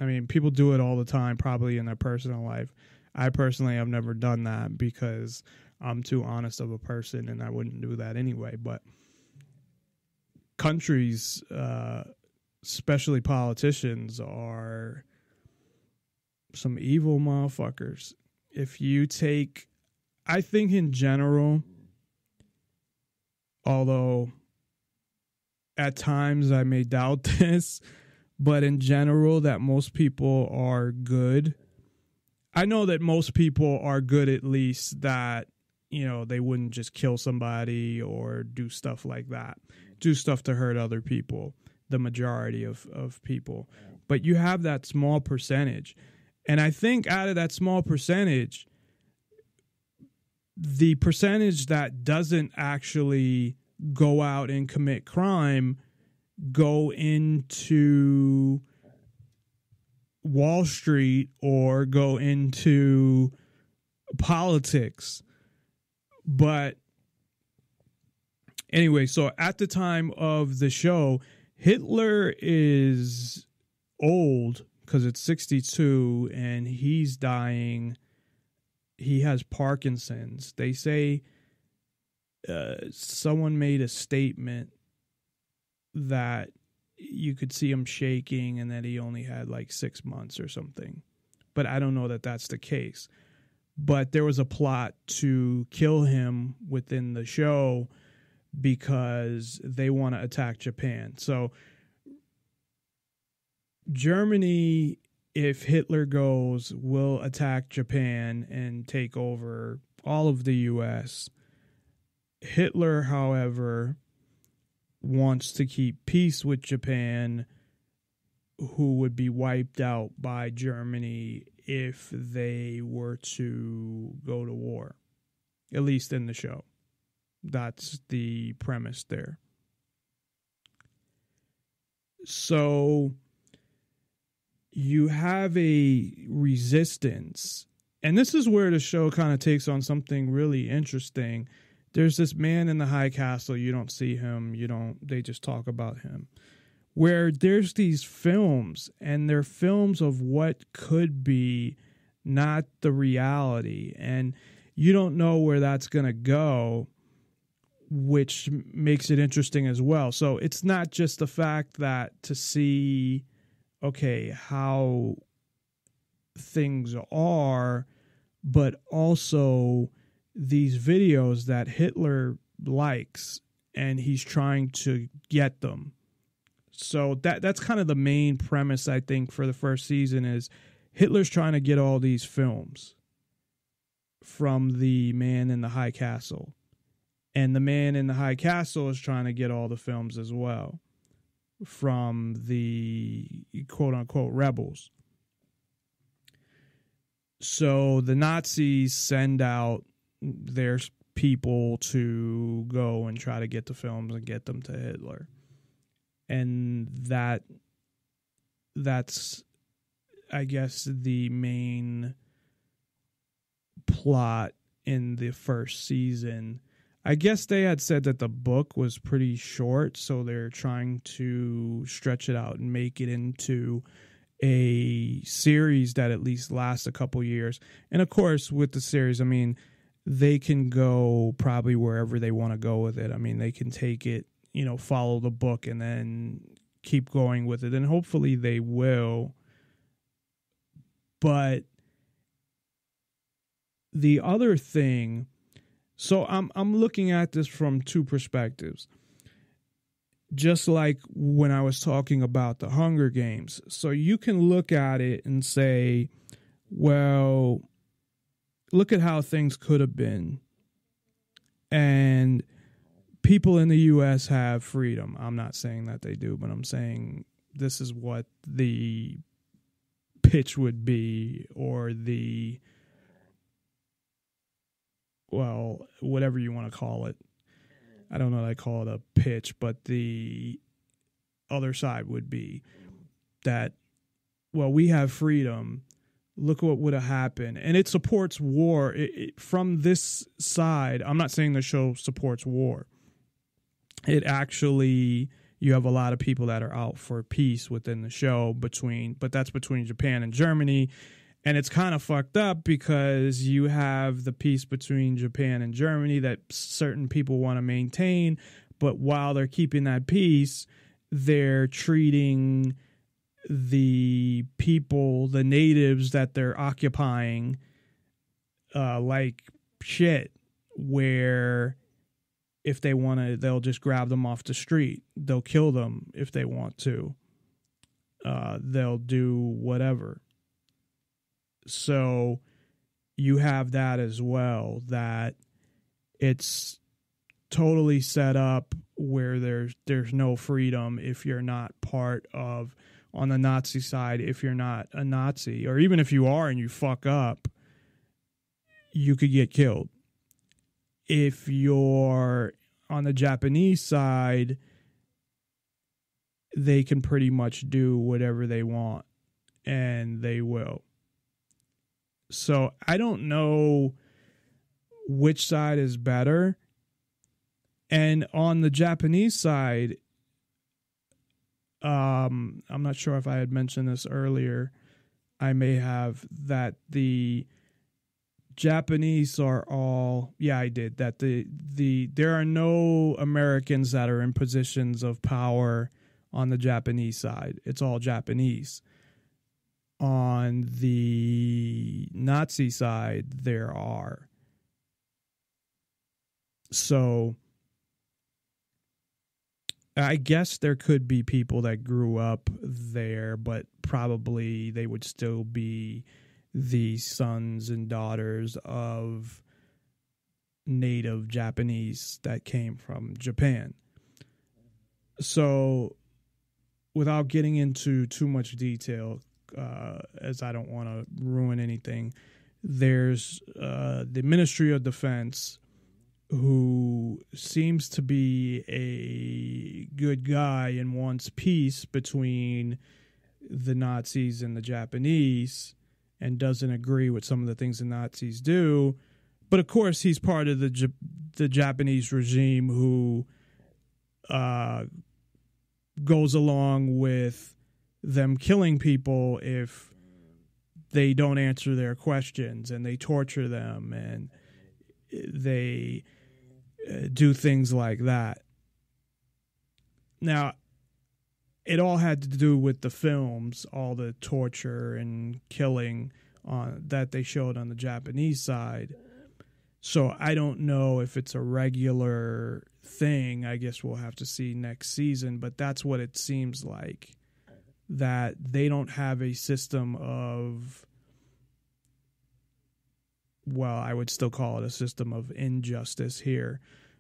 I mean, people do it all the time, probably in their personal life. I personally have never done that because I'm too honest of a person and I wouldn't do that anyway. But countries, especially politicians, are some evil motherfuckers. If you take, I think in general, although at times I may doubt this, but in general, that most people are good. I know that most people are good, at least, that, you know, they wouldn't just kill somebody or do stuff like that, do stuff to hurt other people, the majority of people. But you have that small percentage. And I think out of that small percentage, the percentage that doesn't actually go out and commit crime go into Wall Street or go into politics. But anyway, so at the time of the show, Hitler is old because it's 62 and he's dying. He has Parkinson's. They say someone made a statement that you could see him shaking and that he only had like 6 months or something. But I don't know that that's the case. But there was a plot to kill him within the show because they want to attack Japan. So Germany, if Hitler goes, will attack Japan and take over all of the U.S. Hitler, however, wants to keep peace with Japan, who would be wiped out by Germany if they were to go to war, at least in the show. That's the premise there. So you have a resistance And this is where the show kind of takes on something really interesting. There's this man in the high castle. You don't see him. They just talk about him. Where there's these films, and they're films of what could be, not the reality. And you don't know where that's going to go, which makes it interesting as well. So it's not just the fact that to see, okay, how things are, but also these videos that Hitler likes, and he's trying to get them. So that's kind of the main premise, I think, for the first season is Hitler's trying to get all these films from the man in the high castle. And the man in the high castle is trying to get all the films as well from the quote-unquote rebels. So the Nazis send out their people to go and try to get the films and get them to Hitler. And that's, I guess, the main plot in the first season. I guess they had said that the book was pretty short, so they're trying to stretch it out and make it into a series that at least lasts a couple years. And of course, with the series, I mean, they can go probably wherever they want to go with it. I mean, they can take it, follow the book and then keep going with it. And hopefully they will. But the other thing, so I'm looking at this from two perspectives. Just like when I was talking about the Hunger Games. So you can look at it and say, well, look at how things could have been. And people in the U.S. have freedom. I'm not saying that they do, but I'm saying this is what the pitch would be, or the, well, whatever you want to call it. I don't know that I call it a pitch, but the other side would be that, well, we have freedom. Look what would have happened. And it supports war. From this side, I'm not saying the show supports war. It actually, you have a lot of people that are out for peace within the show, but that's between Japan and Germany. And it's kind of fucked up because you have the peace between Japan and Germany that certain people want to maintain. But while they're keeping that peace, they're treating the people, the natives that they're occupying, like shit, where if they want to, they'll just grab them off the street. They'll kill them if they want to. They'll do whatever. So you have that as well, that it's totally set up where there's no freedom if you're not part of, on the Nazi side, if you're not a Nazi, or even if you are and you fuck up, you could get killed. If you're on the Japanese side, they can pretty much do whatever they want, and they will. So I don't know which side is better. And on the Japanese side, I'm not sure if I had mentioned this earlier. I may have, that the Japanese are all, yeah, I did, that there are no Americans that are in positions of power on the Japanese side. It's all Japanese. On the Nazi side, there are. So I guess there could be people that grew up there, but probably they would still be the sons and daughters of native Japanese that came from Japan. So without getting into too much detail, as I don't want to ruin anything, there's the Ministry of Defense, who seems to be a good guy and wants peace between the Nazis and the Japanese, and doesn't agree with some of the things the Nazis do. But of course, he's part of the Japanese regime who goes along with them killing people if they don't answer their questions, and they torture them, and they do things like that. Now, it all had to do with the films, all the torture and killing that they showed on the Japanese side. So I don't know if it's a regular thing. I guess we'll have to see next season, but that's what it seems like, that they don't have a system of, well, I would still call it a system of injustice here,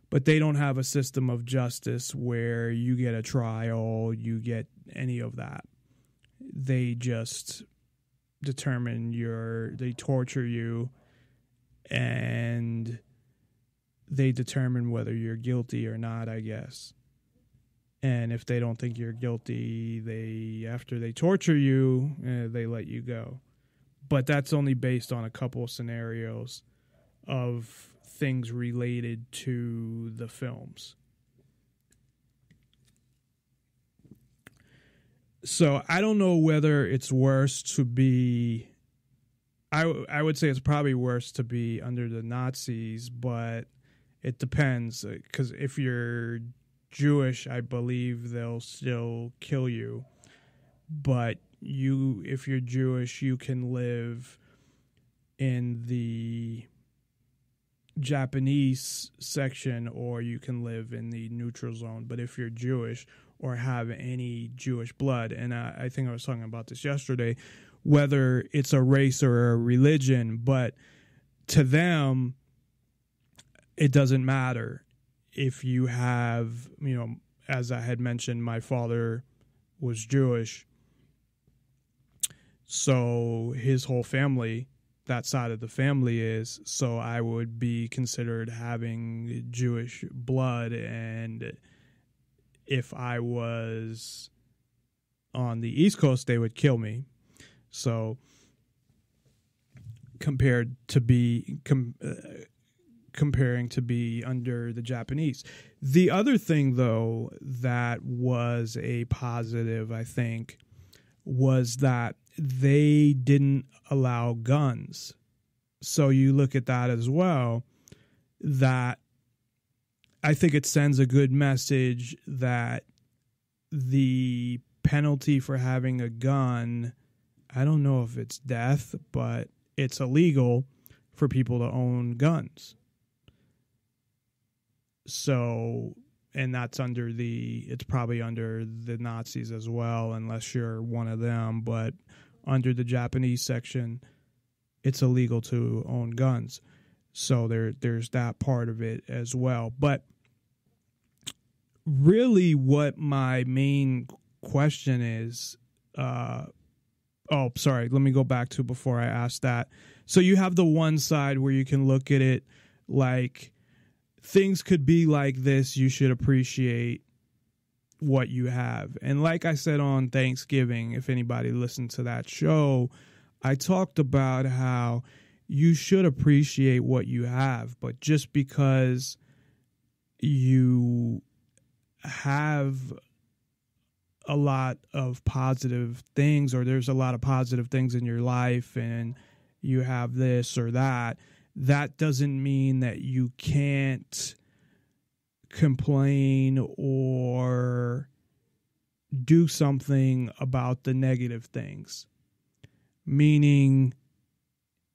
but they don't have a system of justice where you get a trial, you get any of that. They just determine they torture you, and they determine whether you're guilty or not, I guess. And if they don't think you're guilty, after they torture you, they let you go. But that's only based on a couple of scenarios of things related to the films. So I don't know whether it's worse to be... I would say it's probably worse to be under the Nazis, but it depends. Because if you're Jewish, I believe they'll still kill you. But if you're Jewish, you can live in the Japanese section, or you can live in the neutral zone. But if you're Jewish or have any Jewish blood, and I think I was talking about this yesterday, whether it's a race or a religion, but to them, it doesn't matter. If you have, as I had mentioned, my father was Jewish, so his whole family, that side of the family is, so I would be considered having Jewish blood, and if I was on the East Coast, they would kill me. So comparing to be under the Japanese. The other thing, though, that was a positive, I think, was that they didn't allow guns. So you look at that as well, that I think it sends a good message that the penalty for having a gun, I don't know if it's death, but it's illegal for people to own guns. So, and that's it's probably under the Nazis as well, unless you're one of them, but under the Japanese section, it's illegal to own guns. So there's that part of it as well. But really what my main question is, let me go back to before I ask that. So you have the one side where you can look at it like things could be like this. You should appreciate what you have. And like I said on Thanksgiving, if anybody listened to that show, I talked about how you should appreciate what you have, but just because you have a lot of positive things, or there's a lot of positive things in your life, and you have this or that, that doesn't mean that you can't complain or do something about the negative things. Meaning,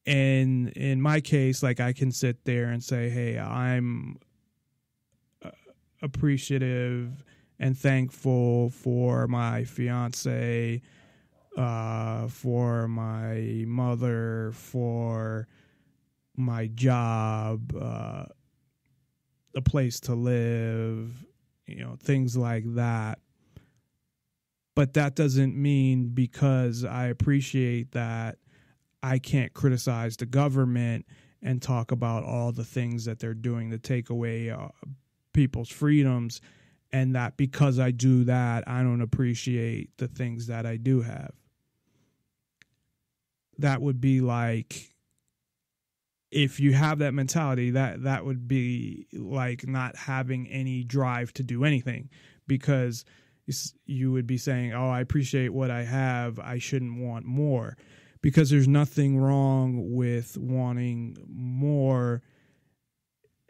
in my case, like I can sit there and say, hey, I'm appreciative and thankful for my fiance, for my mother, for my job, a place to live, things like that. But that doesn't mean because I appreciate that, I can't criticize the government and talk about all the things that they're doing to take away people's freedoms, and that because I do that, I don't appreciate the things that I do have. that would be like, if you have that mentality, that would be like not having any drive to do anything, because you would be saying, oh, I appreciate what I have, I shouldn't want more. Because there's nothing wrong with wanting more.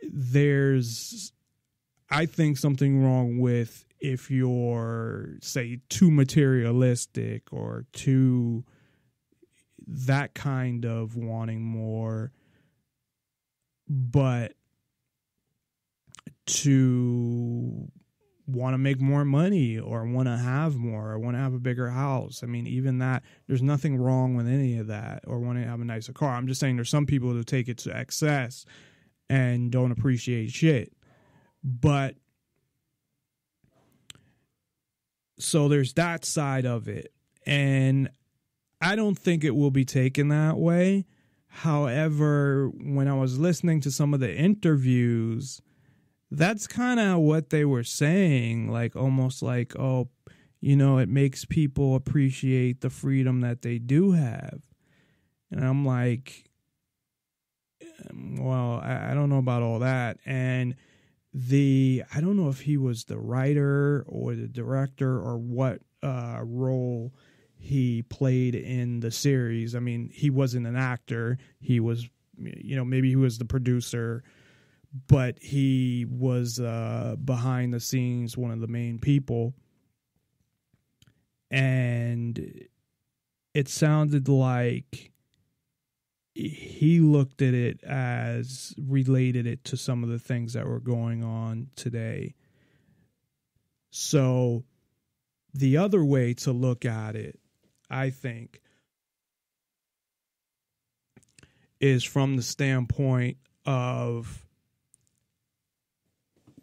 There's, I think, something wrong with if you're, say, too materialistic or too that kind of wanting more, but to want to make more money or want to have more or want to have a bigger house. I mean, even that, there's nothing wrong with any of that, or want to have a nicer car. I'm just saying there's some people who take it to excess and don't appreciate shit. But so there's that side of it. And I don't think it will be taken that way. However, when I was listening to some of the interviews, that's kind of what they were saying, like almost like, oh, you know, it makes people appreciate the freedom that they do have. And I'm like, well, I don't know about all that. And I don't know if he was the writer or the director or what role he played in the series. I mean, he wasn't an actor. He was, you know, maybe he was the producer, but he was behind the scenes, one of the main people. And it sounded like he looked at it as related it to some of the things that were going on today. So the other way to look at it, I think, is from the standpoint of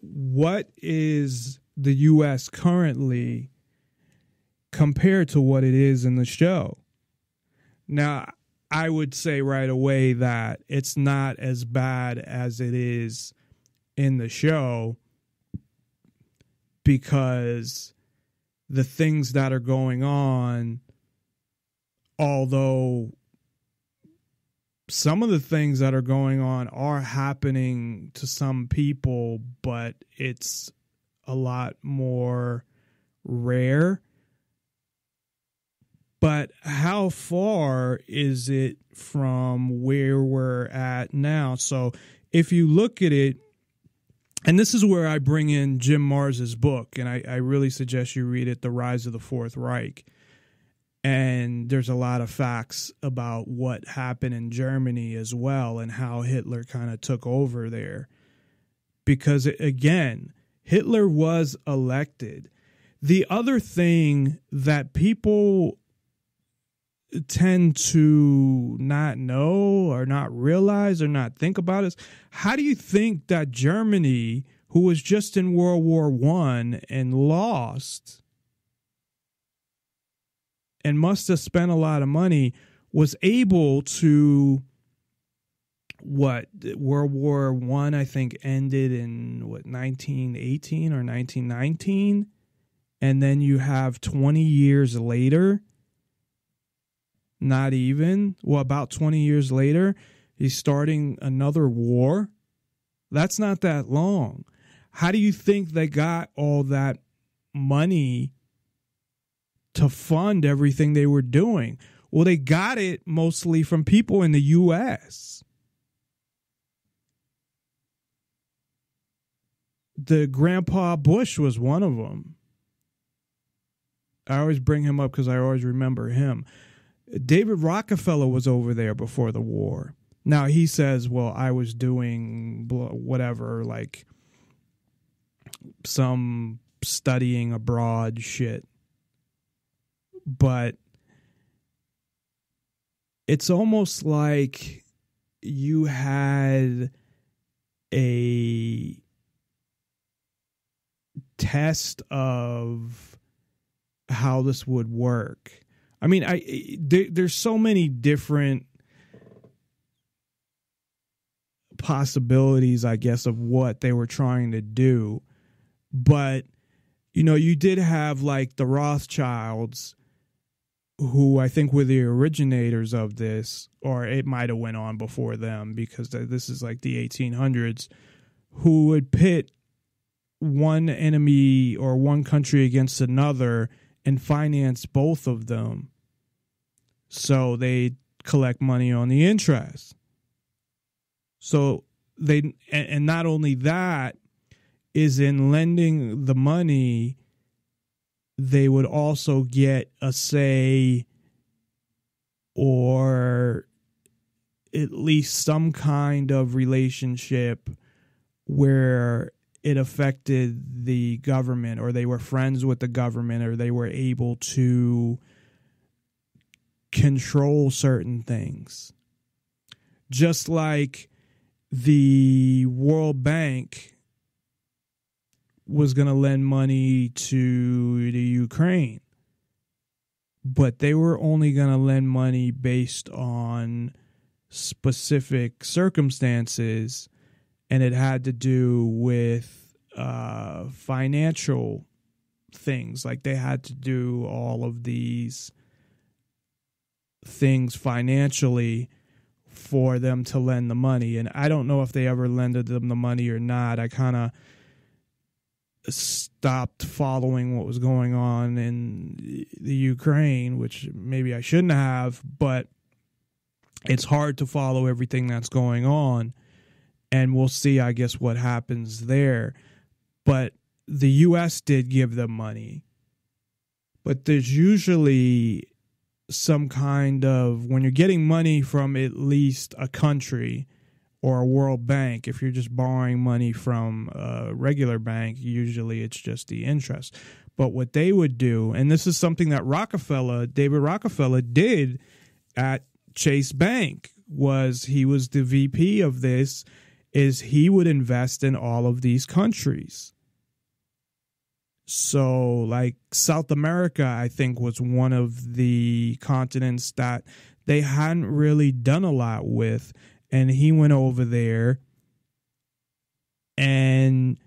what is the U.S. currently compared to what it is in the show. Now, I would say right away that it's not as bad as it is in the show, because the things that are going on, although some of the things that are going on are happening to some people, but it's a lot more rare. But how far is it from where we're at now? So if you look at it, and this is where I bring in Jim Mars's book, and I really suggest you read it, The Rise of the Fourth Reich. And there's a lot of facts about what happened in Germany as well, and how Hitler kind of took over there. Because, again, Hitler was elected. The other thing that people tend to not know or not realize or not think about is, how do you think that Germany, who was just in World War I and lost and must have spent a lot of money, was able to, World War I, I think, ended in 1918 or 1919, and then you have 20 years later, not even, about 20 years later, he's starting another war. That's not that long. How do you think they got all that money to fund everything they were doing? Well, they got it mostly from people in the U.S. The Grandpa Bush was one of them. I always bring him up because I always remember him. David Rockefeller was over there before the war. Now, he says, well, I was doing whatever, like some studying abroad shit. But it's almost like you had a test of how this would work. I mean, there's so many different possibilities, I guess, of what they were trying to do. But, you know, you did have like the Rothschilds, who I think were the originators of this, or it might have went on before them because this is like the 1800s, who would pit one enemy or one country against another and finance both of them. So they collect money on the interest. So they, and not only that, is in lending the money, they would also get a say or at least some kind of relationship where it affected the government, or they were friends with the government, or they were able to control certain things. Just like the World Bank was going to lend money to the Ukraine, but they were only going to lend money based on specific circumstances, and it had to do with financial things. Like they had to do all of these things financially for them to lend the money. And I don't know if they ever lended them the money or not. I kind of stopped following what was going on in the Ukraine, which maybe I shouldn't have, but it's hard to follow everything that's going on. And we'll see, I guess, what happens there. But the U.S. did give them money. But there's usually some kind of, when you're getting money from at least a country or a World Bank, if you're just borrowing money from a regular bank, usually it's just the interest. But what they would do, and this is something that David Rockefeller did at Chase Bank, was he was the VP of this, is he would invest in all of these countries. So like South America, I think, was one of the continents that they hadn't really done a lot with. And he went over there and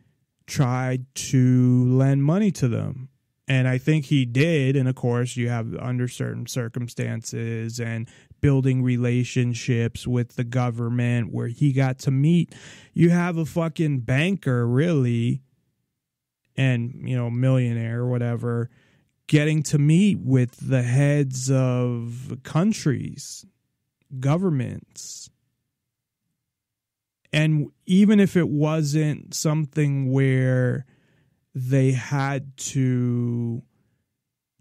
tried to lend money to them. And I think he did. And of course, you have under certain circumstances and building relationships with the government where he got to meet. You have a fucking banker, really, and, you know, millionaire or whatever, getting to meet with the heads of countries, governments. And even if it wasn't something where they had to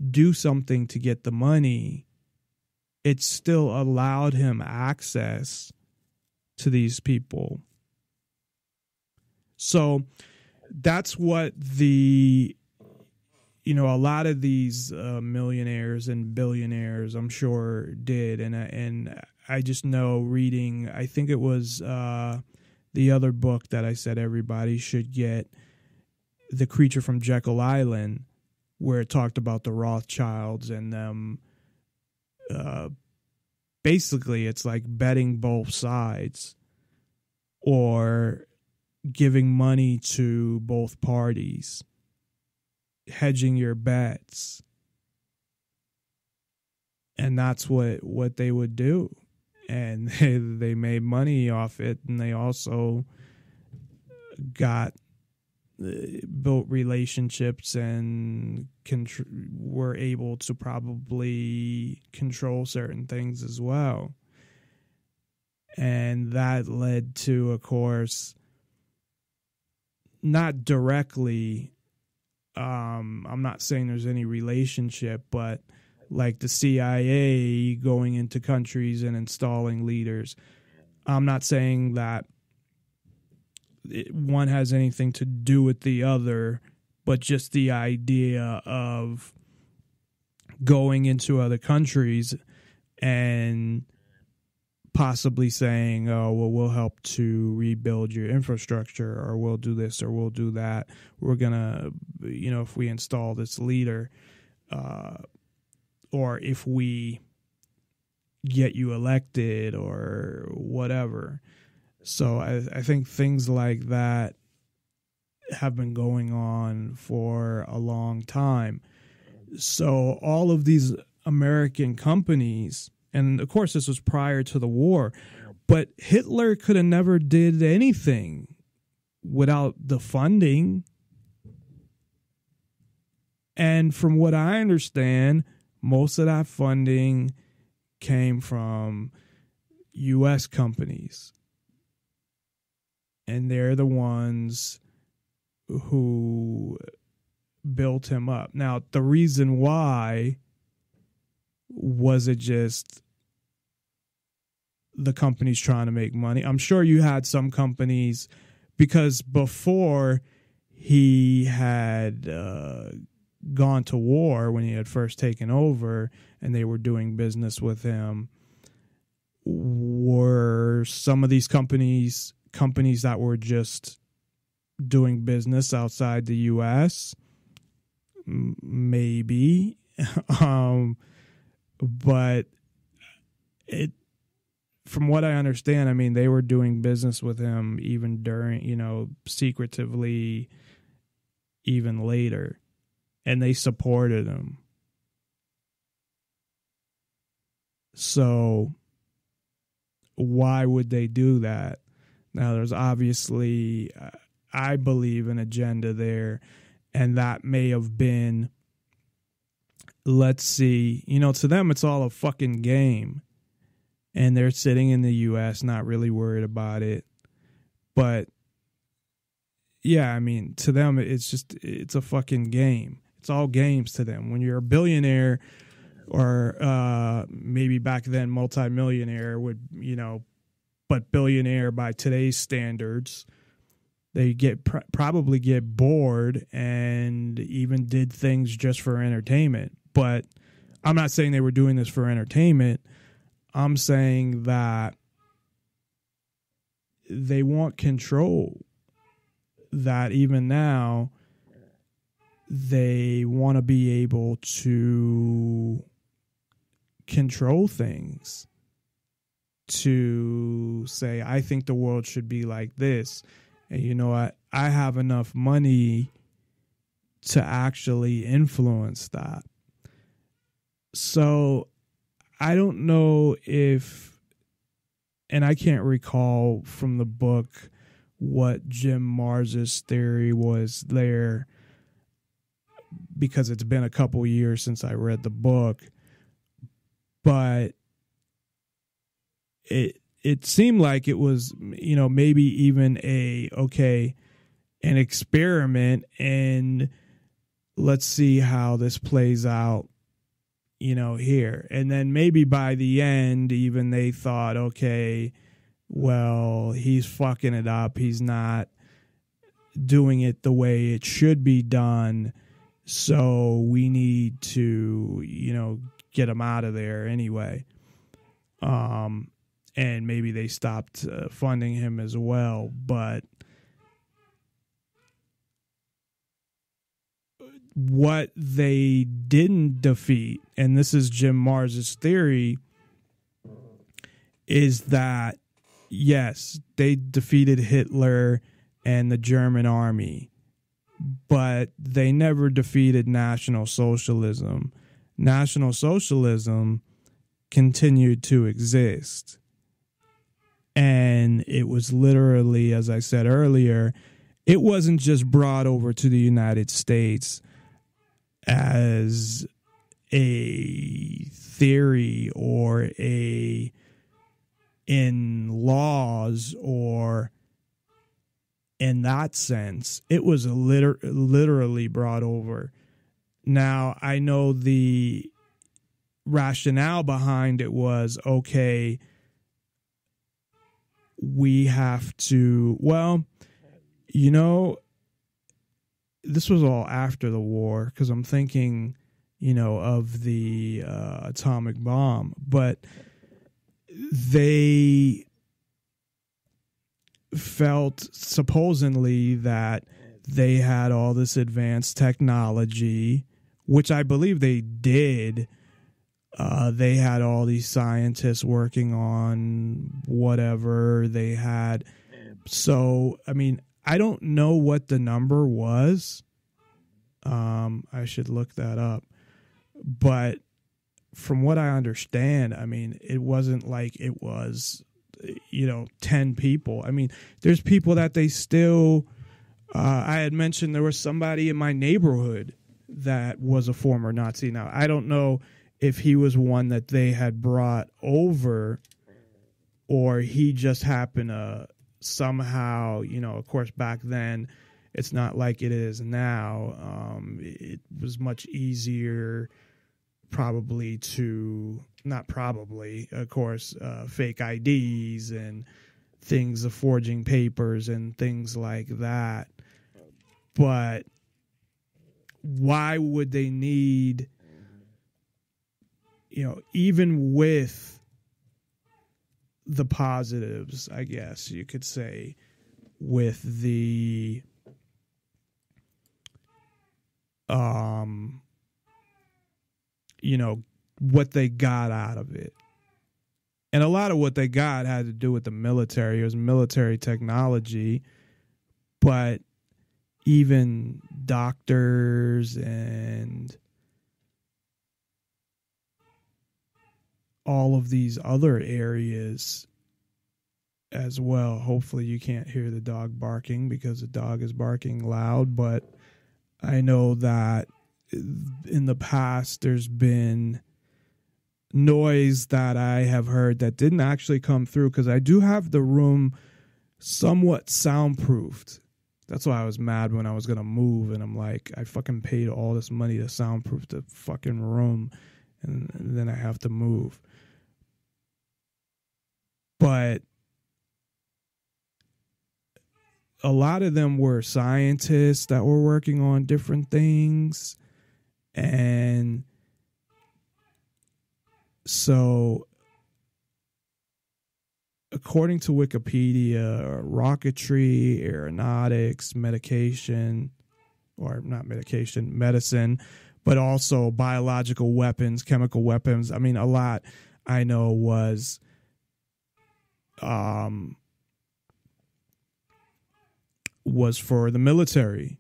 do something to get the money, it still allowed him access to these people. So that's what a lot of these millionaires and billionaires, I'm sure, did. And I just know reading, I think it was the other book that I said everybody should get, The Creature from Jekyll Island, where it talked about the Rothschilds and them. Basically, it's like betting both sides or giving money to both parties, hedging your bets. And that's what they would do. And they made money off it, and they also built relationships and were able to probably control certain things as well. And that led to, of course, not directly, I'm not saying there's any relationship, but like the CIA going into countries and installing leaders. I'm not saying that one has anything to do with the other, but just the idea of going into other countries and possibly saying, oh, well, we'll help to rebuild your infrastructure, or we'll do this, or we'll do that. We're going to, if we install this leader, or if we get you elected or whatever. So I think things like that have been going on for a long time. So all of these American companies, and of course this was prior to the war, but Hitler could have never did anything without the funding. And from what I understand, most of that funding came from U.S. companies. And they're the ones who built him up. Now, the reason why, was it just the companies trying to make money? I'm sure you had some companies, because before he had gone to war, when he had first taken over and they were doing business with him, were some of these companies that were just doing business outside the U.S.? Maybe. But from what I understand, I mean, they were doing business with him even during, secretively, even later. And they supported him. So why would they do that? Now, there's obviously, I believe, an agenda there. And that may have been, let's see, to them, it's all a fucking game. And they're sitting in the U.S., not really worried about it. But, yeah, I mean, to them, it's a fucking game. It's all games to them. When you're a billionaire, or maybe back then multimillionaire would, but billionaire by today's standards, they probably get bored and even did things just for entertainment. But I'm not saying they were doing this for entertainment. I'm saying that they want control. That even now, they want to be able to control things. To say, I think the world should be like this. And you know what? I have enough money to actually influence that. So I don't know if, and I can't recall from the book what Jim Mars's theory was there, because it's been a couple years since I read the book. But it seemed like it was, maybe even an experiment, and let's see how this plays out, here. And then maybe by the end, even they thought, okay, well, he's fucking it up. He's not doing it the way it should be done. So we need to, get him out of there anyway. And maybe they stopped funding him as well. But what they didn't defeat, and this is Jim Mars's theory, is that, yes, they defeated Hitler and the German army, but they never defeated National Socialism. National Socialism continued to exist. And it was literally, as I said earlier, it wasn't just brought over to the United States as a theory or in laws or in that sense. It was literally brought over. Now, I know the rationale behind it was, okay, we have to, this was all after the war, because I'm thinking, of the atomic bomb, but they felt supposedly that they had all this advanced technology, which I believe they did. They had all these scientists working on whatever they had. So, I mean, I don't know what the number was. I should look that up. But from what I understand, I mean, it wasn't like it was, 10 people. I mean, there's people that they still, I had mentioned there was somebody in my neighborhood that was a former Nazi. Now, I don't know if he was one that they had brought over or he just happened to somehow, of course, back then, it's not like it is now. It was much easier probably of course, fake IDs and things of forging papers and things like that. But why would they need, even with the positives, I guess you could say, with the what they got out of it. And a lot of what they got had to do with the military. It was military technology, but even doctors and all of these other areas as well. Hopefully you can't hear the dog barking because the dog is barking loud, but I know that in the past there's been noise that I have heard that didn't actually come through because I do have the room somewhat soundproofed. That's why I was mad when I was going to move, and I'm like, I fucking paid all this money to soundproof the fucking room, and then I have to move. But a lot of them were scientists that were working on different things. And so, according to Wikipedia, rocketry, aeronautics, medicine, but also biological weapons, chemical weapons. I mean, a lot I know was for the military,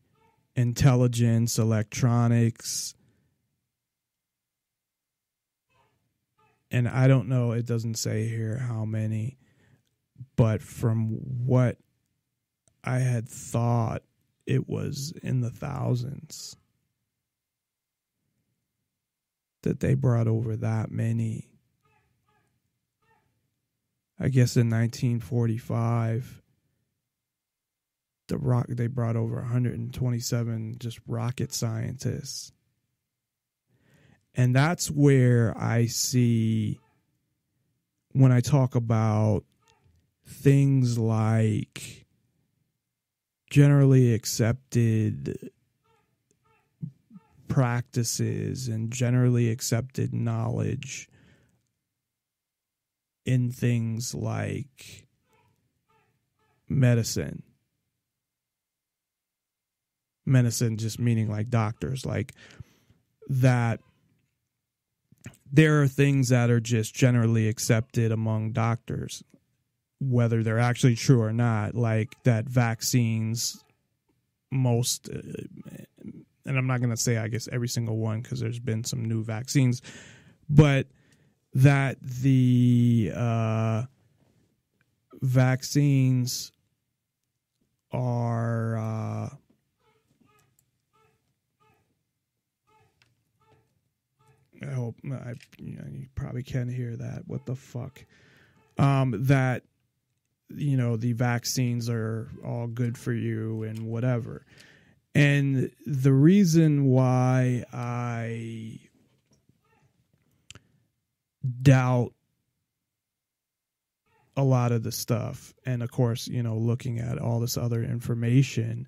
intelligence, electronics. And I don't know, it doesn't say here how many, but from what I had thought, it was in the thousands that they brought over that many. I guess in 1945, they brought over 127 just rocket scientists. And that's where I see, when I talk about things like generally accepted practices and generally accepted knowledge in things like medicine. Medicine just meaning like doctors, like that. There are things that are just generally accepted among doctors, whether they're actually true or not, like that vaccines, and I'm not going to say, I guess, every single one, because there's been some new vaccines, but that the vaccines are... I hope you probably can hear that. What the fuck? That, the vaccines are all good for you and whatever. And the reason why I doubt a lot of the stuff, and of course, looking at all this other information,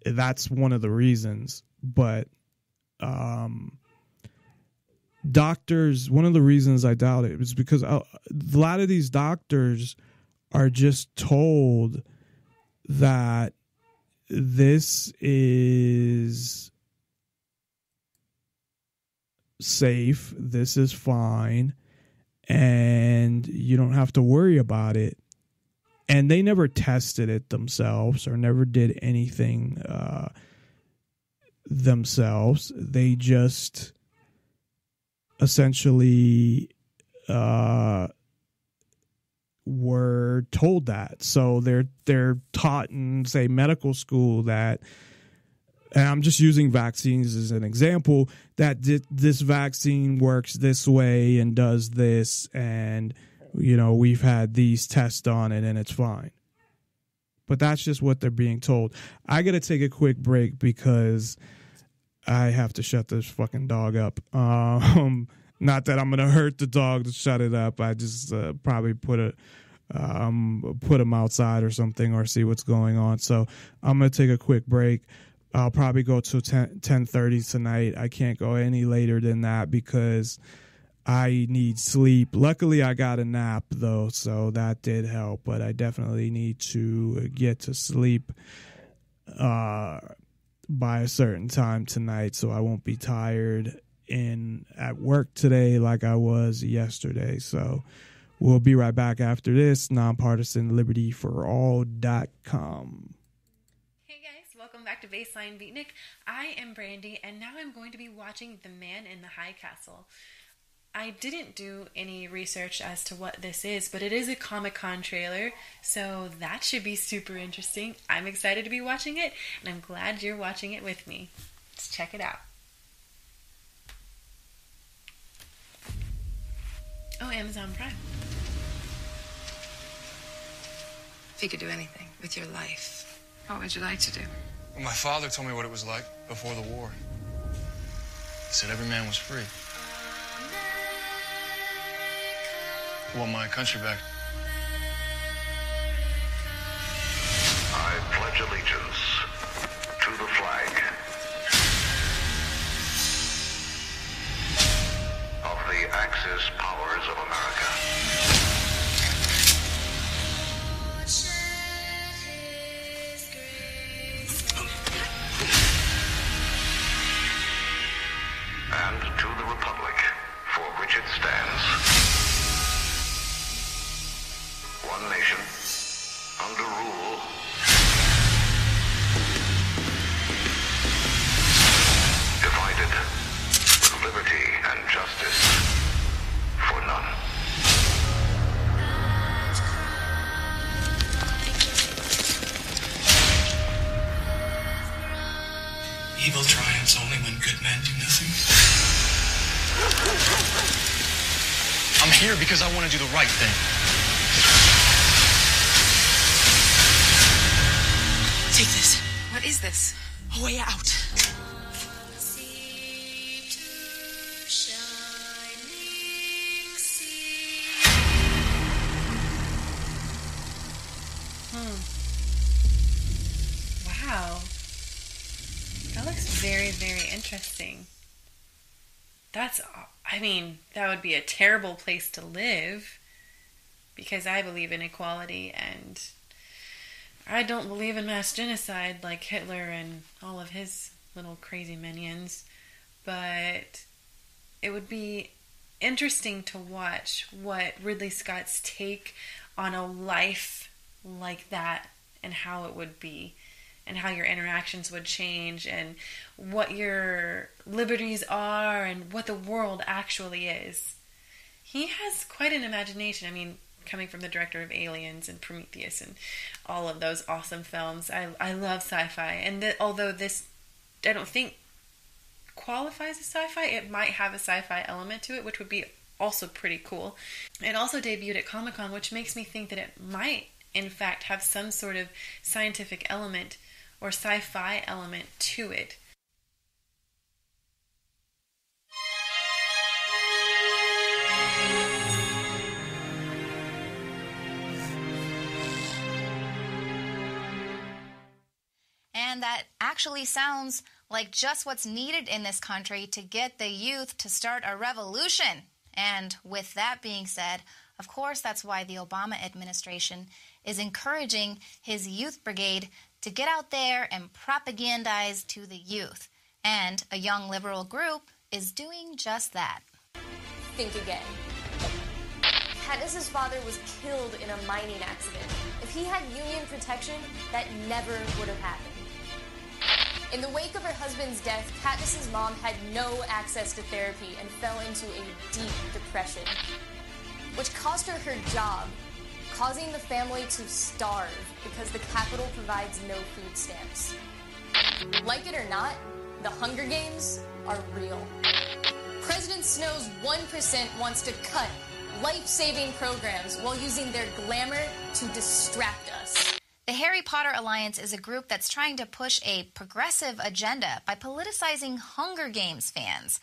that's one of the reasons. But, doctors, one of the reasons I doubt it was because a lot of these doctors are just told that this is safe, this is fine, and you don't have to worry about it. And they never tested it themselves or never did anything themselves. They just essentially were told that. So they're taught in, say, medical school that, and I'm just using vaccines as an example, that this vaccine works this way and does this, and we've had these tests on it and it's fine. But that's just what they're being told. I got to take a quick break because I have to shut this fucking dog up. Not that I'm going to hurt the dog to shut it up. I just probably put him outside or something, or see what's going on. So I'm going to take a quick break. I'll probably go to 10:30 tonight. I can't go any later than that because I need sleep. Luckily, I got a nap, though, so that did help. But I definitely need to get to sleep by a certain time tonight so I won't be tired at work today like I was yesterday. So we'll be right back after this. NonpartisanLibertyForAll.com. Hey guys, welcome back to Baseline Beatnik. I am Brandy, and now I'm going to be watching The Man in the High Castle. I didn't do any research as to what this is, but it is a Comic-Con trailer, so that should be super interesting. I'm excited to be watching it, and I'm glad you're watching it with me. Let's check it out. Oh, Amazon Prime. If you could do anything with your life, what would you like to do? Well, my father told me what it was like before the war. He said every man was free. I want my country back. I pledge allegiance to the flag of the Axis powers of America and to the republic for which it stands, one nation, under rule, divided, with liberty and justice for none. Evil triumphs only when good men do nothing. I'm here because I want to do the right thing. Take this. What is this? A way out. Wow. That looks very, very interesting. That would be a terrible place to live, because I believe in equality, and I don't believe in mass genocide like Hitler and all of his little crazy minions, but it would be interesting to watch what Ridley Scott's take on a life like that, and how it would be, and how your interactions would change, and what your liberties are, and what the world actually is. He has quite an imagination. I mean, coming from the director of Aliens and Prometheus and all of those awesome films, I love sci-fi. And although this, I don't think, qualifies as sci-fi, it might have a sci-fi element to it, which would be also pretty cool. It also debuted at Comic-Con, which makes me think that it might, in fact, have some sort of scientific element or sci-fi element to it. And that actually sounds like just what's needed in this country to get the youth to start a revolution. And with that being said, of course, that's why the Obama administration is encouraging his youth brigade to get out there and propagandize to the youth. And a young liberal group is doing just that. Think again. Katniss's father was killed in a mining accident. If he had Union protection, that never would have happened. In the wake of her husband's death, Katniss's mom had no access to therapy and fell into a deep depression, which cost her her job, causing the family to starve because the Capitol provides no food stamps. Like it or not, the Hunger Games are real. President Snow's 1% wants to cut life-saving programs while using their glamour to distract us. The Harry Potter Alliance is a group that's trying to push a progressive agenda by politicizing Hunger Games fans.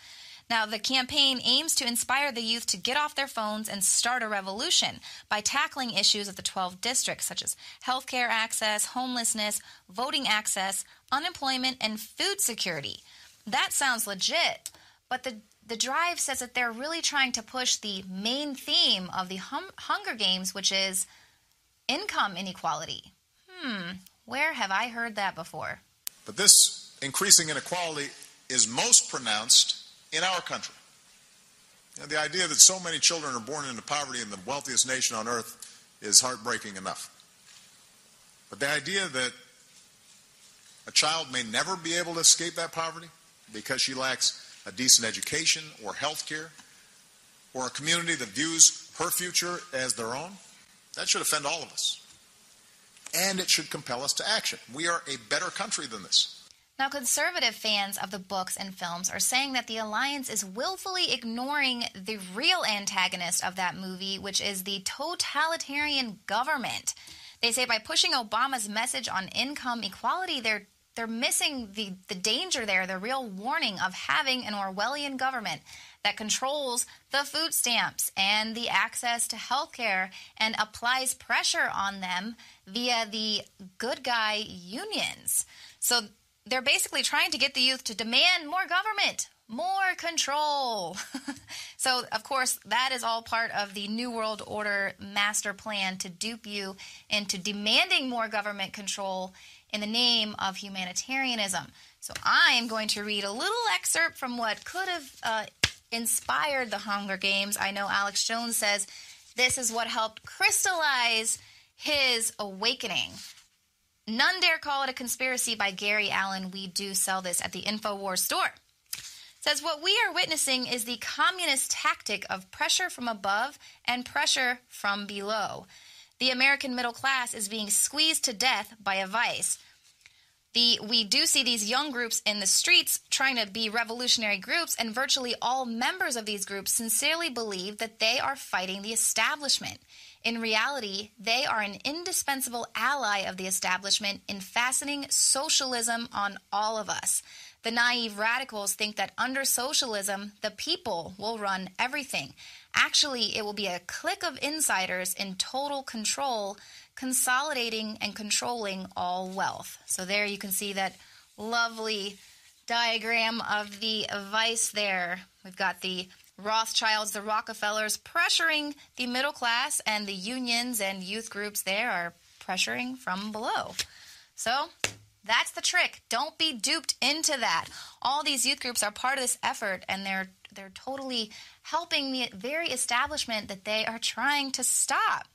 Now, the campaign aims to inspire the youth to get off their phones and start a revolution by tackling issues of the 12 districts, such as healthcare access, homelessness, voting access, unemployment, and food security. That sounds legit, but the drive says that they're really trying to push the main theme of the Hunger Games, which is income inequality. Where have I heard that before? But this increasing inequality is most pronounced in our country. The idea that so many children are born into poverty in the wealthiest nation on earth is heartbreaking enough. But the idea that a child may never be able to escape that poverty because she lacks a decent education or health care or a community that views her future as their own, that should offend all of us. And it should compel us to action. We are a better country than this. Now, conservative fans of the books and films are saying that the Alliance is willfully ignoring the real antagonist of that movie, which is the totalitarian government. They say by pushing Obama's message on income equality, they're missing the danger there, the real warning of having an Orwellian government that controls the food stamps and the access to health care and applies pressure on them via the good guy unions. So they're basically trying to get the youth to demand more government, more control. So, of course, that is all part of the New World Order master plan to dupe you into demanding more government control in the name of humanitarianism. So I am going to read a little excerpt from what could have inspired the Hunger Games. I know Alex Jones says this is what helped crystallize his awakening. None Dare Call It a Conspiracy by Gary Allen. We do sell this at the InfoWars store. It says what we are witnessing is the communist tactic of pressure from above and pressure from below. The American middle class is being squeezed to death by a vice. We do see these young groups in the streets trying to be revolutionary groups, and virtually all members of these groups sincerely believe that they are fighting the establishment. In reality, they are an indispensable ally of the establishment in fastening socialism on all of us. The naive radicals think that under socialism, the people will run everything. Actually, it will be a clique of insiders in total control, consolidating and controlling all wealth. So there you can see that lovely diagram of the vice there. We've got the Rothschilds, the Rockefellers pressuring the middle class, and the unions and youth groups there are pressuring from below. So that's the trick. Don't be duped into that. All these youth groups are part of this effort, and they're totally helping the very establishment that they are trying to stop.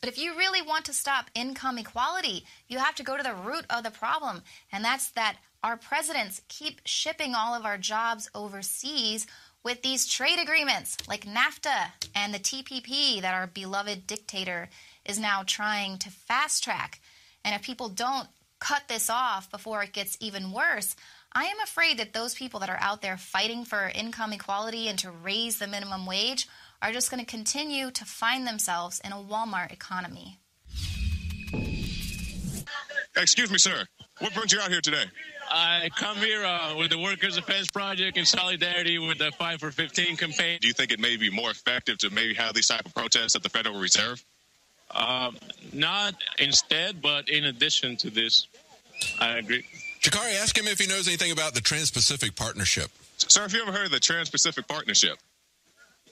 But if you really want to stop income equality, you have to go to the root of the problem, and that's that our presidents keep shipping all of our jobs overseas with these trade agreements like NAFTA and the TPP that our beloved dictator is now trying to fast track. And if people don't cut this off before it gets even worse, I am afraid that those people that are out there fighting for income equality and to raise the minimum wage are just going to continue to find themselves in a Walmart economy. Excuse me, sir. What brought you out here today? I come here with the Workers' Defense Project in solidarity with the 5 for 15 campaign. Do you think it may be more effective to maybe have these type of protests at the Federal Reserve? Not instead, but in addition to this, I agree. Shikari, ask him if he knows anything about the Trans-Pacific Partnership. Sir, have you ever heard of the Trans-Pacific Partnership?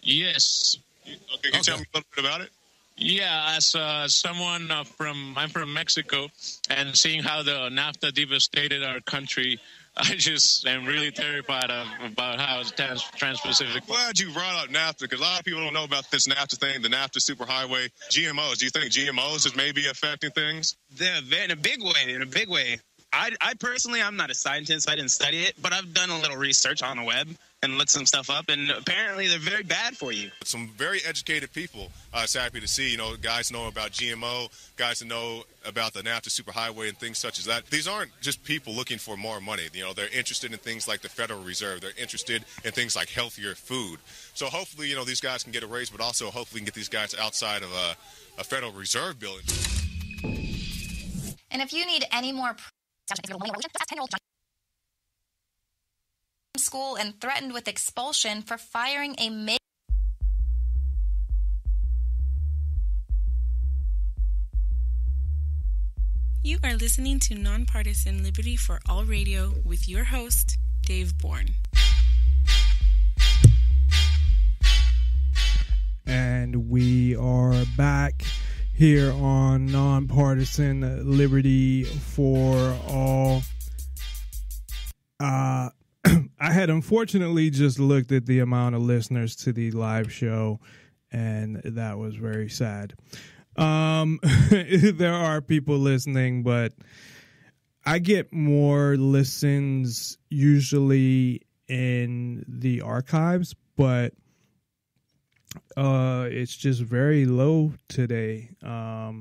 Yes. Okay, can you tell me a little bit about it? Yeah, as someone I'm from Mexico, and seeing how the NAFTA devastated our country, I just am really terrified about how it's Trans-Pacific. I'm glad you brought up NAFTA, because a lot of people don't know about this NAFTA thing, the NAFTA superhighway. GMOs, do you think GMOs is maybe affecting things? They're in a big way, I personally, I'm not a scientist. I didn't study it, but I've done a little research on the web and looked some stuff up, and apparently they're very bad for you. Some very educated people. I was happy to see, guys know about GMO, guys that know about the NAFTA superhighway and things such as that. These aren't just people looking for more money. They're interested in things like the Federal Reserve. They're interested in things like healthier food. So hopefully, these guys can get a raise, but also hopefully we can get these guys outside of a Federal Reserve building. And if you need any more school and threatened with expulsion for firing a maid. You are listening to Nonpartisan Liberty for All Radio with your host, Dave Bourne. And we are back here on Nonpartisan Liberty for All. I had unfortunately just looked at the amount of listeners to the live show, and that was very sad. There are people listening, but I get more listens usually in the archives, but it's just very low today. I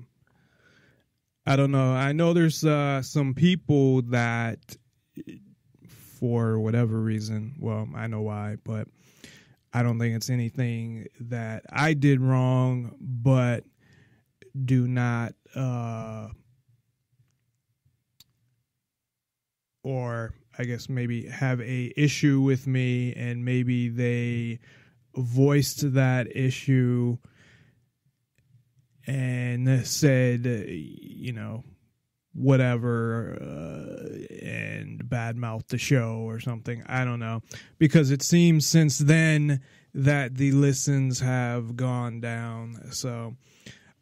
don't know. I know there's some people that, for whatever reason, well, I know why, but I don't think it's anything that I did wrong, but do not or I guess maybe have a issue with me, and maybe they voiced that issue and said, whatever, and badmouth the show or something. I don't know, because it seems since then that the listens have gone down. So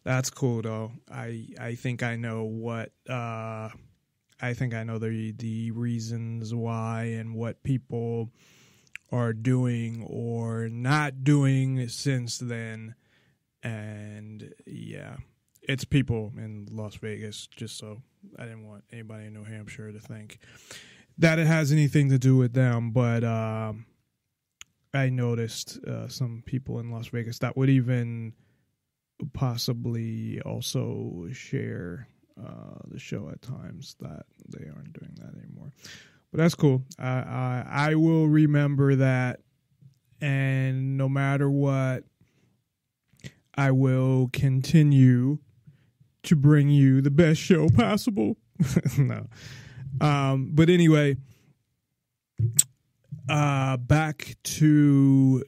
that's cool though. I think I know what I think I know the reasons why and what people are doing or not doing since then. And yeah, it's people in Las Vegas, just so I didn't want anybody in New Hampshire to think that it has anything to do with them. But I noticed some people in Las Vegas that would even possibly also share the show at times, that they aren't doing that anymore. But that's cool. I will remember that, and no matter what, I will continue to bring you the best show possible. No. But anyway, back to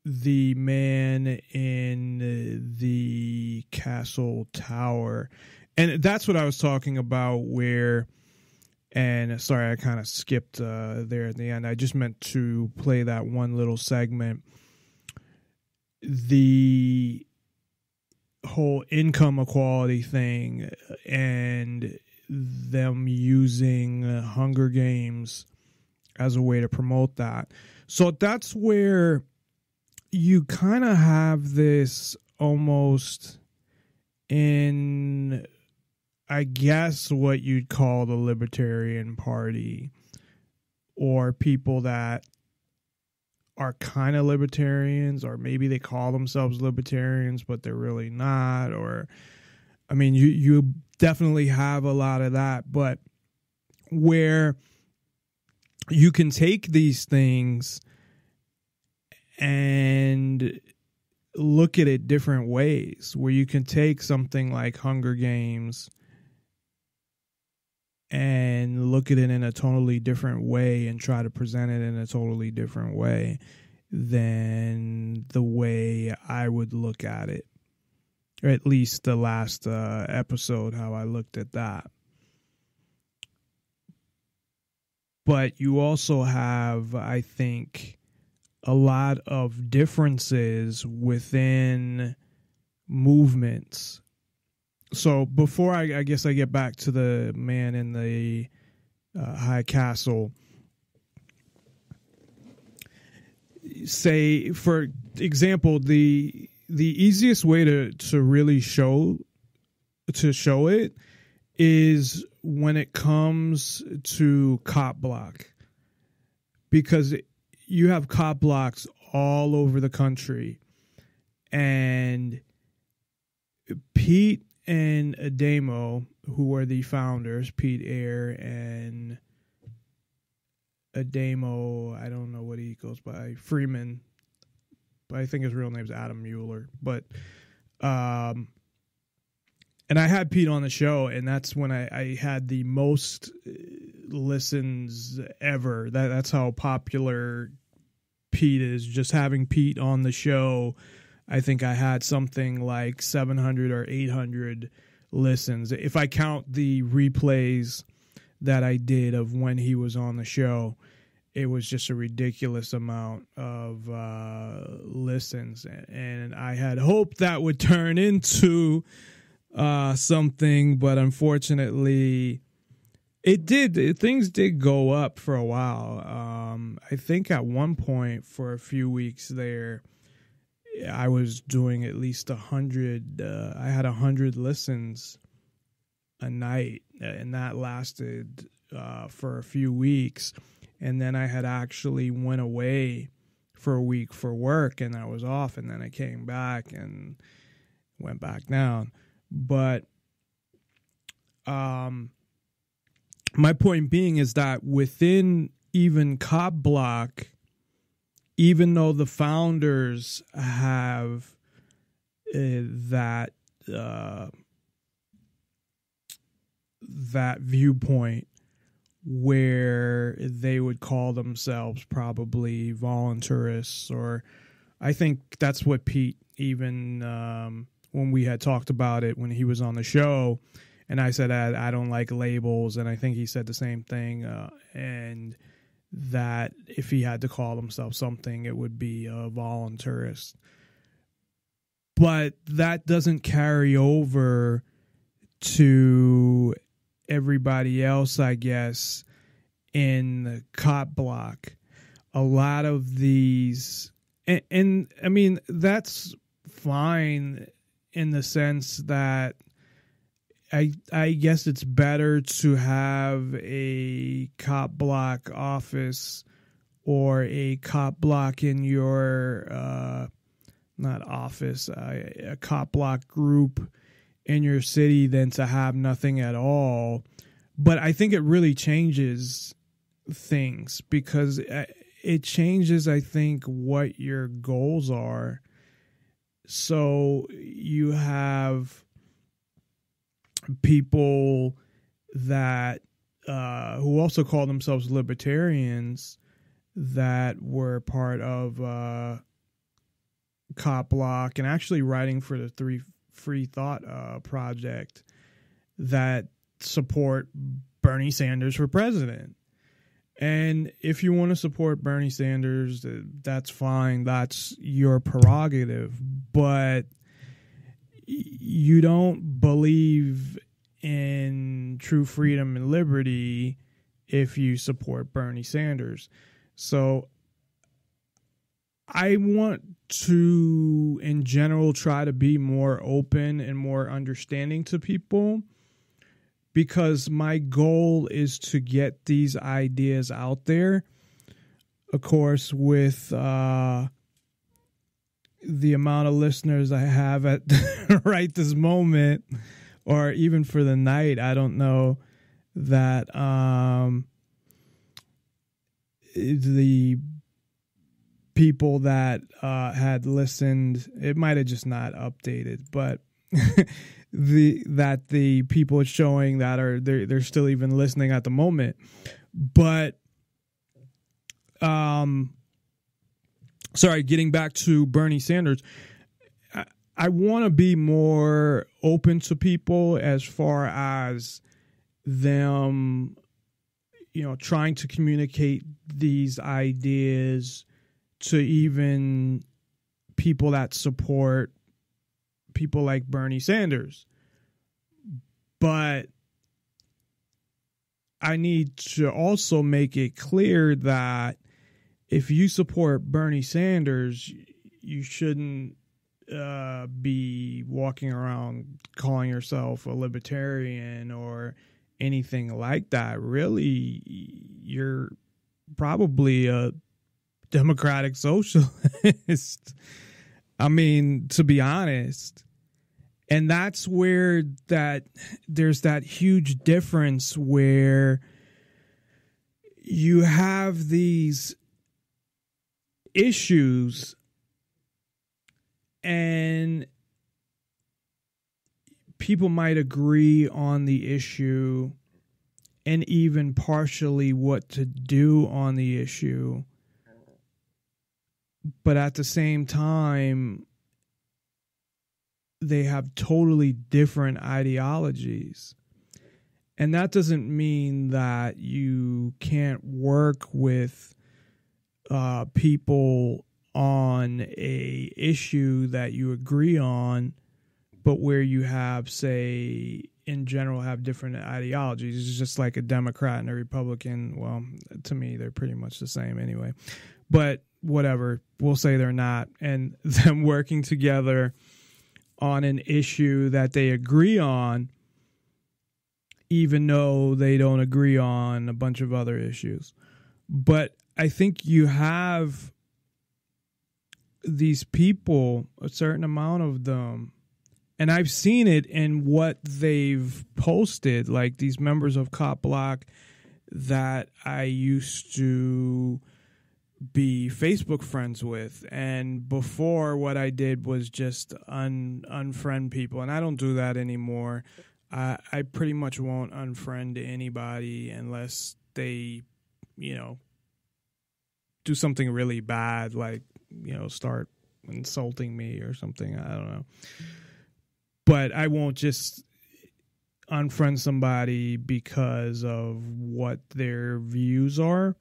the man in the castle tower. And that's what I was talking about where, and sorry, I kind of skipped there at the end. I just meant to play that one little segment. The whole income equality thing and them using Hunger Games as a way to promote that. So that's where you kind of have this almost in, I guess, what you'd call the Libertarian Party, or people that are kind of libertarians, or maybe they call themselves libertarians, but they're really not. Or, I mean, you definitely have a lot of that, but where you can take these things and look at it different ways, where you can take something like Hunger Games and look at it in a totally different way and try to present it in a totally different way than the way I would look at it, or at least the last episode, how I looked at that. But you also have, I think, a lot of differences within movements. So before I guess I get back to the man in the high castle, say, for example, the easiest way to really show it is when it comes to cop block, because you have cop blocks all over the country, and Pete and Ademo, who are the founders, Pete Eyre and Ademo, I don't know what he goes by, Freeman, but I think his real name is Adam Mueller. But, and I had Pete on the show, and that's when I had the most listens ever. That's how popular Pete is. Just having Pete on the show, I think I had something like 700 or 800 listens. If I count the replays that I did of when he was on the show, it was just a ridiculous amount of listens. And I had hoped that would turn into something, but unfortunately it did. Things did go up for a while. I think at one point for a few weeks there, I was doing at least 100. I had 100 listens a night, and that lasted for a few weeks. And then I had actually went away for a week for work, and I was off, and then I came back and went back down. But my point being is that within even cop block, even though the founders have that viewpoint where they would call themselves probably voluntarists, or I think that's what Pete even when we had talked about it when he was on the show, and I said I don't like labels, and I think he said the same thing, and that if he had to call himself something, it would be a voluntarist. But that doesn't carry over to everybody else, I guess, in the cop block. A lot of these, and I mean, that's fine in the sense that I guess it's better to have a cop block office or a cop block in your, not office, a cop block group in your city than to have nothing at all. But I think it really changes things, because it changes, I think, what your goals are. So you have people that who also call themselves libertarians that were part of Cop Block and actually writing for the Free Thought Project that support Bernie Sanders for president. And if you want to support Bernie Sanders, that's fine. That's your prerogative. But you don't believe in true freedom and liberty if you support Bernie Sanders. So I want to, in general, try to be more open and more understanding to people, because my goal is to get these ideas out there. Of course, with the amount of listeners I have at right this moment, or even for the night, I don't know that the people that had listened, it might have just not updated, but the people it's showing that are they're still even listening at the moment. But sorry, getting back to Bernie Sanders, I want to be more open to people as far as them, trying to communicate these ideas to even people that support people like Bernie Sanders. But I need to also make it clear that if you support Bernie Sanders, you shouldn't be walking around calling yourself a libertarian or anything like that, really, you're probably a democratic socialist. I mean, to be honest. And that's where there's that huge difference where you have these issues and people might agree on the issue and even partially what to do on the issue. But at the same time, they have totally different ideologies. And that doesn't mean that you can't work with people on a issue that you agree on, but where you have, say, in general, have different ideologies. It's just like a Democrat and a Republican. Well, to me, they're pretty much the same anyway. But whatever, we'll say they're not. And them working together on an issue that they agree on, even though they don't agree on a bunch of other issues. But I think you have these people, a certain amount of them, and I've seen it in what they've posted, like these members of Cop Block that I used to be Facebook friends with. And before, what I did was just unfriend people, and I don't do that anymore. I pretty much won't unfriend anybody unless they, do something really bad, like, start insulting me or something. I don't know. But I won't just unfriend somebody because of what their views are.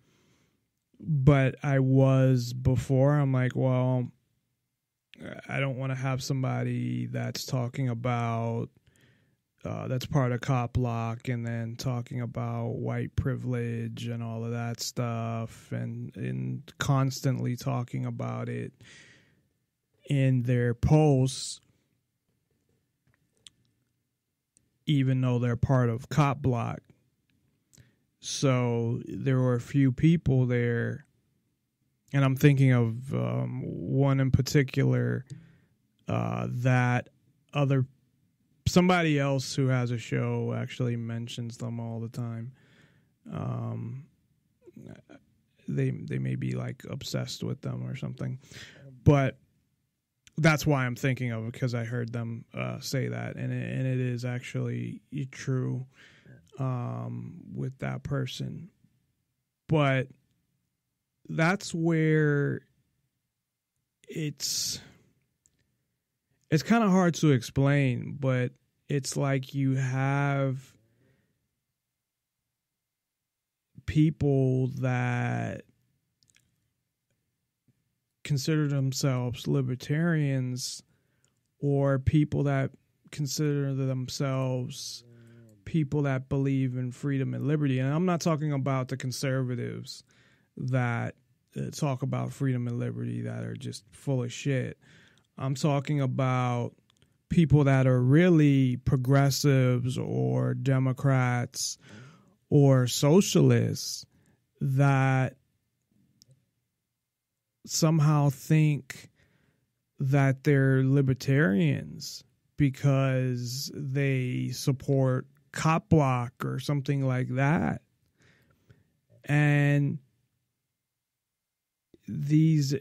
But I was before. I'm like, well, I don't want to have somebody that's talking about, that's part of Cop Block, and then talking about white privilege and all of that stuff, and constantly talking about it in their posts, even though they're part of Cop Block. So there were a few people there, and I'm thinking of one in particular that somebody else who has a show actually mentions them all the time. They may be like obsessed with them or something, but that's why I'm thinking of it, because I heard them say that, and it is actually true with that person. But that's where it's kind of hard to explain, but it's like you have people that consider themselves libertarians, or people that consider themselves people that believe in freedom and liberty. And I'm not talking about the conservatives that talk about freedom and liberty that are just full of shit. I'm talking about people that are really progressives or Democrats or socialists that somehow think that they're libertarians because they support Cop Block or something like that. And these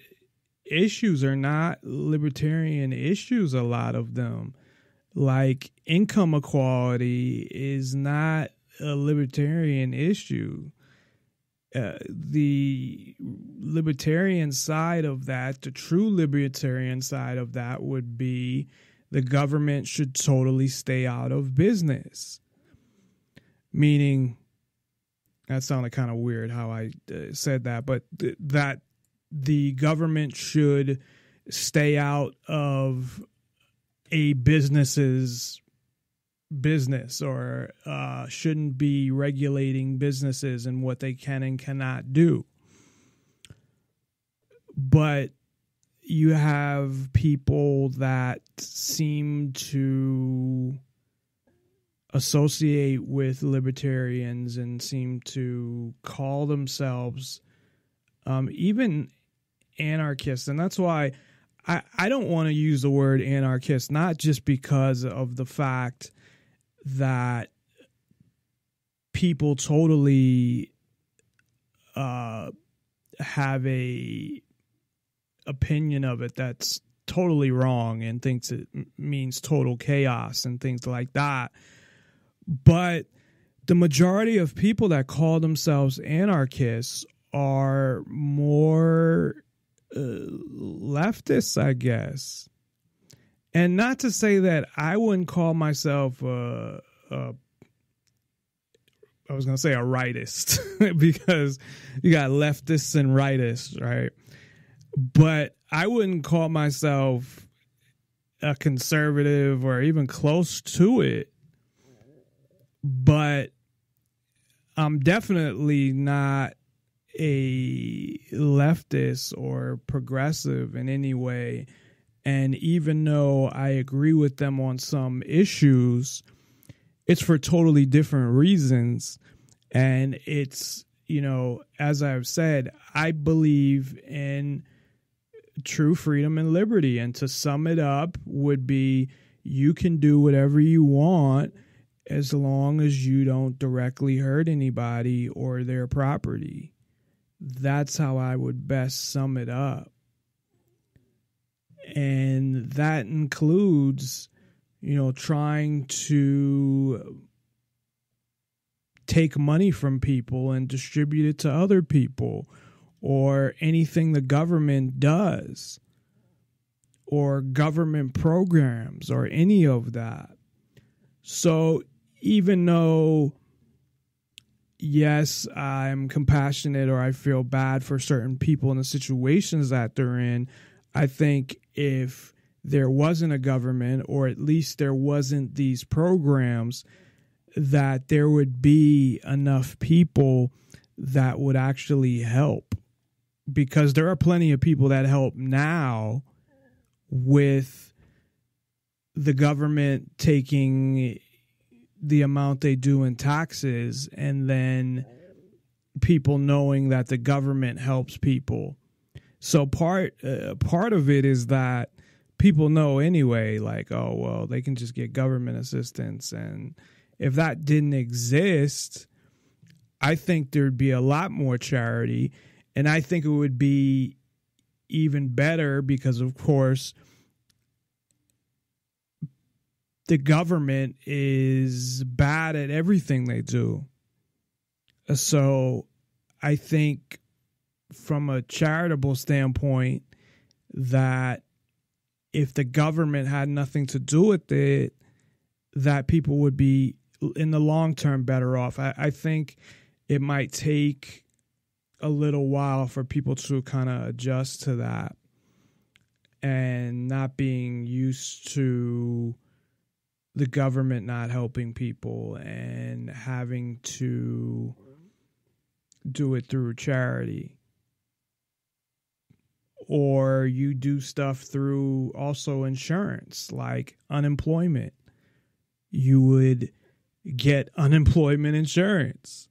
issues are not libertarian issues, a lot of them. Like income equality is not a libertarian issue. The libertarian side of that, the true libertarian side of that, would be the government should totally stay out of business. Meaning, that sounded kind of weird how I said that, but that the government should stay out of a business's business, or shouldn't be regulating businesses and what they can and cannot do. But you have people that seem to associate with libertarians and seem to call themselves even anarchists. And that's why I don't want to use the word anarchist, not just because of the fact that people totally have a opinion of it that's totally wrong and thinks it means total chaos and things like that. But the majority of people that call themselves anarchists are more leftists, I guess. And not to say that I wouldn't call myself I was going to say a rightist because you got leftists and rightists, right? But I wouldn't call myself a conservative or even close to it. But I'm definitely not a leftist or progressive in any way. And even though I agree with them on some issues, it's for totally different reasons. And it's, you know, as I've said, I believe in true freedom and liberty. And to sum it up would be you can do whatever you want as long as you don't directly hurt anybody or their property. That's how I would best sum it up. And that includes, you know, trying to take money from people and distribute it to other people, or anything the government does, or government programs, or any of that. So even though, yes, I'm compassionate or I feel bad for certain people in the situations that they're in, I think if there wasn't a government, or at least there wasn't these programs, that there would be enough people that would actually help. Because there are plenty of people that help now with the government taking the amount they do in taxes, and then people knowing that the government helps people. So part of it is that people know anyway, like, oh, well, they can just get government assistance. And if that didn't exist, I think there'd be a lot more charity. And I think it would be even better because, of course, the government is bad at everything they do. So I think from a charitable standpoint that if the government had nothing to do with it, that people would be in the long term better off. I think it might take a little while for people to kind of adjust to that and not being used to the government not helping people and having to do it through charity. Or you do stuff through also insurance, like unemployment. You would get unemployment insurance.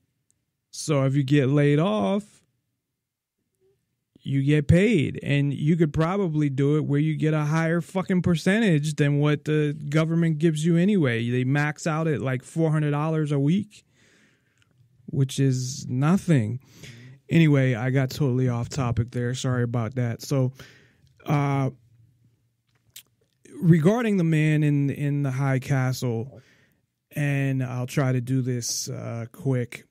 So if you get laid off, you get paid. And you could probably do it where you get a higher fucking percentage than what the government gives you anyway. They max out at like $400 a week, which is nothing. Anyway, I got totally off topic there. Sorry about that. So, regarding the man in the high castle, and I'll try to do this quick.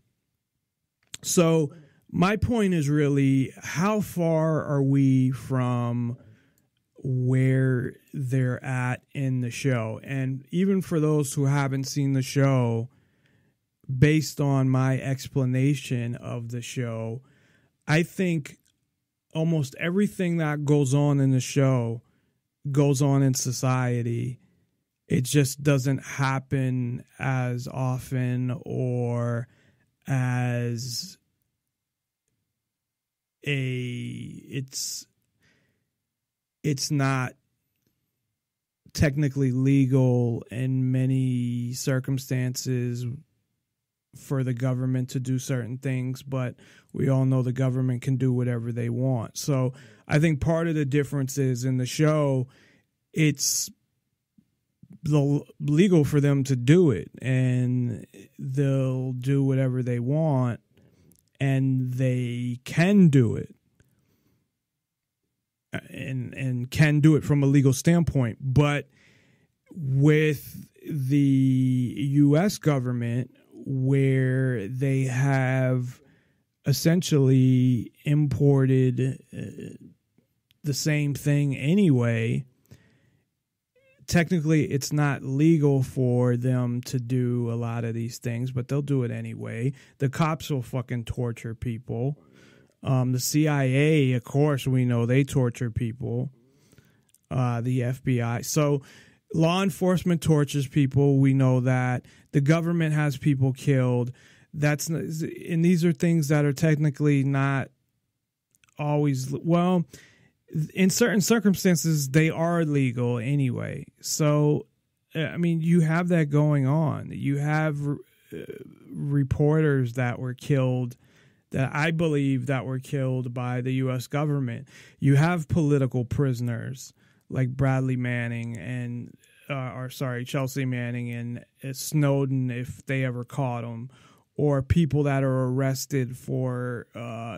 So, my point is really, how far are we from where they're at in the show? And even for those who haven't seen the show, based on my explanation of the show, I think almost everything that goes on in the show goes on in society. It just doesn't happen as often or as it's not technically legal in many circumstances for the government to do certain things, but we all know the government can do whatever they want. So I think part of the difference is in the show, it's legal for them to do it, and they'll do whatever they want, and they can do it, and can do it from a legal standpoint. But with the U.S. government, where they have essentially imported the same thing anyway, technically it's not legal for them to do a lot of these things, but they'll do it anyway. The cops will fucking torture people. The CIA, of course, we know they torture people. The FBI. So law enforcement tortures people. We know that. The government has people killed. And these are things that are technically not always, well, in certain circumstances, they are legal anyway. So, I mean, you have that going on. You have reporters that were killed, that I believe that were killed by the U.S. government. You have political prisoners like Bradley Manning and, Chelsea Manning and Snowden, if they ever caught him, or people that are arrested for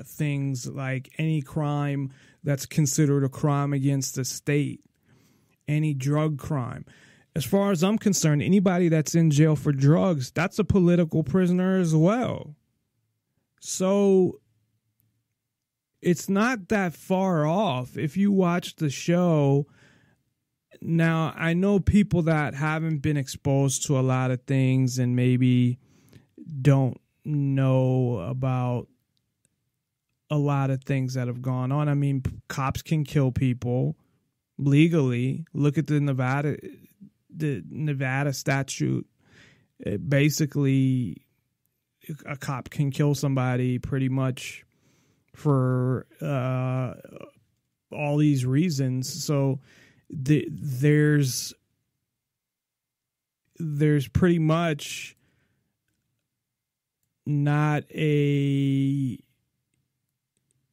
things like any crime that's considered a crime against the state, any drug crime. As far as I'm concerned, anybody that's in jail for drugs, that's a political prisoner as well. So it's not that far off. If you watch the show, now I know people that haven't been exposed to a lot of things and maybe don't know about a lot of things that have gone on. I mean, cops can kill people legally. Look at the Nevada statute. Basically, a cop can kill somebody pretty much for all these reasons. So there's pretty much not a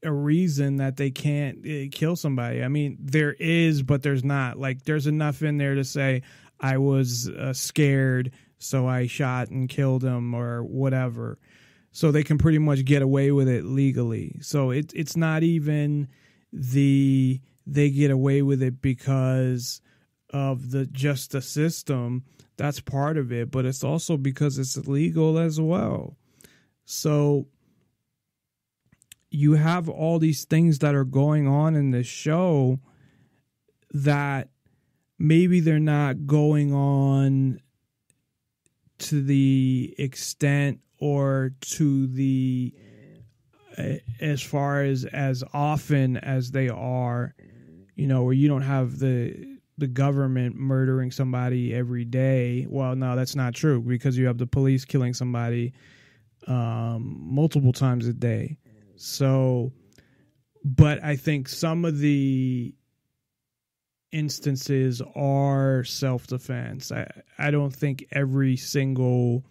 reason that they can't kill somebody. I mean, there is, but there's not. Like, there's enough in there to say I was scared, so I shot and killed him or whatever. So they can pretty much get away with it legally. So it's not even they get away with it because of the justice system. That's part of it, but it's also because it's illegal as well. So you have all these things that are going on in this show that maybe they're not going on to the extent or to the as far as often as they are, you know, where you don't have the government murdering somebody every day. Well, no, that's not true, because you have the police killing somebody multiple times a day. So, but I think some of the instances are self-defense. I don't think every single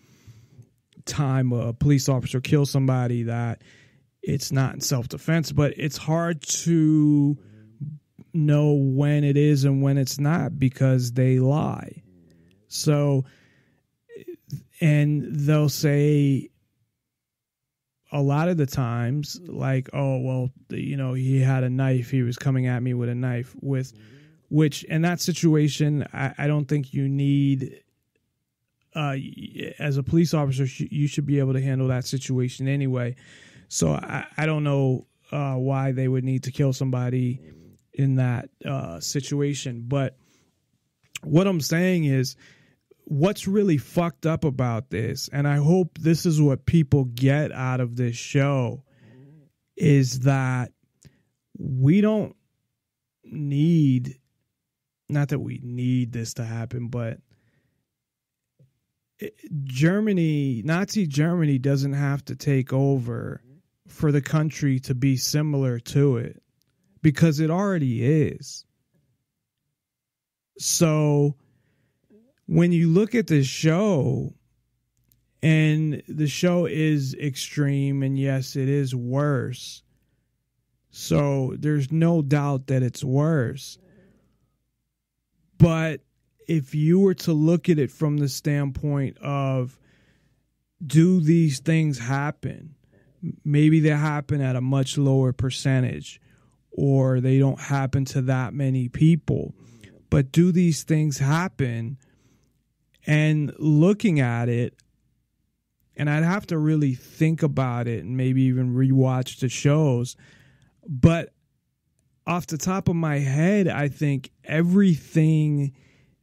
time a police officer kills somebody that it's not in self-defense, but it's hard to know when it is and when it's not because they lie. So, and they'll say a lot of the times, like, oh, well, you know, he had a knife. He was coming at me with a knife, which in that situation, I don't think you need, as a police officer, you should be able to handle that situation anyway. So I don't know why they would need to kill somebody in that situation. But what I'm saying is, what's really fucked up about this, and I hope this is what people get out of this show, is that we don't need, not that we need this to happen, but Nazi Germany doesn't have to take over for the country to be similar to it, because it already is. So when you look at the show, and the show is extreme, and yes, it is worse. So there's no doubt that it's worse. But if you were to look at it from the standpoint of, do these things happen? Maybe they happen at a much lower percentage, or they don't happen to that many people. But do these things happen? And looking at it, and I'd have to really think about it and maybe even rewatch the shows. But off the top of my head, I think everything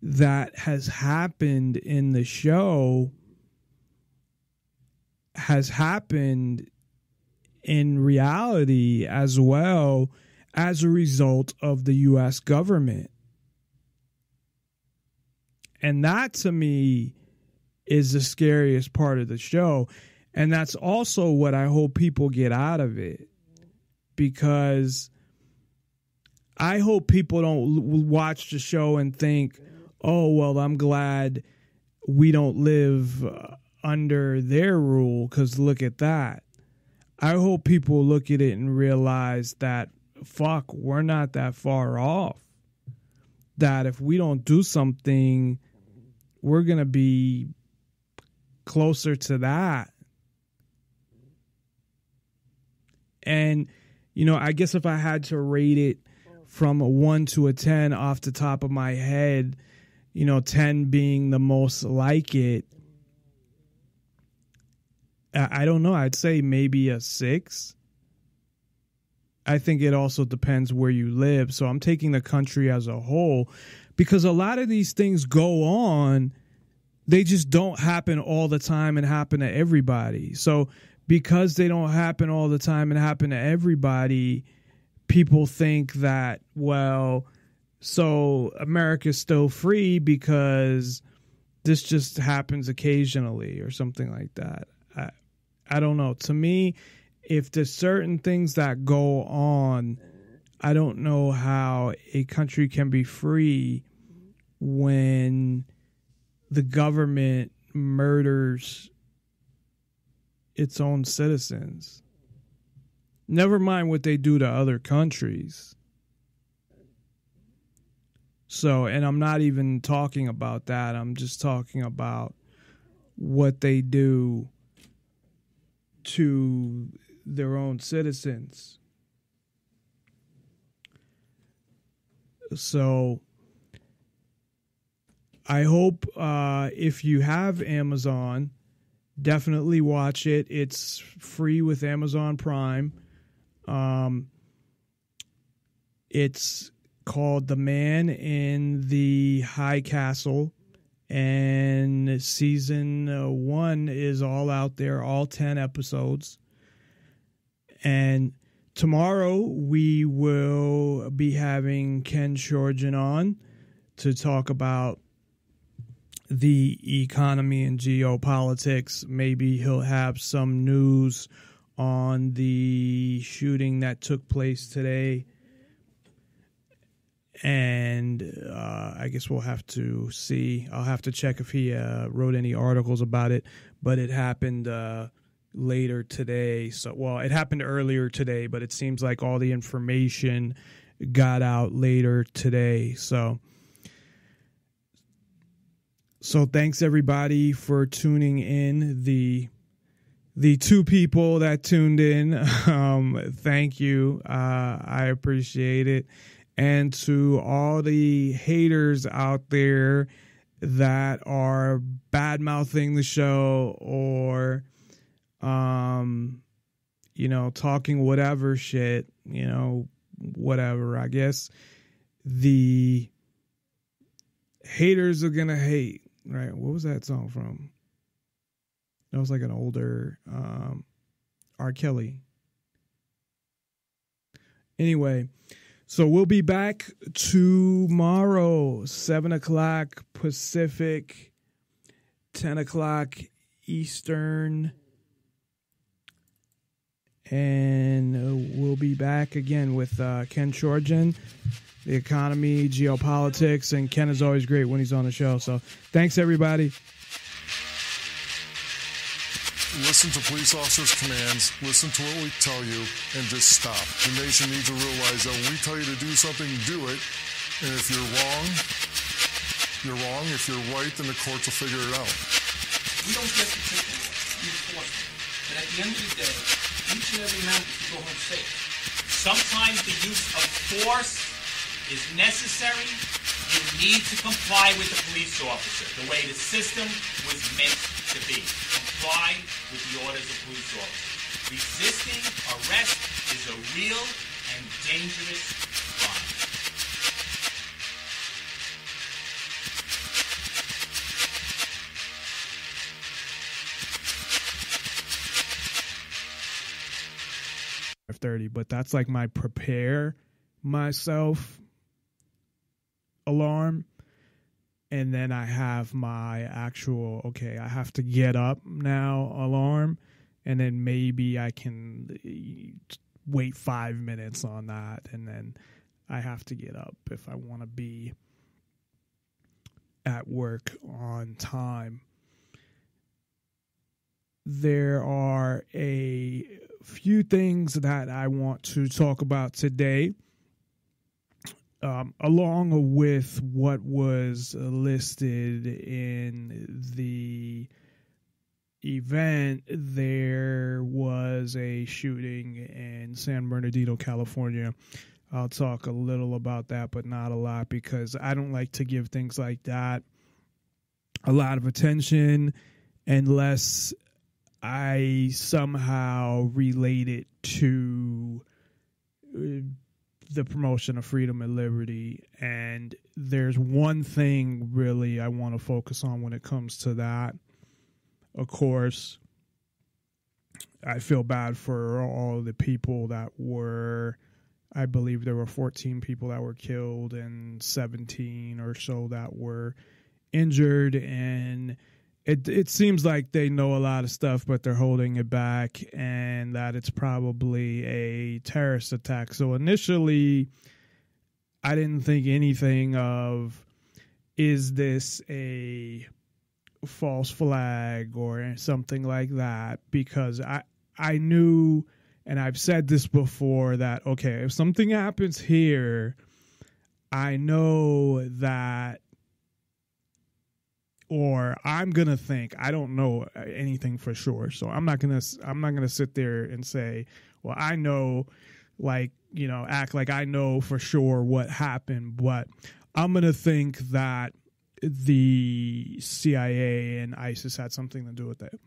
that has happened in the show has happened in reality as well, as a result of the U.S. government. And that, to me, is the scariest part of the show. And that's also what I hope people get out of it. Because I hope people don't watch the show and think, oh, well, I'm glad we don't live under their rule, because look at that. I hope people look at it and realize that, fuck, we're not that far off. That if we don't do something, we're going to be closer to that. And, you know, I guess if I had to rate it from a 1 to a 10 off the top of my head, you know, 10 being the most like it, I don't know. I'd say maybe a 6. I think it also depends where you live. So I'm taking the country as a whole, because a lot of these things go on. They just don't happen all the time and happen to everybody. So because they don't happen all the time and happen to everybody, people think that, well, so America's still free because this just happens occasionally or something like that. I don't know. To me, if there's certain things that go on, I don't know how a country can be free when the government murders its own citizens. Never mind what they do to other countries. So, and I'm not even talking about that. I'm just talking about what they do to their own citizens. So I hope if you have Amazon, definitely watch it. It's free with Amazon Prime. It's called The Man in the High Castle, and season 1 is all out there, all 10 episodes. And tomorrow we will be having Ken Shorjan on to talk about the economy and geopolitics. Maybe he'll have some news on the shooting that took place today. And I guess we'll have to see. I'll have to check if he wrote any articles about it. But it happened later today. So, well, it happened earlier today, but it seems like all the information got out later today. So thanks everybody for tuning in. The 2 people that tuned in, thank you. I appreciate it. And to all the haters out there that are bad-mouthing the show or, you know, talking whatever shit, you know, whatever. I guess the haters are going to hate, right? What was that song from? That was like an older R. Kelly. Anyway. So we'll be back tomorrow, 7 o'clock Pacific, 10 o'clock Eastern. And we'll be back again with Ken Shorjan. the economy, geopolitics, and Ken is always great when he's on the show. So thanks, everybody. Listen to police officers' commands, listen to what we tell you, and just stop. The nation needs to realize that when we tell you to do something, do it. And if you're wrong, you're wrong. If you're right, then the courts will figure it out. We don't get to take the law, we enforce it. But at the end of the day, each and every man can go home safe. Sometimes the use of force is necessary. You need to comply with the police officer, the way the system was meant to be. Comply with the orders of police officers. Resisting arrest is a real and dangerous crime. But that's like my prepare myself alarm. And then I have my actual, okay, I have to get up now alarm. And then maybe I can wait 5 minutes on that. And then I have to get up if I want to be at work on time. There are a few things that I want to talk about today. Along with what was listed in the event, there was a shooting in San Bernardino, California. I'll talk a little about that, but not a lot, because I don't like to give things like that a lot of attention unless I somehow relate it to the promotion of freedom and liberty. And there's one thing really I want to focus on when it comes to that. Of course, I feel bad for all the people that were, I believe there were 14 people that were killed and 17 or so that were injured. And it seems like they know a lot of stuff, but they're holding it back, and that it's probably a terrorist attack. So initially, I didn't think anything of, is this a false flag or something like that? Because I knew, and I've said this before, that, okay, if something happens here, I know that, or I'm going to think, I don't know anything for sure. So I'm not going to sit there and say, well, I know, like, you know, act like I know for sure what happened, but I'm going to think that the CIA and ISIS had something to do with it.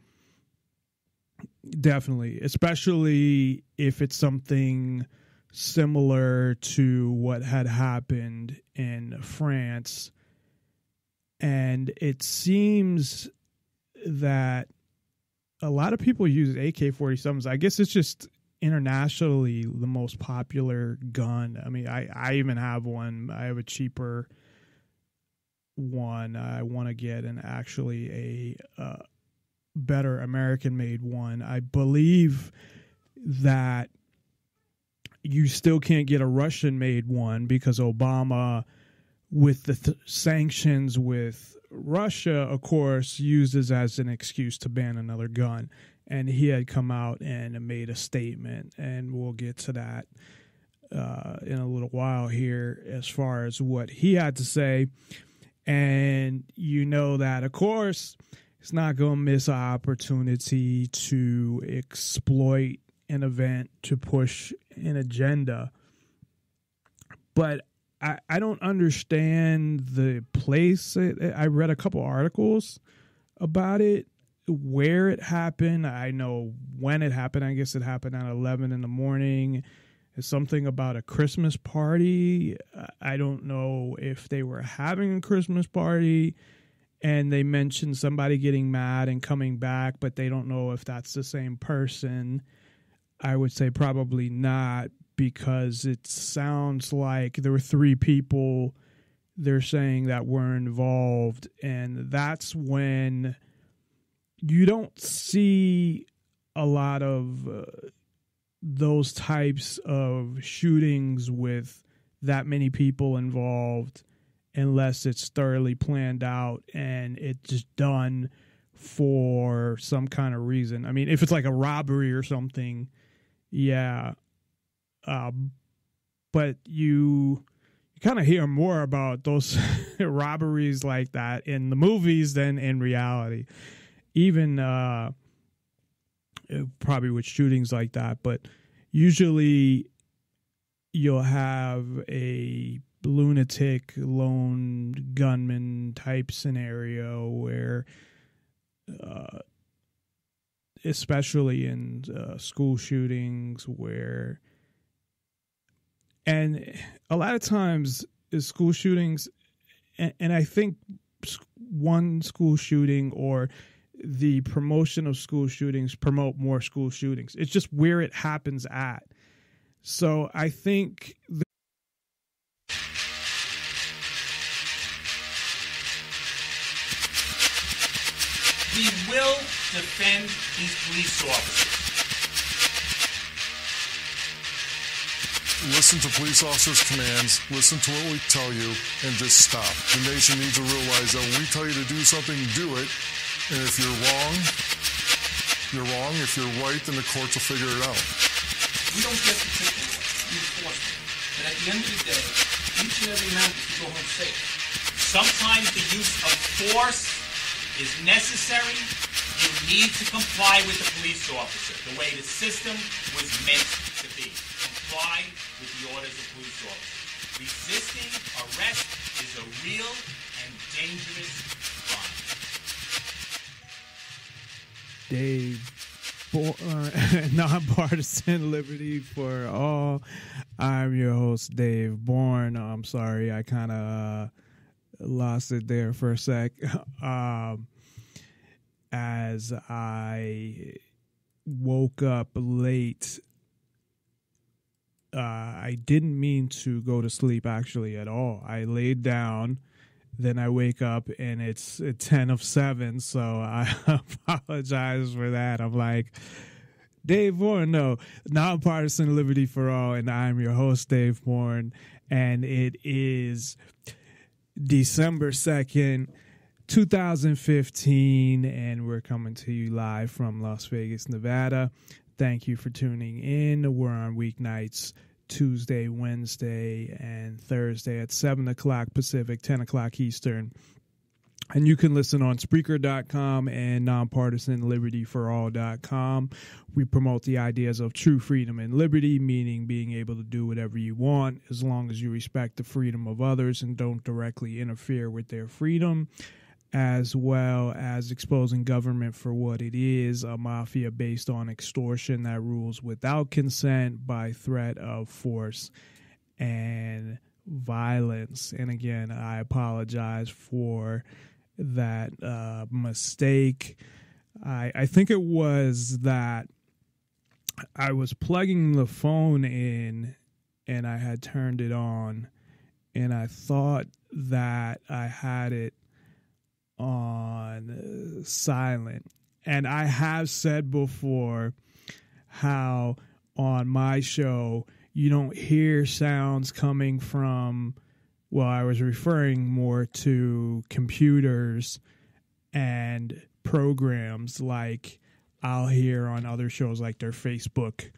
Definitely, especially if it's something similar to what had happened in France. And it seems that a lot of people use AK-47s. I guess it's just internationally the most popular gun. I mean, I even have one. I have a cheaper one. I want to get actually a better American-made one. I believe that you still can't get a Russian-made one because Obama, with the sanctions with Russia, of course, uses as an excuse to ban another gun. And he had come out and made a statement, and we'll get to that in a little while here as far as what he had to say. And you know that, of course, it's not going to miss an opportunity to exploit an event to push an agenda. But I don't understand the place. I read a couple articles about it, where it happened. I know when it happened. I guess it happened at 11 in the morning. It's something about a Christmas party. I don't know if they were having a Christmas party, and they mentioned somebody getting mad and coming back, but they don't know if that's the same person. I would say probably not, because it sounds like there were 3 people they're saying that were involved. And that's when you don't see a lot of those types of shootings with that many people involved unless it's thoroughly planned out and it's just done for some kind of reason. I mean, if it's like a robbery or something, yeah. But you kind of hear more about those robberies like that in the movies than in reality. Even probably with shootings like that, but usually you'll have a lunatic lone gunman type scenario where especially in school shootings and a lot of times is school shootings and I think one school shooting or the promotion of school shootings promote more school shootings. It's just where it happens at. So I think we will defend these police officers. Listen to police officers' commands, listen to what we tell you, and just stop. The nation needs to realize that when we tell you to do something, do it. And if you're wrong, you're wrong. If you're right, then the courts will figure it out. We don't get to take the enforcement. But at the end of the day, each and every man has to go home safe. Sometimes the use of force is necessary. You need to comply with the police officer the way the system was meant to be. Comply with the orders of police officers. Resisting arrest is a real and dangerous crime. Dave, Nonpartisan Liberty for All. I'm your host, Dave Bourne. I'm sorry, I kind of lost it there for a sec. As I woke up late, I didn't mean to go to sleep actually at all. I laid down, then I wake up and it's 10 of 7, so I apologize for that. I'm like, Dave Bourne, no, Nonpartisan Liberty for All, and I'm your host, Dave Bourne, and it is December 2nd, 2015, and we're coming to you live from Las Vegas, Nevada. Thank you for tuning in. We're on weeknights, Tuesday, Wednesday, and Thursday at 7 o'clock Pacific, 10 o'clock Eastern. And you can listen on Spreaker.com and NonpartisanLibertyForAll.com. We promote the ideas of true freedom and liberty, meaning being able to do whatever you want as long as you respect the freedom of others and don't directly interfere with their freedom, as well as exposing government for what it is, a mafia based on extortion that rules without consent by threat of force and violence. And again, I apologize for that mistake. I think it was that I was plugging the phone in and I had turned it on and I thought that I had it on silent. And I have said before how on my show you don't hear sounds coming from, well, I was referring more to computers and programs like I'll hear on other shows like their Facebook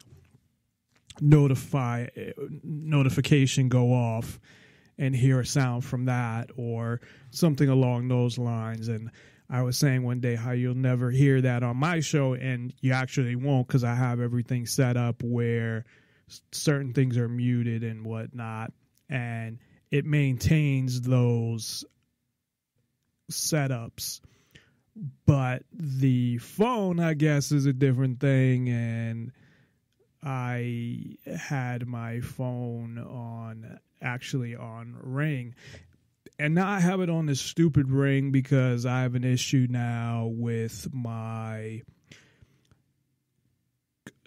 notification go off and hear a sound from that or something along those lines. And I was saying one day how you'll never hear that on my show, and you actually won't because I have everything set up where certain things are muted and whatnot, and it maintains those setups. But the phone, I guess, is a different thing, and I had my phone on Ring. And now I have it on this stupid Ring because I have an issue now with my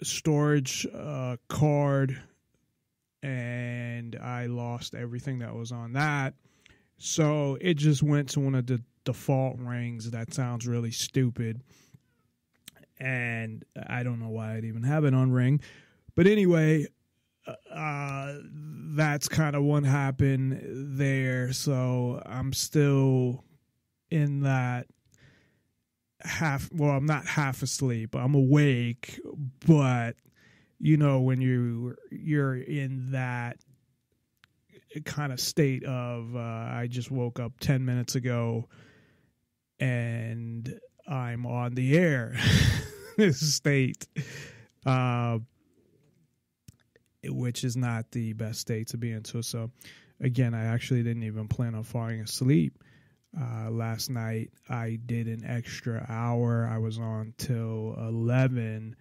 storage card, and I lost everything that was on that. So it just went to one of the default rings. That sounds really stupid, and I don't know why I'd even have it on Ring. But anyway, that's kind of what happened there. So I'm still in that I'm not half asleep. I'm awake, but you know, when you're in that kind of state of I just woke up 10 minutes ago and I'm on the air state, which is not the best state to be into. So again, I actually didn't even plan on falling asleep. Last night I did an extra hour. I was on till 11,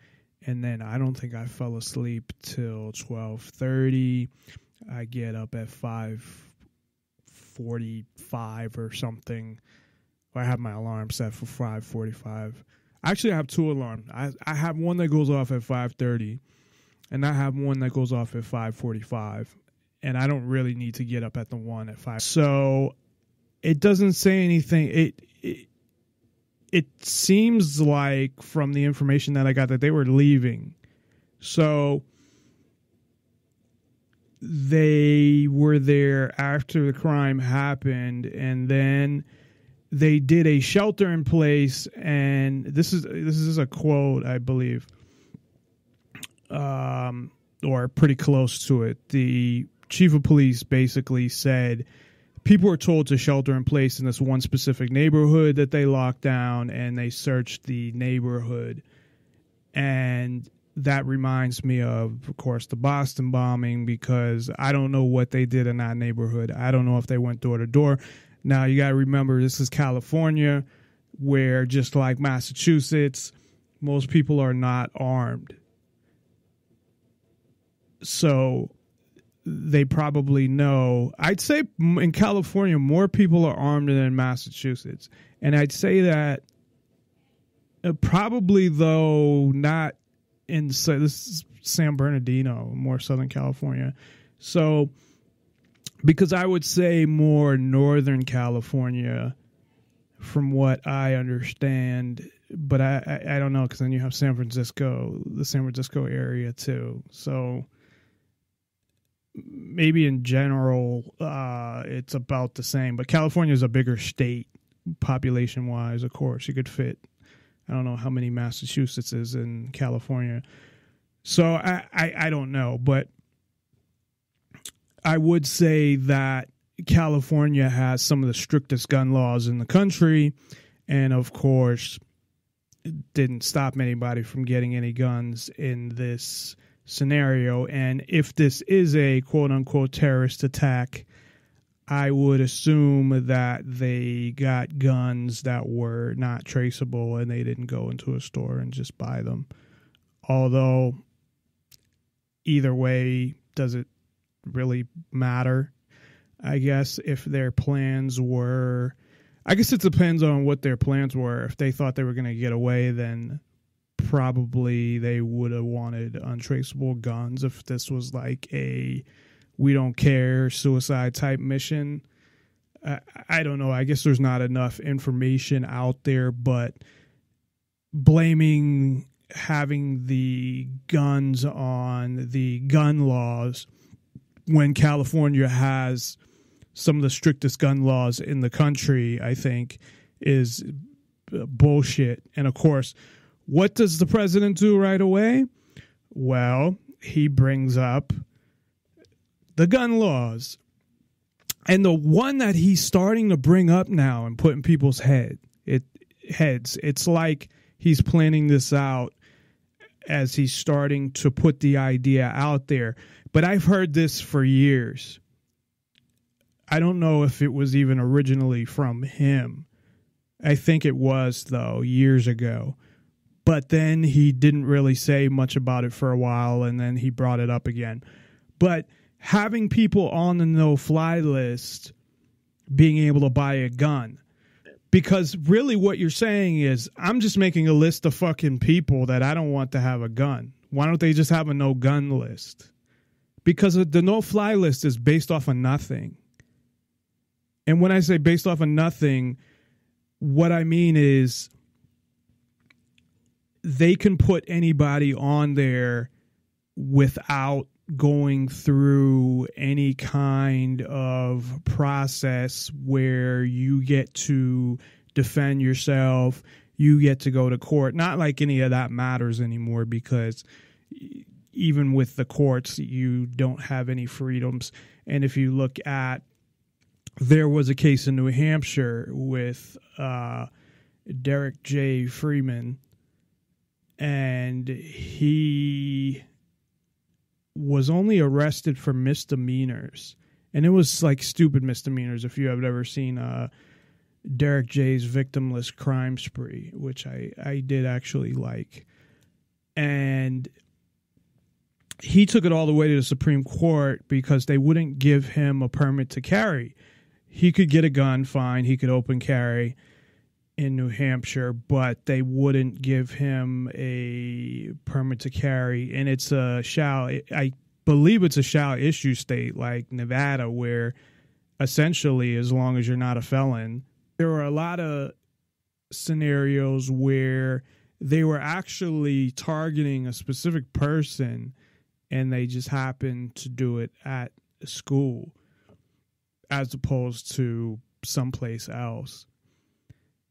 and then I don't think I fell asleep till 12:30. I get up at 5:45 or something. I have my alarm set for 5:45. Actually, I have two alarms. I have one that goes off at 5:30, and I have one that goes off at 5:45. And I don't really need to get up at the one at 5. So it doesn't say anything. It seems like from the information that I got that they were leaving. So they were there after the crime happened, and then they did a shelter in place, and this is a quote, I believe, or pretty close to it. The chief of police basically said people were told to shelter in place in this one specific neighborhood that they locked down, and they searched the neighborhood. And that reminds me of course, the Boston bombing, because I don't know what they did in that neighborhood. I don't know if they went door to door. Now, you got to remember, this is California, where just like Massachusetts, most people are not armed. So they probably know. I'd say in California, more people are armed than in Massachusetts. And I'd say that probably, though, not in, this is San Bernardino, more Southern California. So, because I would say more Northern California from what I understand, but I don't know, because then you have San Francisco, the San Francisco area too. So maybe in general, it's about the same, but California is a bigger state population wise. Of course, you could fit, I don't know how many Massachusetts is in California. So I don't know, but I would say that California has some of the strictest gun laws in the country, and of course, it didn't stop anybody from getting any guns in this scenario. And if this is a quote-unquote terrorist attack, I would assume that they got guns that were not traceable and they didn't go into a store and just buy them. Although, either way, does it really matter? I guess if their plans were, I guess it depends on what their plans were. If they thought they were going to get away, then probably they would have wanted untraceable guns. If this was like a we don't care suicide type mission, I don't know. I guess there's not enough information out there, but blaming having the guns on the gun laws when California has some of the strictest gun laws in the country, I think, is bullshit. And of course, what does the president do right away? Well, he brings up the gun laws. And the one that he's starting to bring up now and put in people's heads, it's like he's planning this out as he's starting to put the idea out there. But I've heard this for years. I don't know if it was even originally from him. I think it was, though, years ago. But then he didn't really say much about it for a while, and then he brought it up again. But having people on the no-fly list being able to buy a gun, because really what you're saying is, I'm just making a list of fucking people that I don't want to have a gun. Why don't they just have a no-gun list? Because the no-fly list is based off of nothing. And when I say based off of nothing, what I mean is they can put anybody on there without going through any kind of process where you get to defend yourself, you get to go to court. Not like any of that matters anymore, because even with the courts, you don't have any freedoms. And if you look at, there was a case in New Hampshire with Derek J. Freeman, and he was only arrested for misdemeanors. And it was like stupid misdemeanors. If you have ever seen Derek J's Victimless Crime Spree, which I did actually like. And he took it all the way to the Supreme Court because they wouldn't give him a permit to carry. He could get a gun, fine. He could open carry in New Hampshire, but they wouldn't give him a permit to carry. And it's I believe it's a shall issue state like Nevada, where essentially, as long as you're not a felon, there were a lot of scenarios where they were actually targeting a specific person and they just happened to do it at school as opposed to someplace else.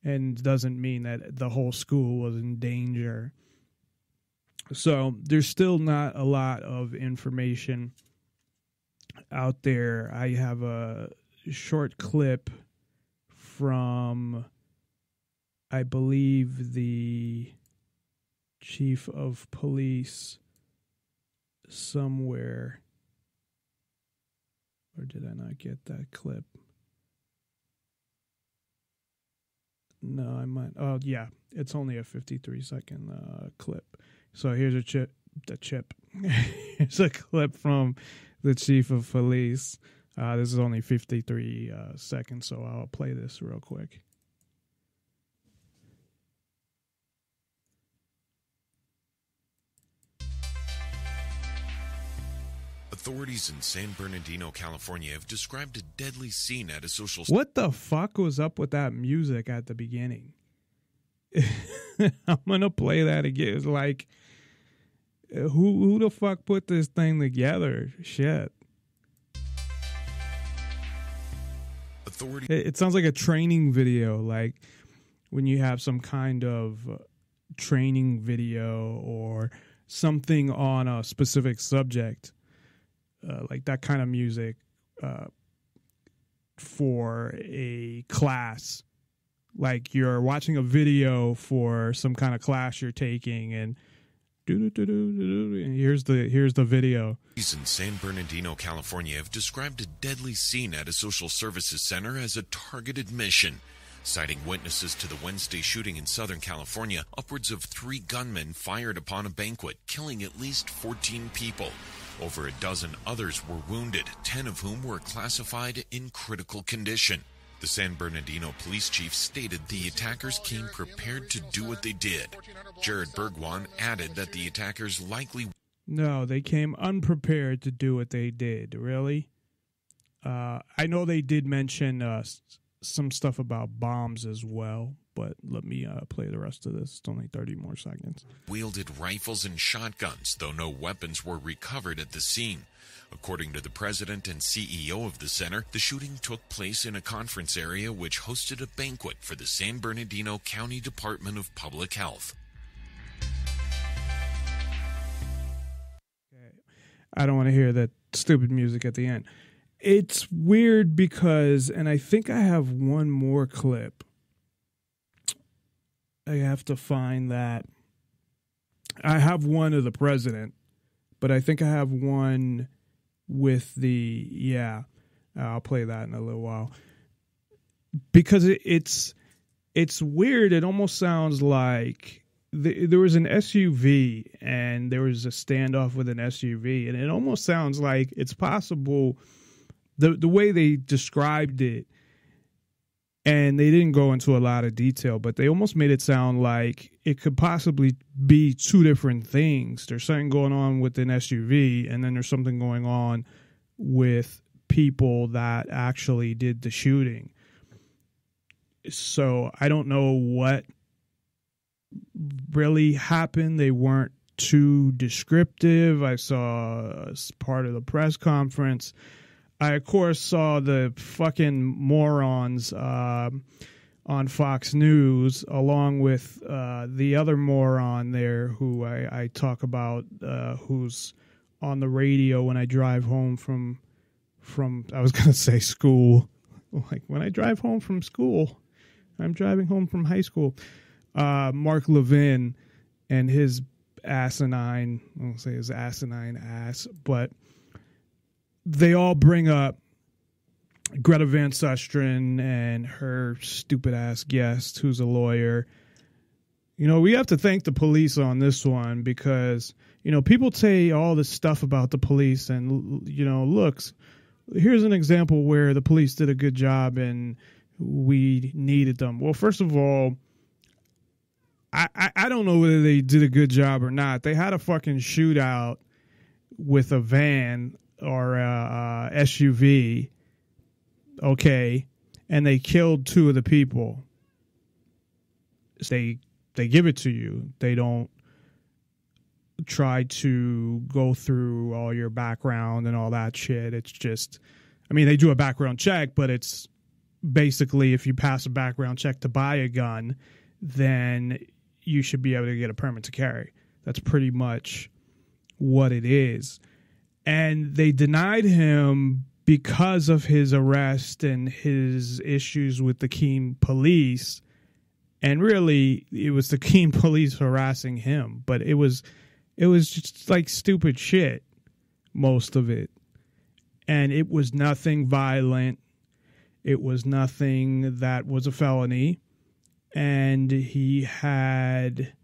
And doesn't mean that the whole school was in danger. So there's still not a lot of information out there. I have a short clip from, I believe, the chief of police somewhere. Or did I not get that clip? No, I might. Oh, yeah. It's only a 53-second clip. So here's here's a clip from the chief of police. This is only 53 seconds, so I'll play this real quick. Authorities in San Bernardino, California have described a deadly scene at a social... What the fuck was up with that music at the beginning? I'm going to play that again. It's like, who the fuck put this thing together? Shit. It sounds like a training video, like when you have some kind of training video or something on a specific subject. Like that kind of music for a class. Like you're watching a video for some kind of class you're taking, and here's the video. Police in San Bernardino, California have described a deadly scene at a social services center as a targeted mission. Citing witnesses to the Wednesday shooting in Southern California, upwards of 3 gunmen fired upon a banquet, killing at least 14 people. Over a dozen others were wounded, 10 of whom were classified in critical condition. The San Bernardino police chief stated the attackers came prepared to do what they did. Jared Bergwan added that the attackers likely... No, they came unprepared to do what they did. Really? I know they did mention some stuff about bombs as well, but let me play the rest of this. It's only 30 more seconds. Wielded rifles and shotguns, though no weapons were recovered at the scene. According to the president and CEO of the center, the shooting took place in a conference area which hosted a banquet for the San Bernardino County Department of Public Health. I don't want to hear that stupid music at the end. It's weird because, and I think I have one more clip. I have to find that. I have one of the president, but I think I have one with the, I'll play that in a little while. Because it's weird. It almost sounds like there was an SUV and there was a standoff with an SUV, and it almost sounds like it's possible, the way they described it, and they didn't go into a lot of detail, but they almost made it sound like it could possibly be 2 different things. There's something going on with an SUV, and then there's something going on with people that actually did the shooting. So I don't know what really happened. They weren't too descriptive. I saw part of the press conference. I, of course, saw the fucking morons on Fox News, along with the other moron there who I talk about, who's on the radio when I drive home from I was going to say school. Like, when I drive home from school, I'm driving home from high school. Mark Levin and his asinine, I won't say his asinine ass, but they all bring up Greta Van Susteren and her stupid ass guest who's a lawyer. You know, we have to thank the police on this one because, you know, people say all this stuff about the police and, you know, looks, here's an example where the police did a good job and we needed them. Well, first of all, I don't know whether they did a good job or not. They had a fucking shootout with a van or a SUV, okay, and they killed 2 of the people. They give it to you. They don't try to go through all your background and all that shit. It's just, I mean, they do a background check, but it's basically if you pass a background check to buy a gun, then you should be able to get a permit to carry. That's pretty much what it is. And they denied him because of his arrest and his issues with the Keene police. And really, it was the Keene police harassing him. But it was just like stupid shit, most of it. And it was nothing violent. It was nothing that was a felony. And he had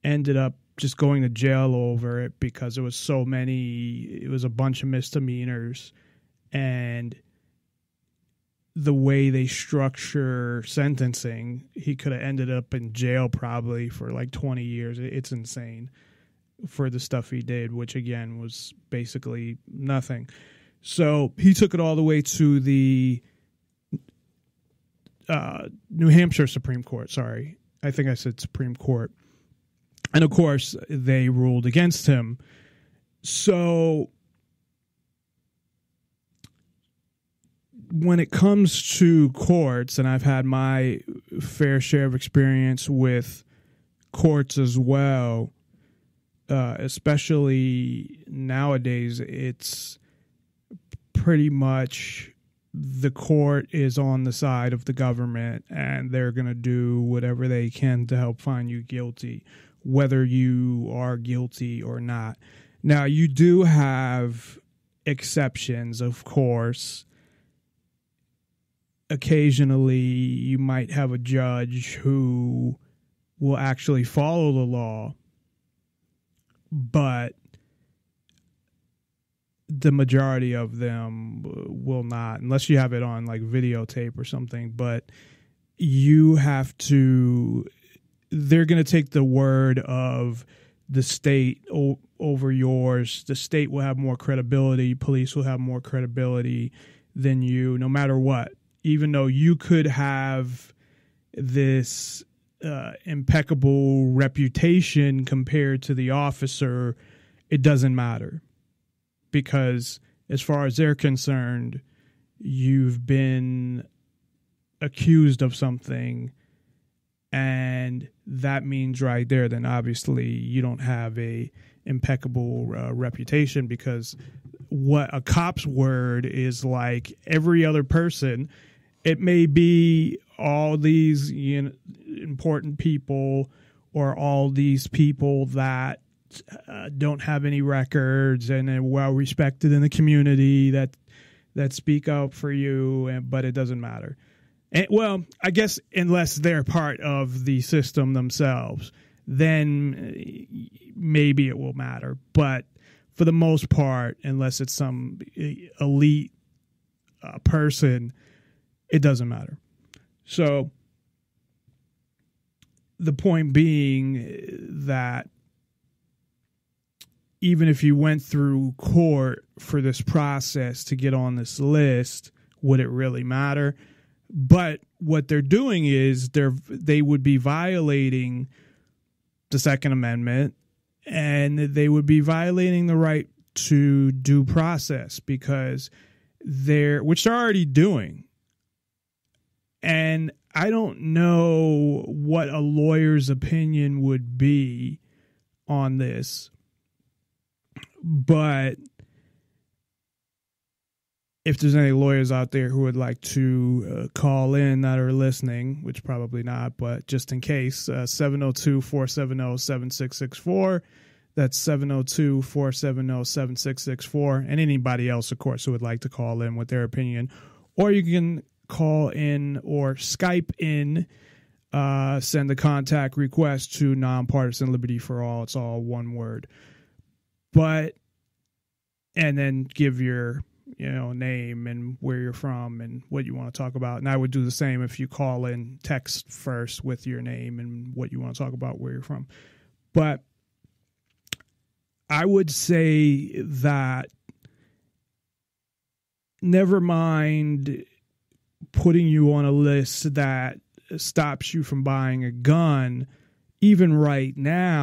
ended up just going to jail over it because it was so many, it was a bunch of misdemeanors. And the way they structure sentencing, he could have ended up in jail probably for like 20 years. It's insane for the stuff he did, which again was basically nothing. So he took it all the way to the New Hampshire Supreme Court. Sorry, I think I said Supreme Court. And of course, they ruled against him. So when it comes to courts, and I've had my fair share of experience with courts as well, especially nowadays, it's pretty much the court is on the side of the government and they're going to do whatever they can to help find you guilty, whether you are guilty or not. Now, you do have exceptions, of course. Occasionally, you might have a judge who will actually follow the law, but the majority of them will not, unless you have it on like videotape or something. But you have to, they're going to take the word of the state over yours. The state will have more credibility. Police will have more credibility than you, no matter what. Even though you could have this impeccable reputation compared to the officer, it doesn't matter. Because as far as they're concerned, you've been accused of something, and that means right there, then obviously you don't have a impeccable reputation, because what a cop's word is like every other person. It may be all these important people or all these people that don't have any records and are well respected in the community that speak up for you, but it doesn't matter. And, well, I guess unless they're part of the system themselves, then maybe it will matter. But for the most part, unless it's some elite person, it doesn't matter. So the point being that even if you went through court for this process to get on this list, would it really matter? But what they're doing is they would be violating the Second Amendment and they would be violating the right to due process because which they're already doing. And I don't know what a lawyer's opinion would be on this, but if there's any lawyers out there who would like to call in that are listening, which probably not, but just in case, 702-470-7664. That's 702-470-7664. And anybody else, of course, who would like to call in with their opinion. Or you can call in or Skype in, send a contact request to Nonpartisan Liberty for All. It's all one word. And then give your name and where you're from and what you want to talk about. And I would do the same if you call in, text first with your name and what you want to talk about, where you're from. But I would say that never mind putting you on a list that stops you from buying a gun, even right now,